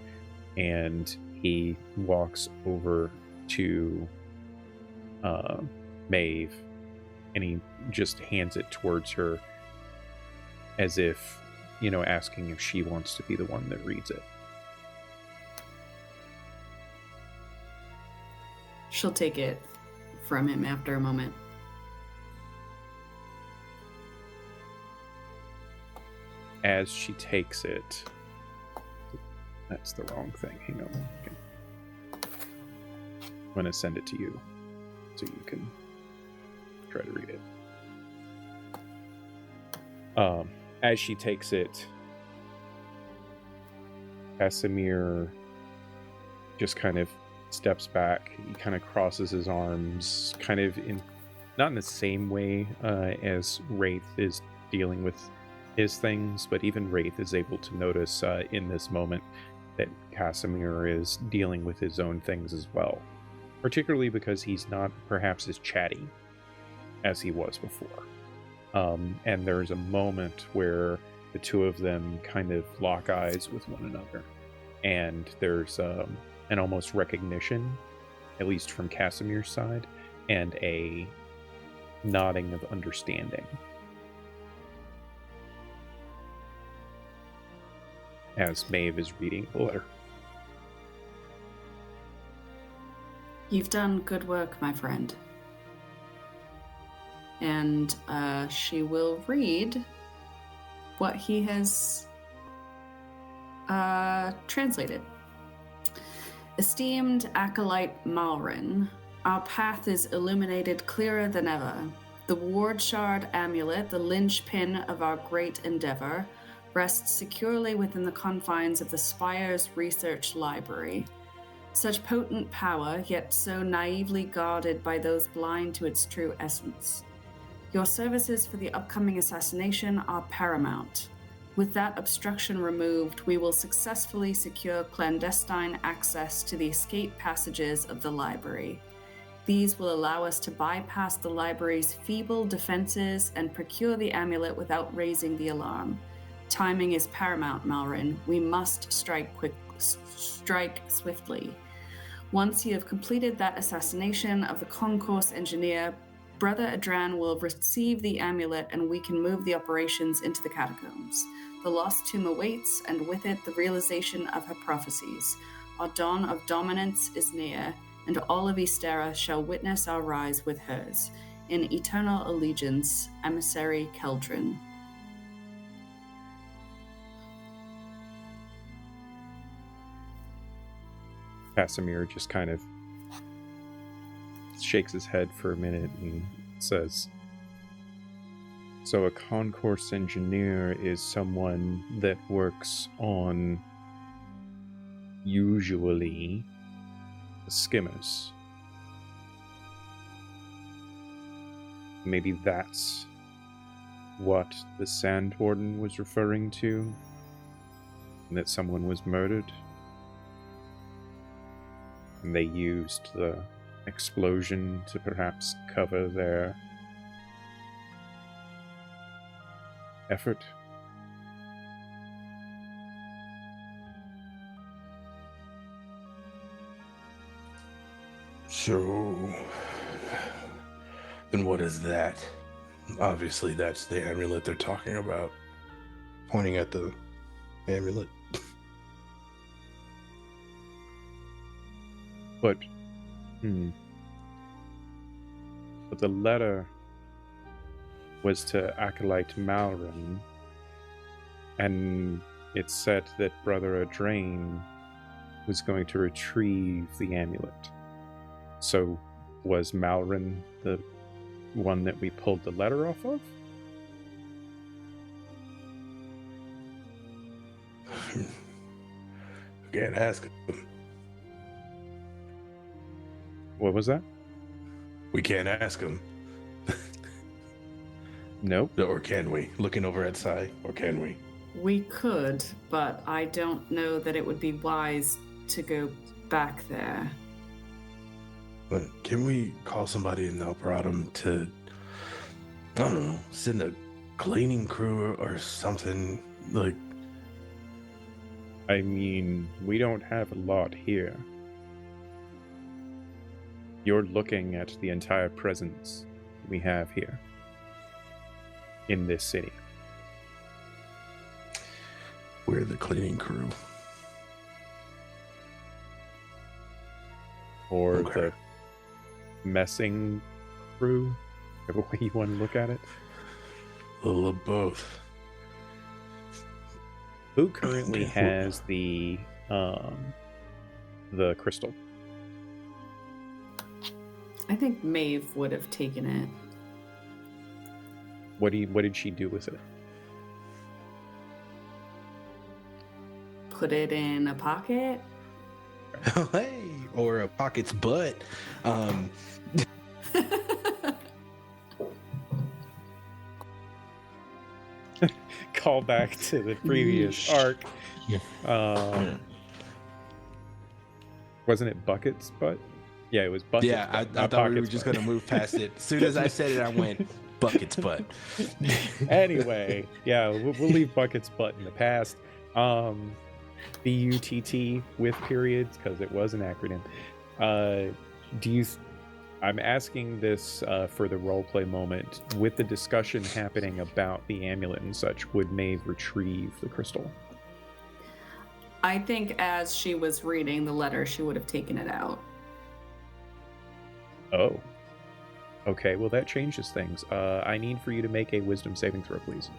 and he walks over to Maeve, and he just hands it towards her as if, asking if she wants to be the one that reads it. She'll take it from him after a moment. As she takes it, that's the wrong thing. Hang on. Okay. I'm going to send it to you so you can try to read it. As she takes it, Casimir just kind of steps back. He kind of crosses his arms, kind of not in the same way as Wraith is dealing with his things, but even Wraith is able to notice in this moment that Casimir is dealing with his own things as well, particularly because he's not perhaps as chatty as he was before. And there's a moment where the two of them kind of lock eyes with one another, and there's an almost recognition, at least from Casimir's side, and a nodding of understanding as Maeve is reading the letter. You've done good work, my friend. And she will read what he has translated. Esteemed acolyte Malrin, our path is illuminated clearer than ever. The ward shard amulet, the linchpin of our great endeavor, rests securely within the confines of the Spire's research library. Such potent power, yet so naively guarded by those blind to its true essence. Your services for the upcoming assassination are paramount. With that obstruction removed, we will successfully secure clandestine access to the escape passages of the library. These will allow us to bypass the library's feeble defenses and procure the amulet without raising the alarm. Timing is paramount, Malrin. We must strike swiftly. Once you have completed that assassination of the concourse engineer, Brother Adran will receive the amulet and we can move the operations into the catacombs. The lost tomb awaits, and with it the realization of her prophecies. Our dawn of dominance is near, and all of Ysterra shall witness our rise with hers. In eternal allegiance, Emissary Keldrin. Casimir just kind of shakes his head for a minute and says, so a concourse engineer is someone that works on usually skimmers. Maybe that's what the Sand Warden was referring to, and that someone was murdered. And they used the explosion to perhaps cover their effort. So, then what is that? Obviously, that's the amulet they're talking about. Pointing at the amulet. But the letter was to Acolyte Malrin, and it said that Brother Adrain was going to retrieve the amulet. So, was Malrin the one that we pulled the letter off of? Can't ask him. What was that? We can't ask him. Nope. Or can we? Looking over at Sai, or can we? We could, but I don't know that it would be wise to go back there. But can we call somebody in Alperatum to, I don't know, send a cleaning crew or something? Like, I mean, we don't have a lot here. You're looking at the entire presence we have here in this city. we're the cleaning crew. Or Okay. the messing crew, whatever way you want to look at it. A little of both. Who currently has the crystal? I think Maeve would have taken it. What did she do with it? Put it in a pocket. Hey, or a pocket's butt. Call back to the previous arc. Yeah. Wasn't it Bucket's butt? Yeah, it was Bucket's Yeah, I butt, not thought we were Pocket's just butt. going to move past it. As soon as I said it, I went, bucket's butt. Anyway, yeah, we'll leave Bucket's butt in the past. BUTT with periods, because it was an acronym. I'm asking this for the roleplay moment. With the discussion happening about the amulet and such, would Maeve retrieve the crystal? I think as she was reading the letter, she would have taken it out. Oh. Okay, well that changes things. I need for you to make a wisdom saving throw, please.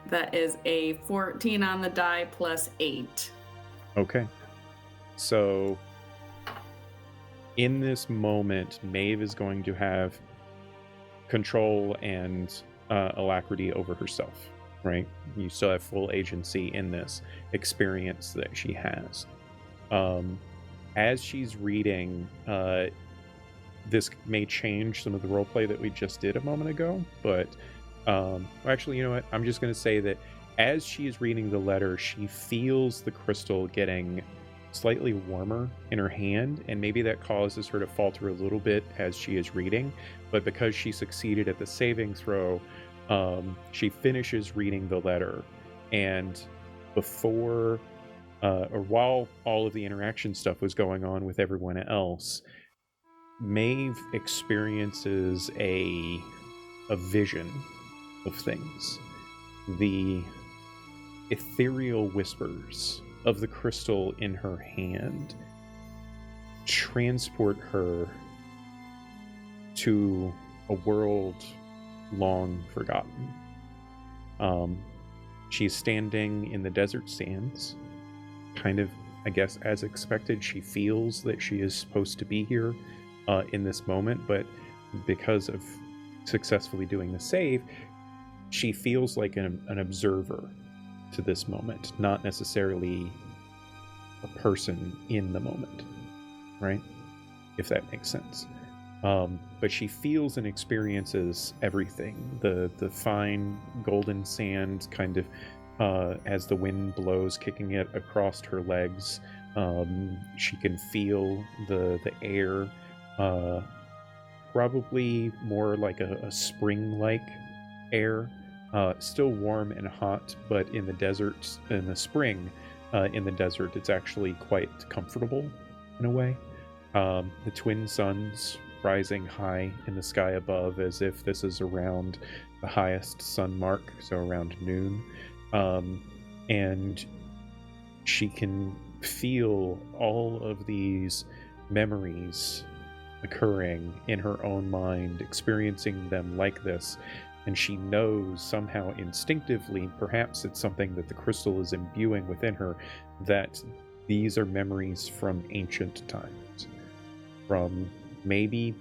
That is a 14 on the die plus 8. Okay. So, in this moment, Maeve is going to have control and alacrity over herself, right? You still have full agency in this experience that she has. As she's reading, this may change some of the roleplay that we just did a moment ago, but actually, you know what? I'm just going to say that as she is reading the letter, she feels the crystal getting slightly warmer in her hand, and maybe that causes her to falter a little bit as she is reading. But because she succeeded at the saving throw, she finishes reading the letter, and before or while all of the interaction stuff was going on with everyone else, Maeve experiences a vision of things. The ethereal whispers of the crystal in her hand transport her to a world long forgotten. She's standing in the desert sands, kind of, I guess, as expected. She feels that she is supposed to be here in this moment, but because of successfully doing the save, she feels like an observer to this moment, not necessarily a person in the moment, right? If that makes sense. But she feels and experiences everything. The fine golden sand kind of as the wind blows, kicking it across her legs. She can feel the air, probably more like a spring-like air, still warm and hot, but in the desert, in the spring, in the desert, it's actually quite comfortable in a way. The twin suns rising high in the sky above, as if this is around the highest sun mark, so around noon. And she can feel all of these memories occurring in her own mind, experiencing them like this. And she knows somehow instinctively, perhaps it's something that the crystal is imbuing within her, that these are memories from ancient times. From maybe,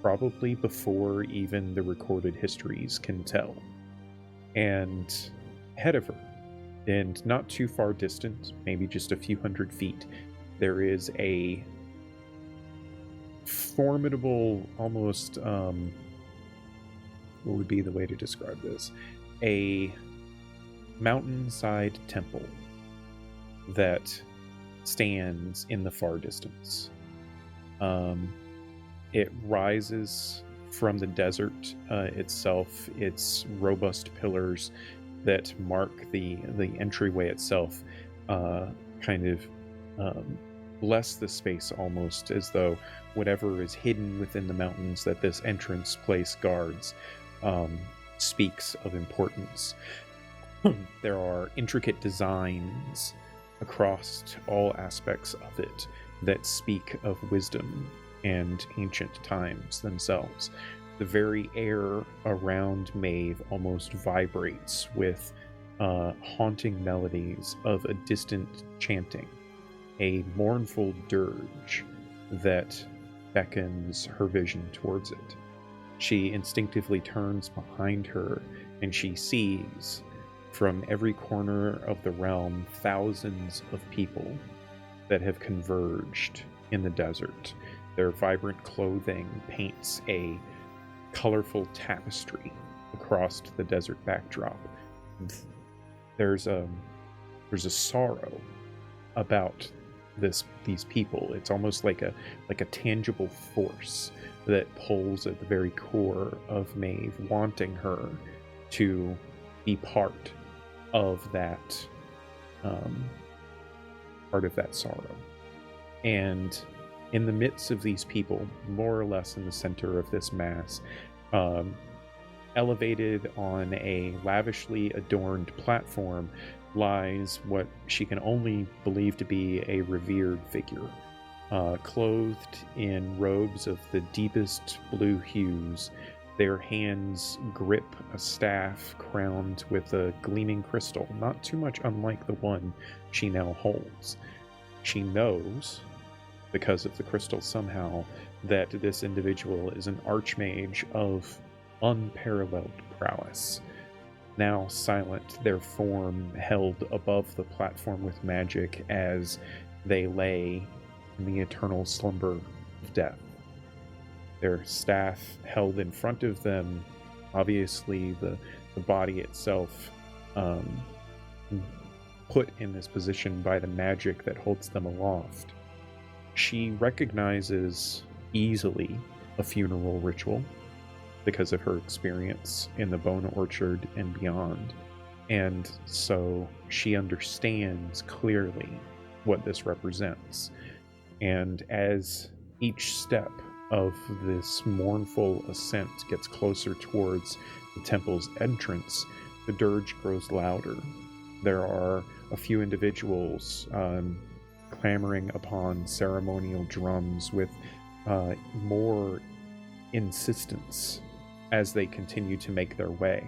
probably before even the recorded histories can tell. And ahead of her, and not too far distant, maybe just a few hundred feet, there is a formidable, almost, what would be the way to describe this? A mountainside temple that stands in the far distance. It rises from the desert itself. Its robust pillars that mark the entryway itself kind of bless the space, almost as though whatever is hidden within the mountains that this entrance place guards speaks of importance. There are intricate designs across all aspects of it that speak of wisdom and ancient times themselves. The very air around Maeve almost vibrates with haunting melodies of a distant chanting, a mournful dirge that beckons her vision towards it. She instinctively turns behind her, and she sees from every corner of the realm thousands of people that have converged in the desert. Their vibrant clothing paints a colorful tapestry across the desert backdrop. There's a sorrow about these people. It's almost like a tangible force that pulls at the very core of Maeve, wanting her to be part of that sorrow. And in the midst of these people, more or less in the center of this mass, elevated on a lavishly adorned platform lies what she can only believe to be a revered figure, clothed in robes of the deepest blue hues. Their hands grip a staff crowned with a gleaming crystal, not too much unlike the one she now holds. She knows, because of the crystal somehow, that this individual is an archmage of unparalleled prowess. Now silent, their form held above the platform with magic as they lay in the eternal slumber of death. Their staff held in front of them, obviously the body itself put in this position by the magic that holds them aloft. She recognizes easily a funeral ritual because of her experience in the Bone Orchard and beyond. And so she understands clearly what this represents. And as each step of this mournful ascent gets closer towards the temple's entrance, the dirge grows louder. There are a few individuals clamoring upon ceremonial drums with more insistence as they continue to make their way.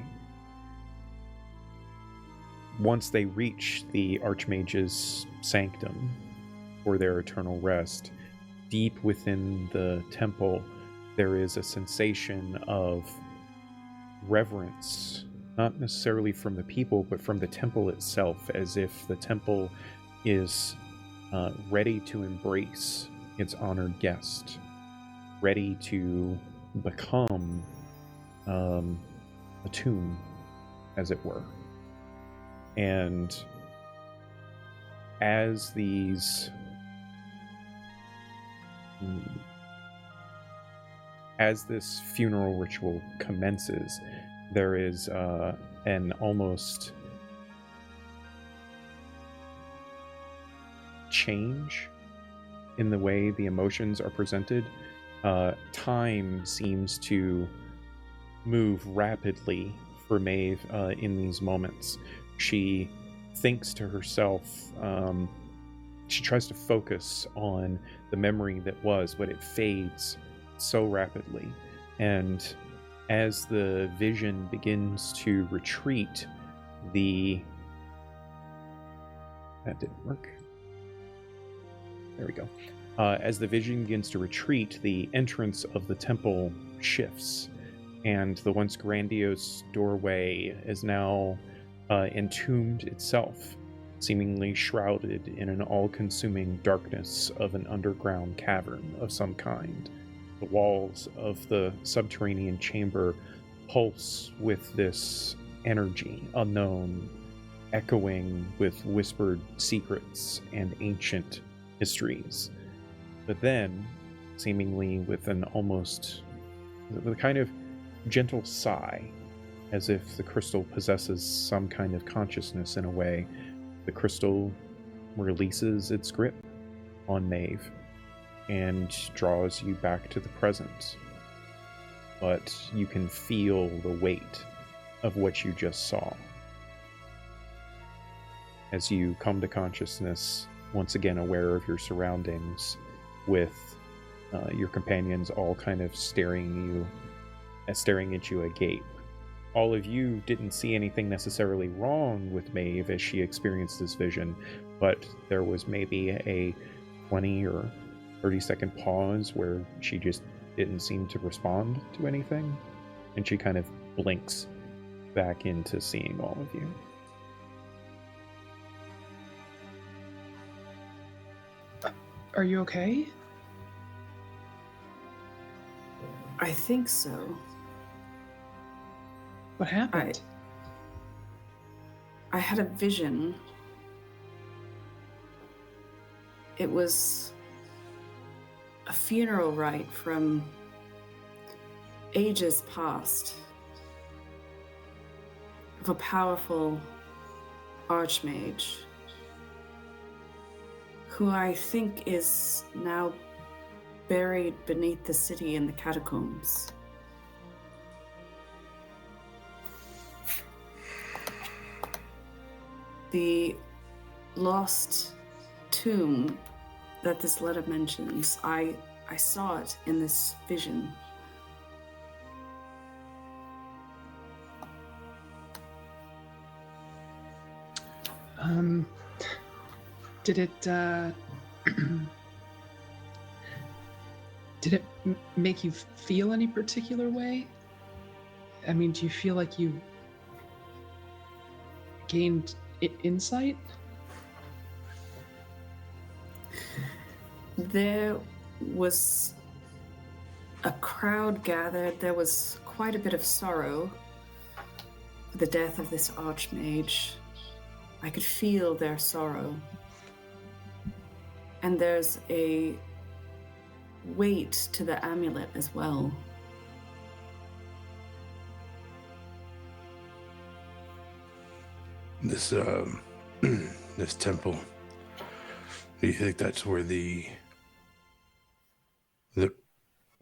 Once they reach the Archmage's sanctum for their eternal rest, deep within the temple, there is a sensation of reverence, not necessarily from the people, but from the temple itself, as if the temple is ready to embrace its honored guest, ready to become a tomb, as it were. And as this funeral ritual commences, there is an almost change in the way the emotions are presented. Time seems to move rapidly for Maeve in these moments. She thinks to herself, she tries to focus on the memory that was, but it fades so rapidly. And as the vision begins to retreat, that didn't work. There we go. As the vision begins to retreat, the entrance of the temple shifts, and the once grandiose doorway is now entombed itself, seemingly shrouded in an all-consuming darkness of an underground cavern of some kind. The walls of the subterranean chamber pulse with this energy unknown, echoing with whispered secrets and ancient histories. But then, seemingly with a kind of gentle sigh, as if the crystal possesses some kind of consciousness in a way, the crystal releases its grip on Maeve and draws you back to the present. But you can feel the weight of what you just saw. As you come to consciousness, once again aware of your surroundings, with your companions all kind of staring at you agape. All of you didn't see anything necessarily wrong with Maeve as she experienced this vision, but there was maybe a 20 or 30-second pause where she just didn't seem to respond to anything, and she kind of blinks back into seeing all of you. Are you okay? I think so. What happened? I had a vision. It was a funeral rite from ages past of a powerful archmage who I think is now buried beneath the city in the catacombs. The lost tomb that this letter mentions, I saw it in this vision. Did it did it make you feel any particular way? I mean, do you feel like you gained insight? There was a crowd gathered. There was quite a bit of sorrow for the death of this archmage. I could feel their sorrow. And there's a weight to the amulet as well. This this temple. Do you think that's where the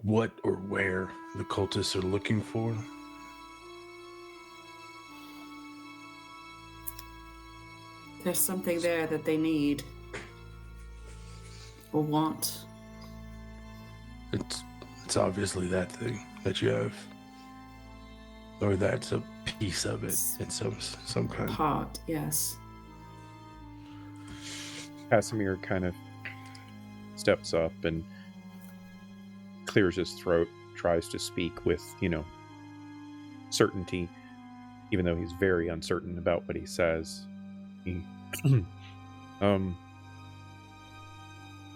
what or where the cultists are looking for? There's something there that they need or want. It's obviously that thing that you have, or that's a piece of it in some kind. Part, yes. Casimir kind of steps up and clears his throat, tries to speak with, certainty, even though he's very uncertain about what he says.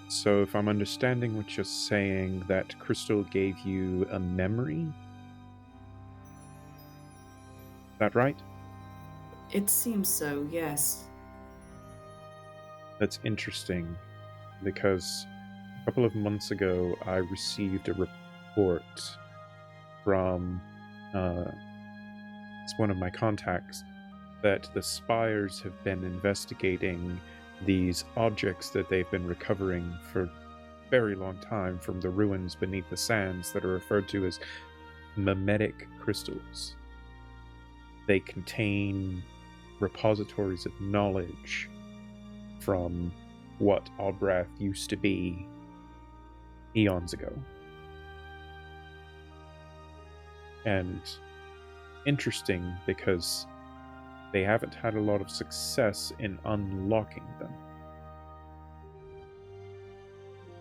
So if I'm understanding what you're saying, that crystal gave you a memory? Is that right? It seems so, yes. That's interesting, because a couple of months ago, I received a report from it's one of my contacts, that the Spires have been investigating these objects that they've been recovering for a very long time from the ruins beneath the sands that are referred to as mimetic crystals. They contain repositories of knowledge from what Albrath used to be eons ago. And interesting, because they haven't had a lot of success in unlocking them.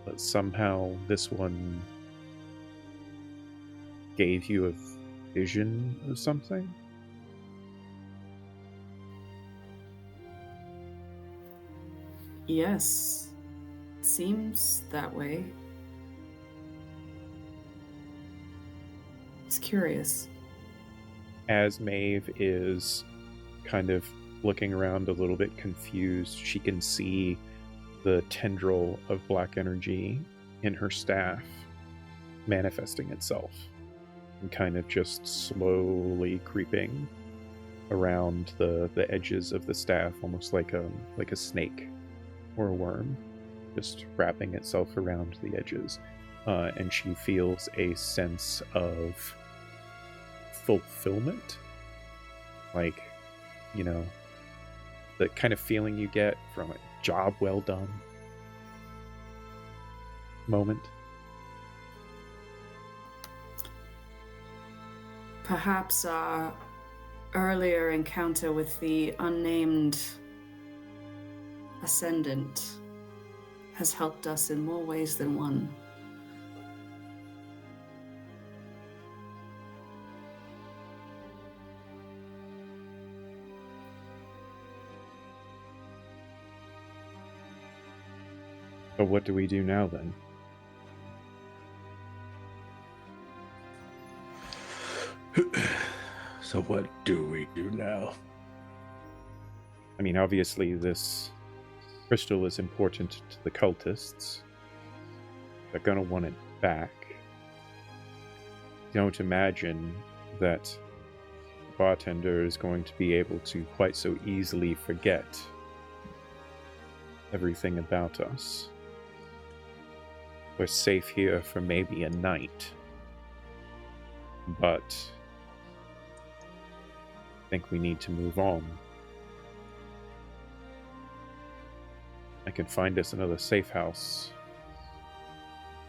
But somehow this one gave you a vision of something? Yes. Seems that way. It's curious. As Maeve is kind of looking around a little bit confused, she can see the tendril of black energy in her staff manifesting itself and kind of just slowly creeping around the edges of the staff, almost like a snake or a worm, just wrapping itself around the edges. And she feels a sense of fulfillment, like, the kind of feeling you get from a job well done moment. Perhaps our earlier encounter with the unnamed ascendant has helped us in more ways than one. But what do we do now, then? So what do we do now? I mean, obviously this crystal is important to the cultists. They're going to want it back. Don't imagine that the bartender is going to be able to quite so easily forget everything about us. We're safe here for maybe a night, but I think we need to move on. I can find us another safe house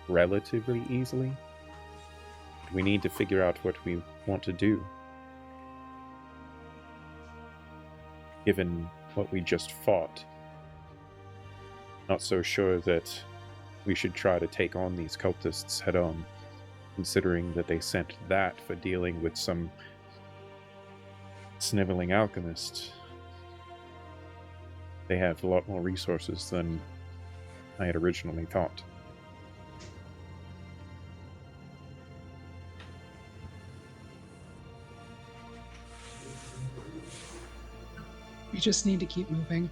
relatively easily. We need to figure out what we want to do. Given what we just fought, not so sure that we should try to take on these cultists head on, considering that they sent that for dealing with some sniveling alchemist. They have a lot more resources than I had originally thought. We just need to keep moving.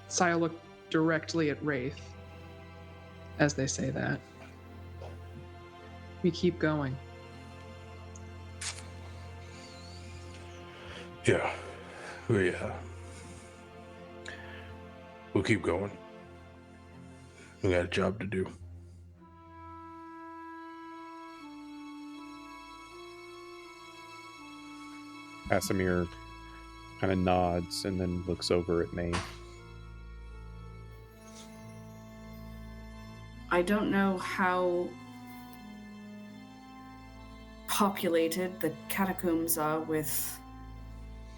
Saya looked directly at Wraith as they say that. We keep going. Yeah. We'll keep going. We got a job to do. Asimir kind of nods and then looks over at Maeve. I don't know how populated the catacombs are with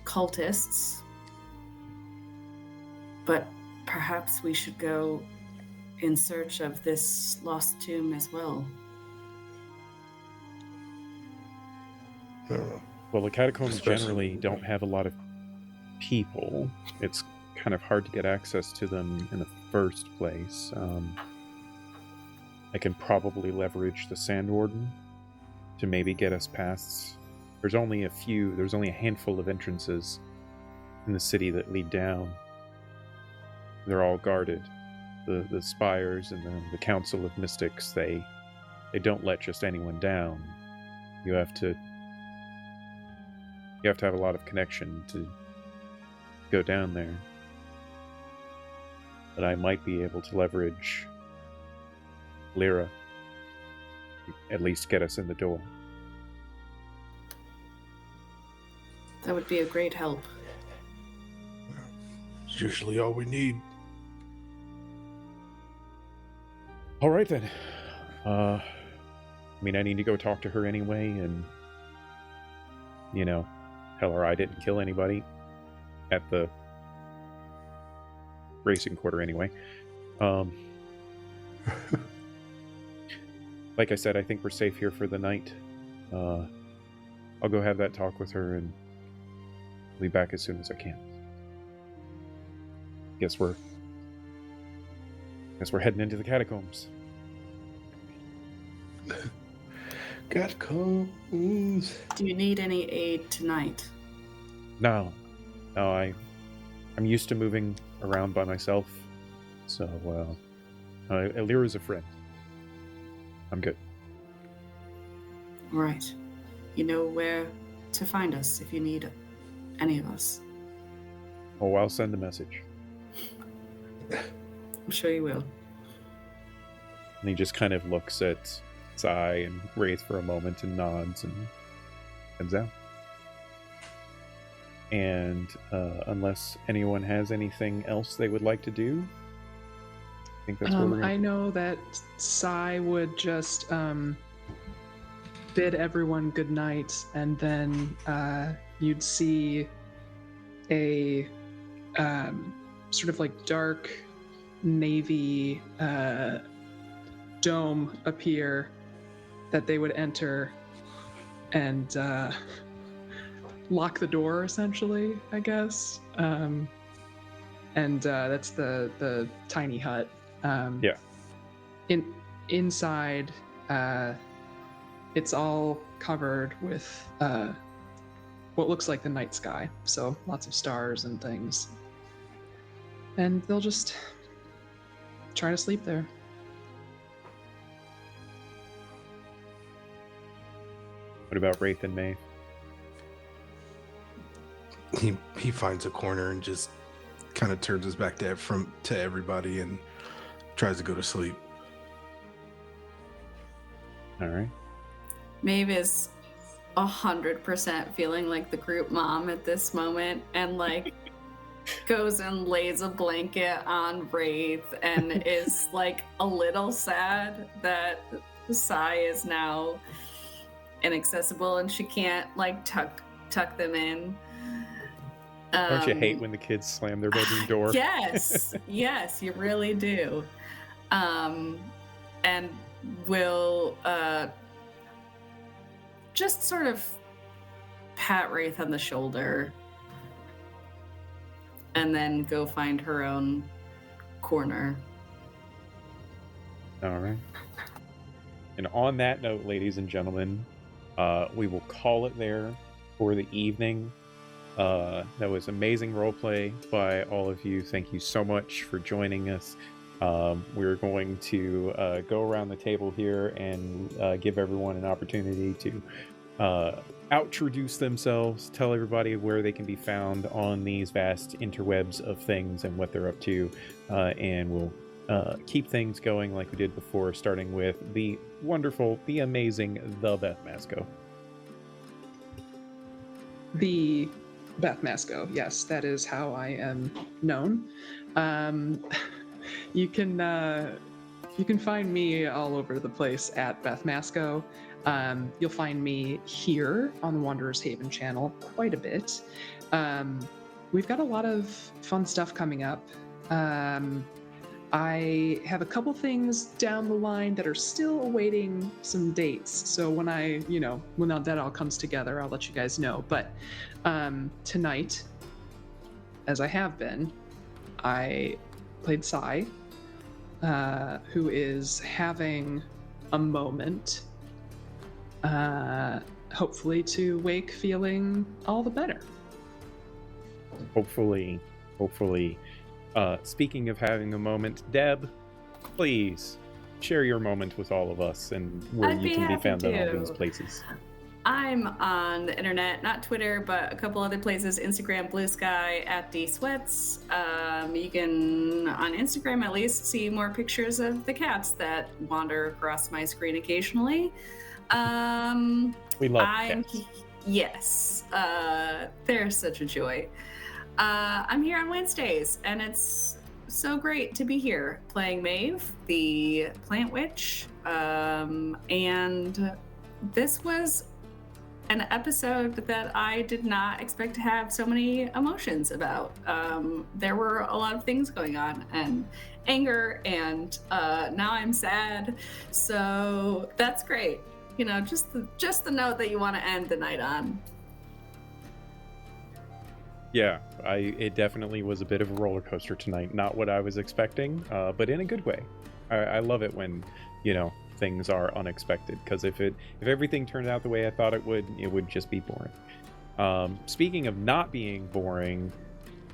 cultists, but perhaps we should go in search of this lost tomb as well. Well, the catacombs generally don't have a lot of people. It's kind of hard to get access to them in the first place. I can probably leverage the Sand Warden to maybe get us past. There's only a handful of entrances in the city that lead down. They're all guarded. The spires and the Council of Mystics, they don't let just anyone down. You have to have a lot of connection to go down there. But I might be able to leverage Lyra, at least get us in the door. That would be a great help. It's usually all we need. All right then. I need to go talk to her anyway, and tell her I didn't kill anybody at the racing quarter anyway. Like I said, I think we're safe here for the night. I'll go have that talk with her and be back as soon as I can. Guess we're heading into the catacombs. Catacombs. Do you need any aid tonight? No, I'm used to moving around by myself, so Lyra's a friend. I'm good. All right. You know where to find us if you need any of us. Oh, I'll send a message. I'm sure you will. And he just kind of looks at Sai and Wraith for a moment and nods and heads out. And unless anyone has anything else they would like to do, I think that's what we're going I know that Sai would just bid everyone good night, and then you'd see a sort of like dark navy dome appear that they would enter and lock the door, essentially, I guess. And that's the tiny hut. Yeah. Inside, it's all covered with what looks like the night sky, so lots of stars and things. And they'll just try to sleep there. What about Wraith and May? He finds a corner and just kind of turns his back to everybody and tries to go to sleep. All right. Maeve is 100% feeling like the group mom at this moment, and like goes and lays a blanket on Wraith and is like a little sad that Sai is now inaccessible and she can't like tuck them in. Don't you hate when the kids slam their bedroom door? Yes, yes, you really do. And will just sort of pat Wraith on the shoulder and then go find her own corner. All right. And on that note, ladies and gentlemen, we will call it there for the evening. That was amazing roleplay by all of you. Thank you so much for joining us. We're going to go around the table here and give everyone an opportunity to outroduce themselves, tell everybody where they can be found on these vast interwebs of things and what they're up to, and we'll keep things going like we did before, starting with the wonderful, the amazing, the Beth Masco. The Beth Masco, yes, that is how I am known. You can find me all over the place at Beth Masco. You'll find me here on the Wanderer's Haven channel quite a bit. We've got a lot of fun stuff coming up. I have a couple things down the line that are still awaiting some dates. So when that all comes together, I'll let you guys know. But tonight, as I have been, I played Sai, who is having a moment, hopefully to wake feeling all the better. Hopefully. Speaking of having a moment, Deb, please share your moment with all of us and where you can be found on all these places. I'm on the internet, not Twitter, but a couple other places, Instagram, Blue Sky, @DSweats. You can, on Instagram at least, see more pictures of the cats that wander across my screen occasionally. We love cats. Yes, they're such a joy. I'm here on Wednesdays, and it's so great to be here playing Maeve, the plant witch, and this was an episode that I did not expect to have so many emotions about. There were a lot of things going on, and anger, and now I'm sad, so that's great. You know, just the note that you want to end the night on. Yeah, it definitely was a bit of a roller coaster tonight. Not what I was expecting, but in a good way. I love it when, things are unexpected, because if everything turned out the way I thought it would just be boring. Speaking of not being boring,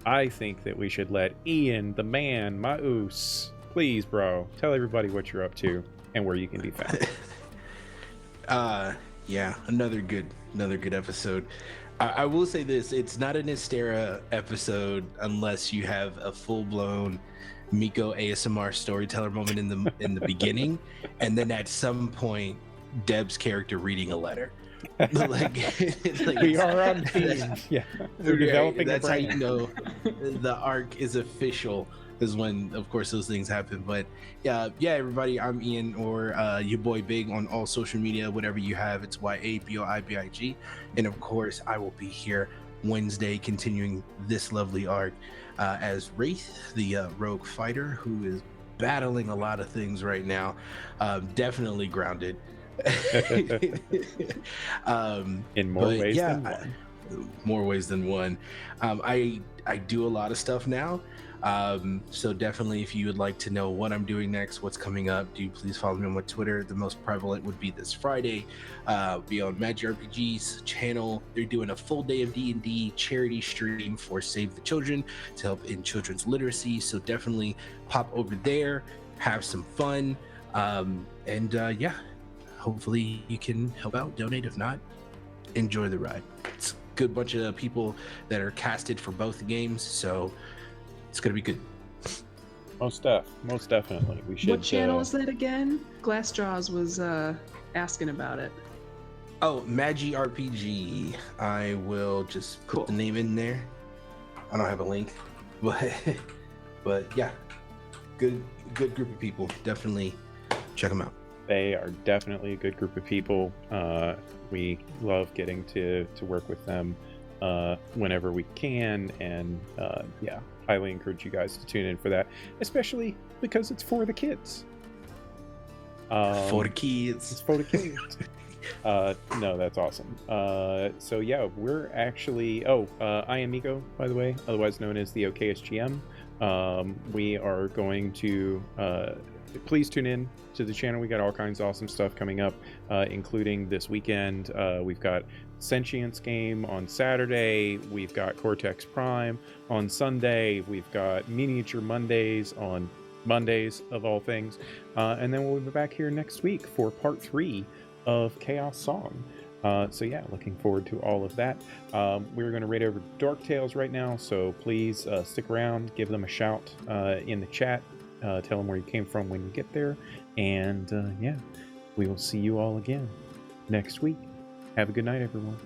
I think that we should let Ian, the man, Maus, please, bro, tell everybody what you're up to and where you can be found. Yeah, another good episode. I will say this: it's not an Ysterra episode unless you have a full-blown Miko ASMR storyteller moment in the beginning, and then at some point, Deb's character reading a letter. like we are on theme. Yeah, we're developing. That's how you know the arc is official. Is when, of course, those things happen. But yeah, everybody, I'm Ian, or your boy Big on all social media, whatever you have. It's YABOIBIG, and of course, I will be here Wednesday, continuing this lovely arc as Wraith, the rogue fighter who is battling a lot of things right now. Definitely grounded. In more ways than one. More ways than one. I do a lot of stuff now. So definitely, if you would like to know what I'm doing next, what's coming up, do please follow me on my Twitter. The most prevalent would be this Friday, be on Magic RPG's channel. They're doing a full day of D&D charity stream for Save the Children to help in children's literacy. So definitely pop over there, have some fun, and hopefully you can help out, donate. If not, enjoy the ride. It's a good bunch of people that are casted for both games, so it's gonna be good. Most definitely. We should. What channel is that again? Glassjaws was asking about it. Oh, Magic RPG. I will just put the name in there. I don't have a link. but but yeah, good group of people. Definitely check them out. They are definitely a good group of people. We love getting to work with them whenever we can, and yeah, highly encourage you guys to tune in for that, especially because it's for the kids. For the It's kids. for the kids. No, that's awesome. So yeah, we're actually. I am Miko, by the way, otherwise known as the OKSGM. We are going to. Please tune in to the channel. We got all kinds of awesome stuff coming up, including this weekend. We've got Sentience game on Saturday. We've got Cortex Prime on Sunday. We've got Miniature Mondays on Mondays, of all things. And then we'll be back here next week for part 3 of Chaos Song. So yeah, looking forward to all of that. We're going to raid over Dark Tales right now, so please stick around, give them a shout in the chat. Tell them where you came from when you get there. And yeah, we will see you all again next week. Have a good night, everyone.